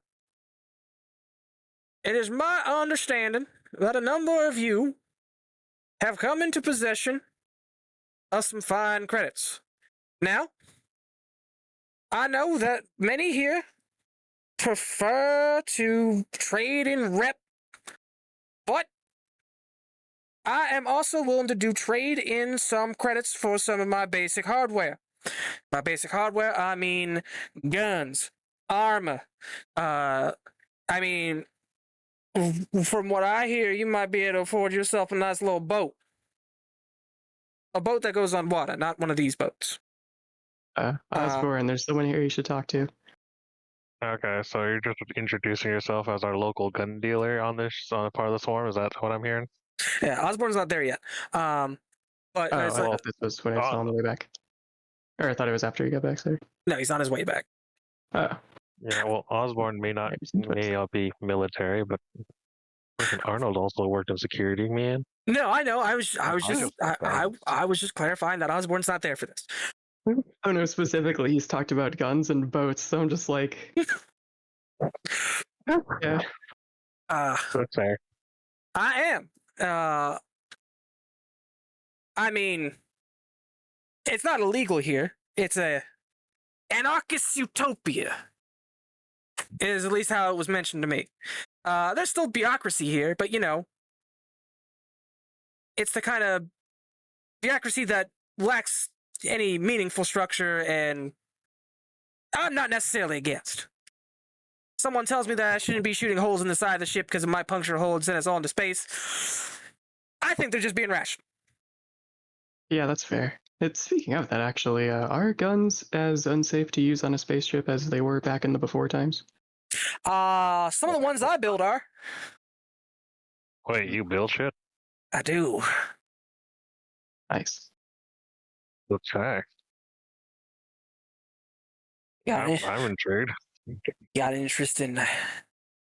is my understanding that a number of you have come into possession of some fine credits. Now, I know that many here prefer to trade in rep, but I am also willing to do trade in some credits for some of my basic hardware. By basic hardware, I mean guns, armor. I mean, from what I hear, you might be able to afford yourself a nice little boat. A boat that goes on water, not one of these boats. Osborne, there's someone here you should talk to. Okay, so you're just introducing yourself as our local gun dealer on this part of the swarm. Is that what I'm hearing? Yeah, Osborne's not there yet. But I thought this was when I saw on the way back. Or I thought it was after you got back, sorry. No, he's on his way back. Oh. Yeah, well, Osborne may not be military, but Arnold also worked in security, man. No, I know. I was just clarifying that Osborne's not there for this. Oh no, specifically he's talked about guns and boats, so I'm just like yeah. That's fair. I am. I mean, it's not illegal here. It's a anarchist utopia. Is at least how it was mentioned to me. There's still bureaucracy here, but you know, it's the kind of bureaucracy that lacks any meaningful structure, and I'm not necessarily against. Someone tells me that I shouldn't be shooting holes in the side of the ship because it might puncture a hole and send us all into space. I think they're just being rational. Yeah, that's fair. Speaking of that, actually, are guns as unsafe to use on a spaceship as they were back in the before times? Some of the ones I build are. Wait, you build shit? I do. Nice. Okay. I'm intrigued. Got an interest in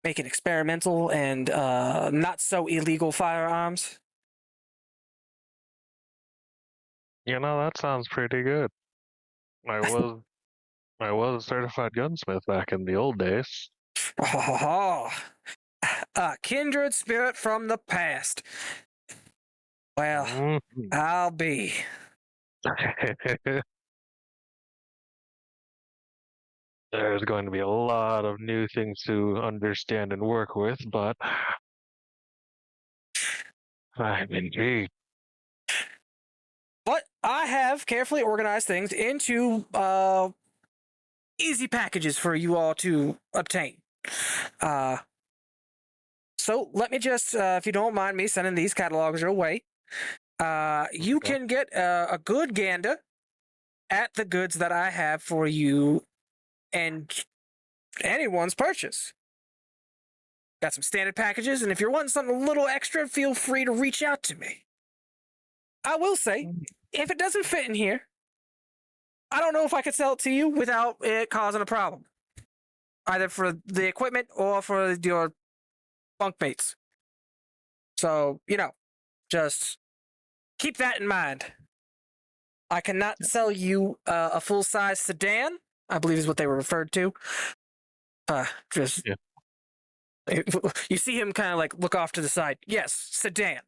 making experimental and not so illegal firearms. That sounds pretty good. I was a certified gunsmith back in the old days. Oh, a kindred spirit from the past. Well, Mhm. I'll be. There's going to be a lot of new things to understand and work with, but I'm intrigued. But I have carefully organized things into easy packages for you all to obtain. So let me just, if you don't mind me sending these catalogs your way, you Okay. can get a good gander at the goods that I have for you and anyone's purchase. Got some standard packages, and if you're wanting something a little extra, feel free to reach out to me. I will say, if it doesn't fit in here, I don't know if I could sell it to you without it causing a problem, either for the equipment or for your bunkmates. So, just keep that in mind. I cannot sell you a full-size sedan, I believe is what they were referred to. Just Yeah. You see him kind of like look off to the side. Yes, sedan.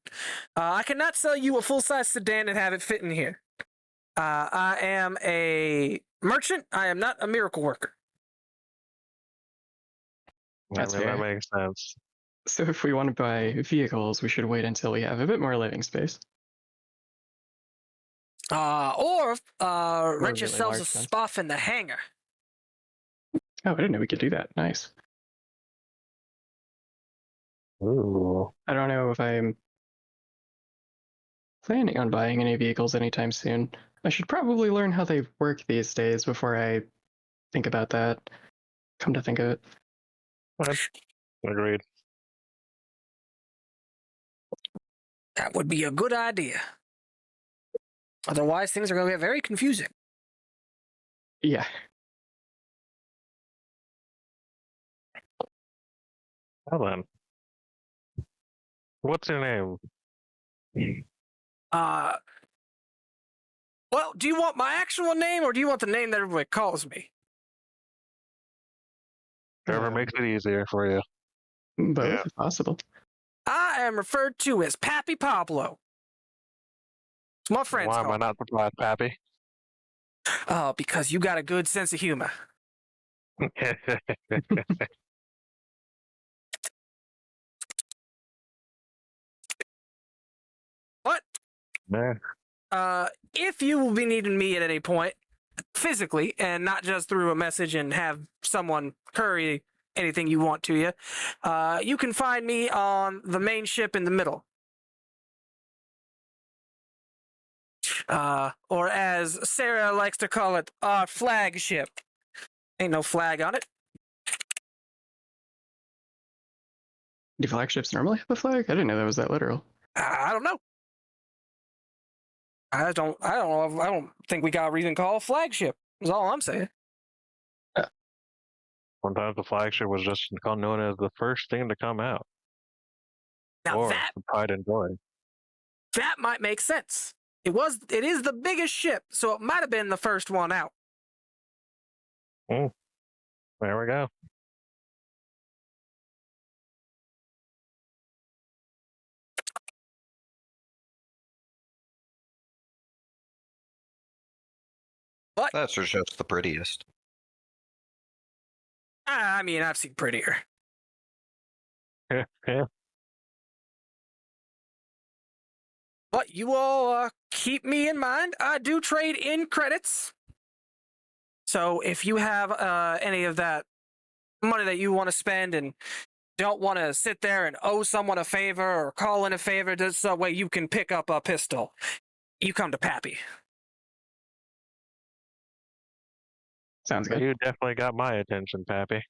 I cannot sell you a full-size sedan and have it fit in here. I am a merchant. I am not a miracle worker. That's That fair. makes sense. So if we want to buy vehicles, we should wait until we have a bit more living space. Or rent really yourselves a large ones. spoff in the hangar. Oh, I didn't know we could do that. Nice. Ooh. I don't know if I'm planning on buying any vehicles anytime soon. I should probably learn how they work these days before I think about that. Come to think of it. Agreed. That would be a good idea. Otherwise, things are going to get very confusing. Yeah. Well then. What's your name? Well, do you want my actual name or do you want the name that everybody calls me? Whatever makes it easier for you. Both, if possible. I am referred to as Pappy Pablo. It's my friends Why am call I not surprised, Pappy? Oh, because you got a good sense of humor. But Man. if you will be needing me at any point, physically, and not just through a message and have someone curry anything you want to you, you can find me on the main ship in the middle. Or as Sarah likes to call it, our flagship. Ain't no flag on it. Do flagships normally have a flag? I didn't know that was that literal. I don't know. I don't think we got a reason to call it flagship. Is all I'm saying. Sometimes the flagship was just known as the first thing to come out. Now or that the pride and joy. that might make sense. It is the biggest ship, so it might have been the first one out. There we go. But That's just the prettiest. I mean, I've seen prettier. Yeah. But you all keep me in mind. I do trade in credits. So if you have any of that money that you want to spend and don't want to sit there and owe someone a favor or call in a favor, just so way you can pick up a pistol, you come to Pappy. Sounds good. You definitely got my attention, Pappy.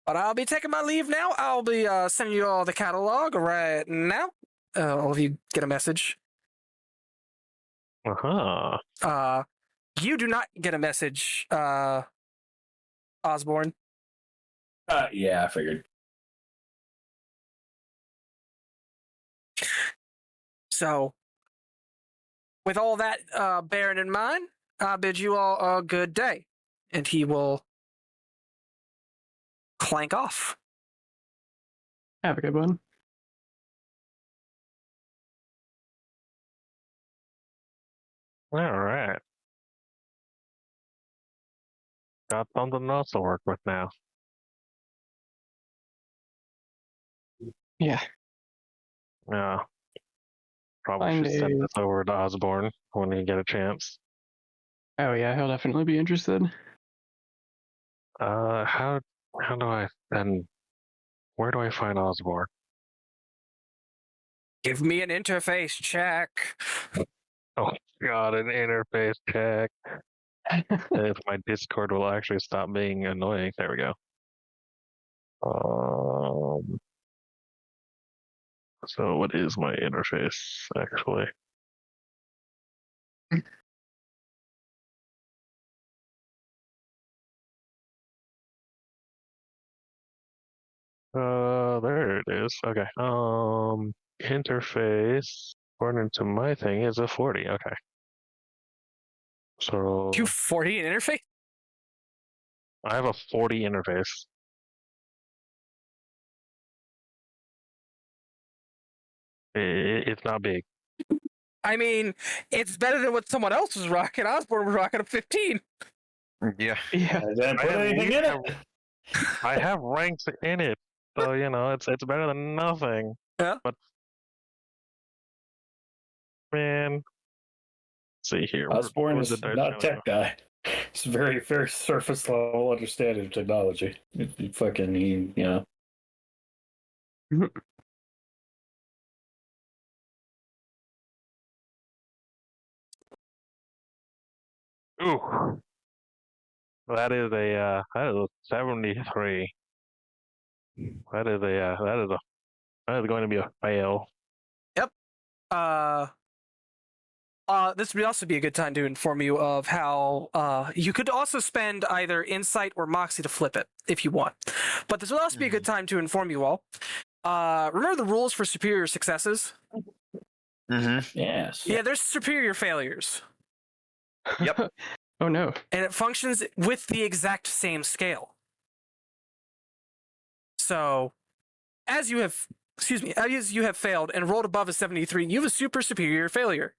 But I'll be taking my leave now. I'll be sending you all the catalog right now. All of you get a message. Uh-huh. You do not get a message, Osborne. Yeah, I figured. So, with all that bearing in mind, I bid you all a good day. And he will clank off. Have a good one. All right. Got something else to work with now. Yeah. Yeah. Probably Find should send a- this over to Osborne when you get a chance. Oh yeah, he'll definitely be interested. How do I then? Where do I find Osborne? Give me an interface check. Oh God, an interface check. If my Discord will actually stop being annoying. There we go. So what is my interface actually? There it is. Okay. Interface according to my thing is a 40. Okay. So 240 an interface? I have a 40 interface. It's not big. I mean, it's better than what someone else was rocking. Osborne was rocking a 15. Yeah. Yeah. I didn't put I anything in have- it. I have ranks in it, so it's better than nothing. Yeah. But man, let's see here. Osborne where's is the not a dice tech guy. It's very, very surface level understanding of technology. Ooh, that is a 73. That is going to be a fail. This would also be a good time to inform you of how you could also spend either Insight or Moxie to flip it if you want. But this would also be a good time to inform you all. Remember the rules for superior successes? Mm-hmm. Yes. Yeah, there's superior failures. Yep. Oh no. And it functions with the exact same scale. So, as you have failed and rolled above a 73, you have a super superior failure.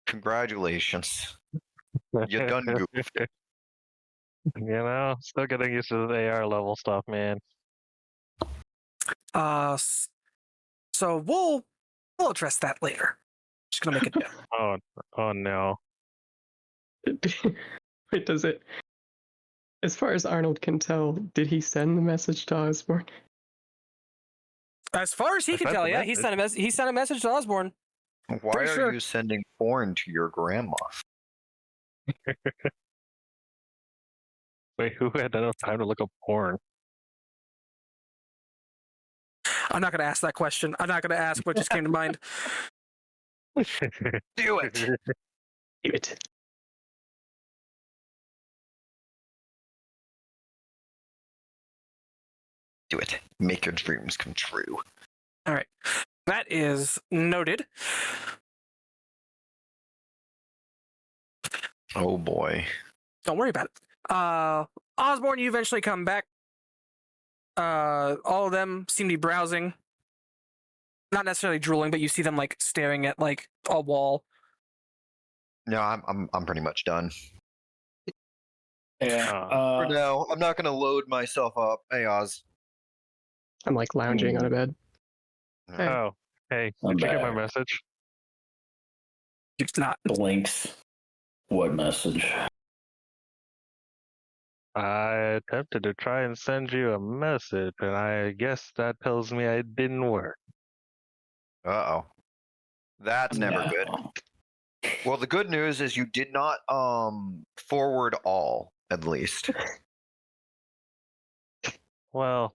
Congratulations. You done goofed. Still getting used to the AR level stuff, man. So we'll address that later. Just gonna make it note. Oh no. Wait, does it? As far as Arnold can tell, did he send the message to Osborne? As far as he I can sent tell, the yeah, he sent a message to Osborne. Why Pretty are sure. you sending porn to your grandma? Wait, who had enough time to look up porn? I'm not gonna ask that question. I'm not gonna ask what just came to mind. Do it. Do it. Do it. Make your dreams come true. All right, that is noted. Oh boy. Don't worry about it. Osborne, you eventually come back. All of them seem to be browsing. Not necessarily drooling, but you see them like staring at like a wall. No, I'm pretty much done. Yeah. For now, I'm not gonna load myself up. Hey Oz. I'm like lounging on a bed. Hey. Oh, hey, I'm did you get my back. message? It's not. Blinks. What message? I attempted to try and send you a message, and I guess that tells me it didn't work. Uh-oh. That's never good. Well, the good news is you did not forward all, at least. Well,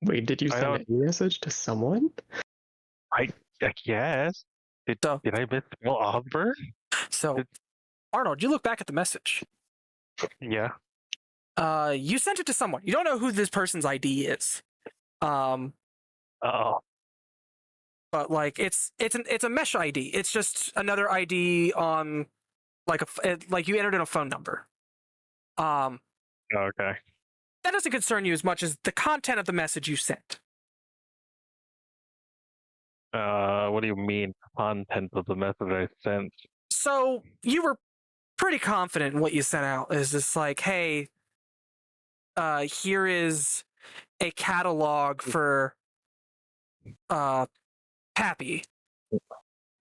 Wait, did you I send an e-message to someone? I guess. Did I misspell Osborne? So, Arnold, you look back at the message. Yeah. You sent it to someone. You don't know who this person's ID is. Oh. but like it's a mesh ID. It's just another ID on like like you entered in a phone number. Okay. That doesn't concern you as much as the content of the message you sent. What do you mean, content of the message I sent? So you were pretty confident in what you sent out. Is just like, hey, here is a catalog for Pappy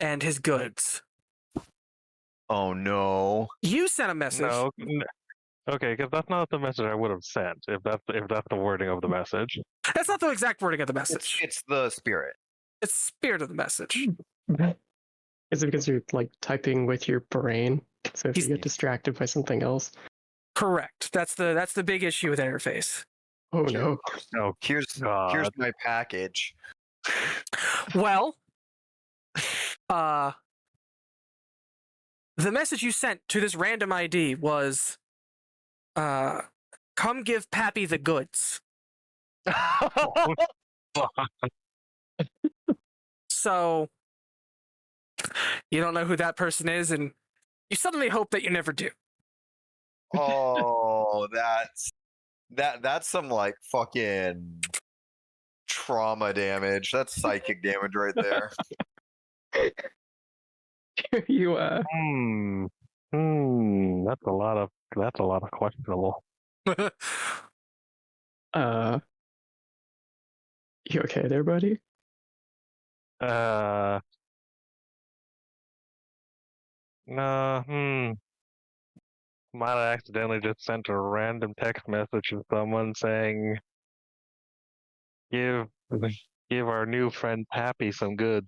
and his goods. Oh no. You sent a message. No. Okay, because that's not the message I would have sent. If that's the wording of the message. That's not the exact wording of the message. It's the spirit. It's the spirit of the message. Is it because you're like typing with your brain? So if you He's- get distracted by something else. Correct. That's the big issue with interface. Oh no. Oh, Here's God. my package. Well, the message you sent to this random ID was, come give Pappy the goods. So you don't know who that person is, and you suddenly hope that you never do. Oh, that's some like fucking trauma damage. That's psychic damage right there. You That's a lot of questionable. you okay there, buddy? No. Might have accidentally just sent a random text message to someone saying, "Give our new friend Pappy some good."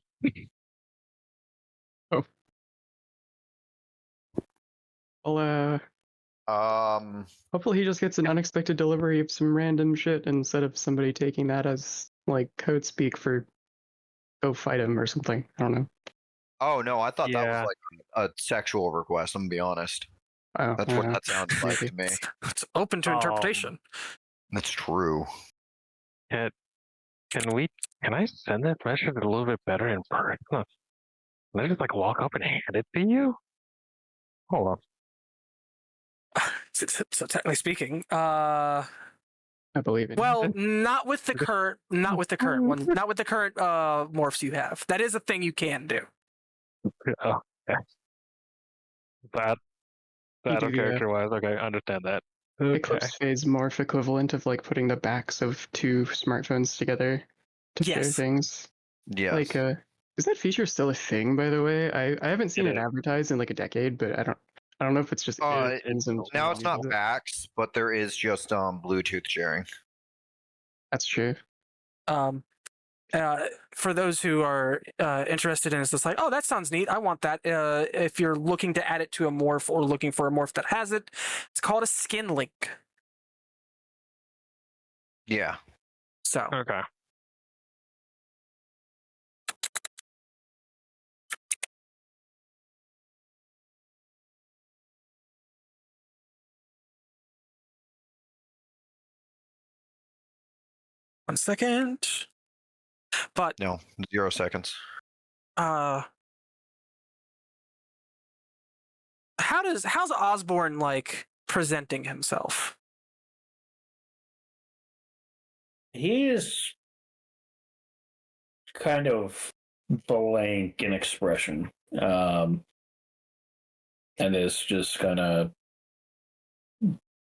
Well, hopefully he just gets an unexpected delivery of some random shit instead of somebody taking that as like code speak for go fight him or something. I don't know. Oh no, I thought that Yeah. was like a sexual request. I'm gonna be honest. Oh, That's what that sounds like to me. It's open to interpretation. That's true. Can I send that message a little bit better in person? Can I just like walk up and hand it to you? Hold on. So technically speaking, I believe it. well, not with the current one, not with the current morphs you have. That is a thing you can do. Oh, okay. That You do the, character wise, okay, I understand that. Okay. Eclipse phase morph equivalent of like putting the backs of two smartphones together to share Yes. things. Yes. Like, is that feature still a thing? By the way, I haven't seen It it is. advertised in like a decade, but I don't know if it's just Uh, it and now it's not backs, but there is just Bluetooth sharing. That's true. For those who are interested in it, it's just like, oh, that sounds neat. I want that. If you're looking to add it to a morph or looking for a morph that has it, it's called a skin link. Yeah. So Okay. one second. But No, 0 seconds. how's Osborne like presenting himself? He is kind of blank in expression, and is just kind of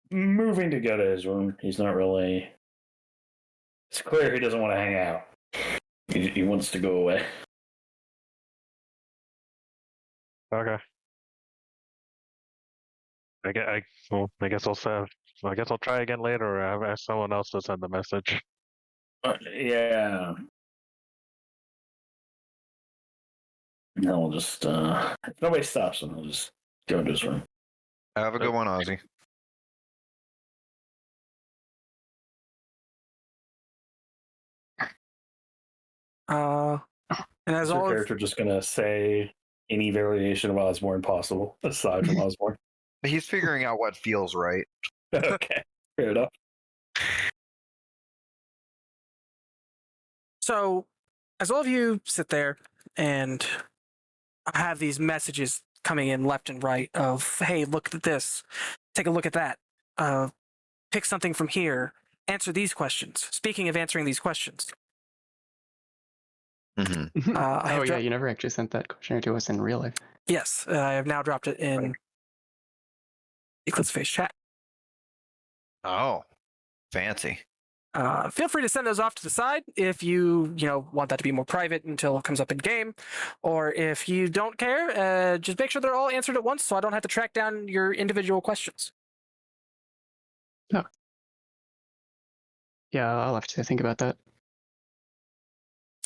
moving to go to his room. He's not really. It's clear he doesn't want to hang out. He wants to go away. Okay. I guess I'll try again later, or I'll ask someone else to send the message. Yeah. No, we'll just if nobody stops him, we'll just go into his room. Have a good one, Ozzy. And as Is your all of, character just gonna say any variation of Osborne possible aside from Osborne? He's figuring out what feels right. Okay, fair enough. so as all of you sit there and have these messages coming in left and right of, hey, look at this, take a look at that, pick something from here, answer these questions. Speaking of answering these questions, Mm-hmm. Oh yeah, you never actually sent that questionnaire to us in real life. yes, I have now dropped it in Eclipse Face chat. Oh, fancy. Feel free to send those off to the side if you want that to be more private until it comes up in game, or if you don't care, just make sure they're all answered at once so I don't have to track down your individual questions. Yeah, I'll have to think about that.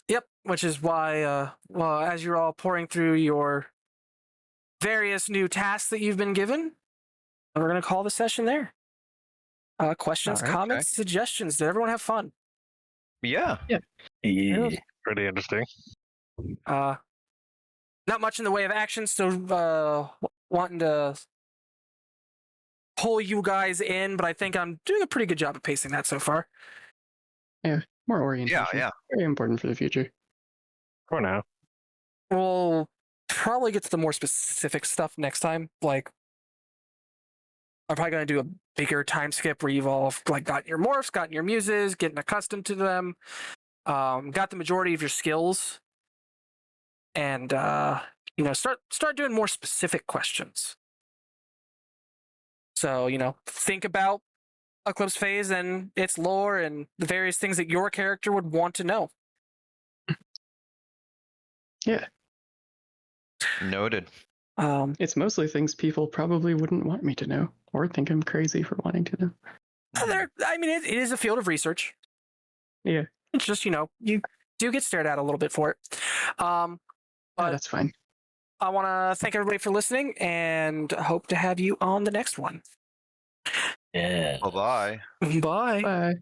Yep, which is why, as you're all pouring through your various new tasks that you've been given, we're going to call the session there. Questions, All right, comments, suggestions. Did everyone have fun? Yeah. Yeah. Pretty interesting. Not much in the way of action, so wanting to pull you guys in, but I think I'm doing a pretty good job of pacing that so far. More orientation. Yeah. Very important for the future. For now. We'll probably get to the more specific stuff next time. Like, I'm probably going to do a bigger time skip where you've all gotten your morphs, gotten your muses, getting accustomed to them, got the majority of your skills, and start doing more specific questions. So think about Eclipse Phase and its lore and the various things that your character would want to know. Yeah. Noted. It's mostly things people probably wouldn't want me to know or think I'm crazy for wanting to know. It is a field of research. Yeah. It's just, you do get stared at a little bit for it. But that's fine. I want to thank everybody for listening and hope to have you on the next one. Yeah. Bye-bye. Bye. Bye.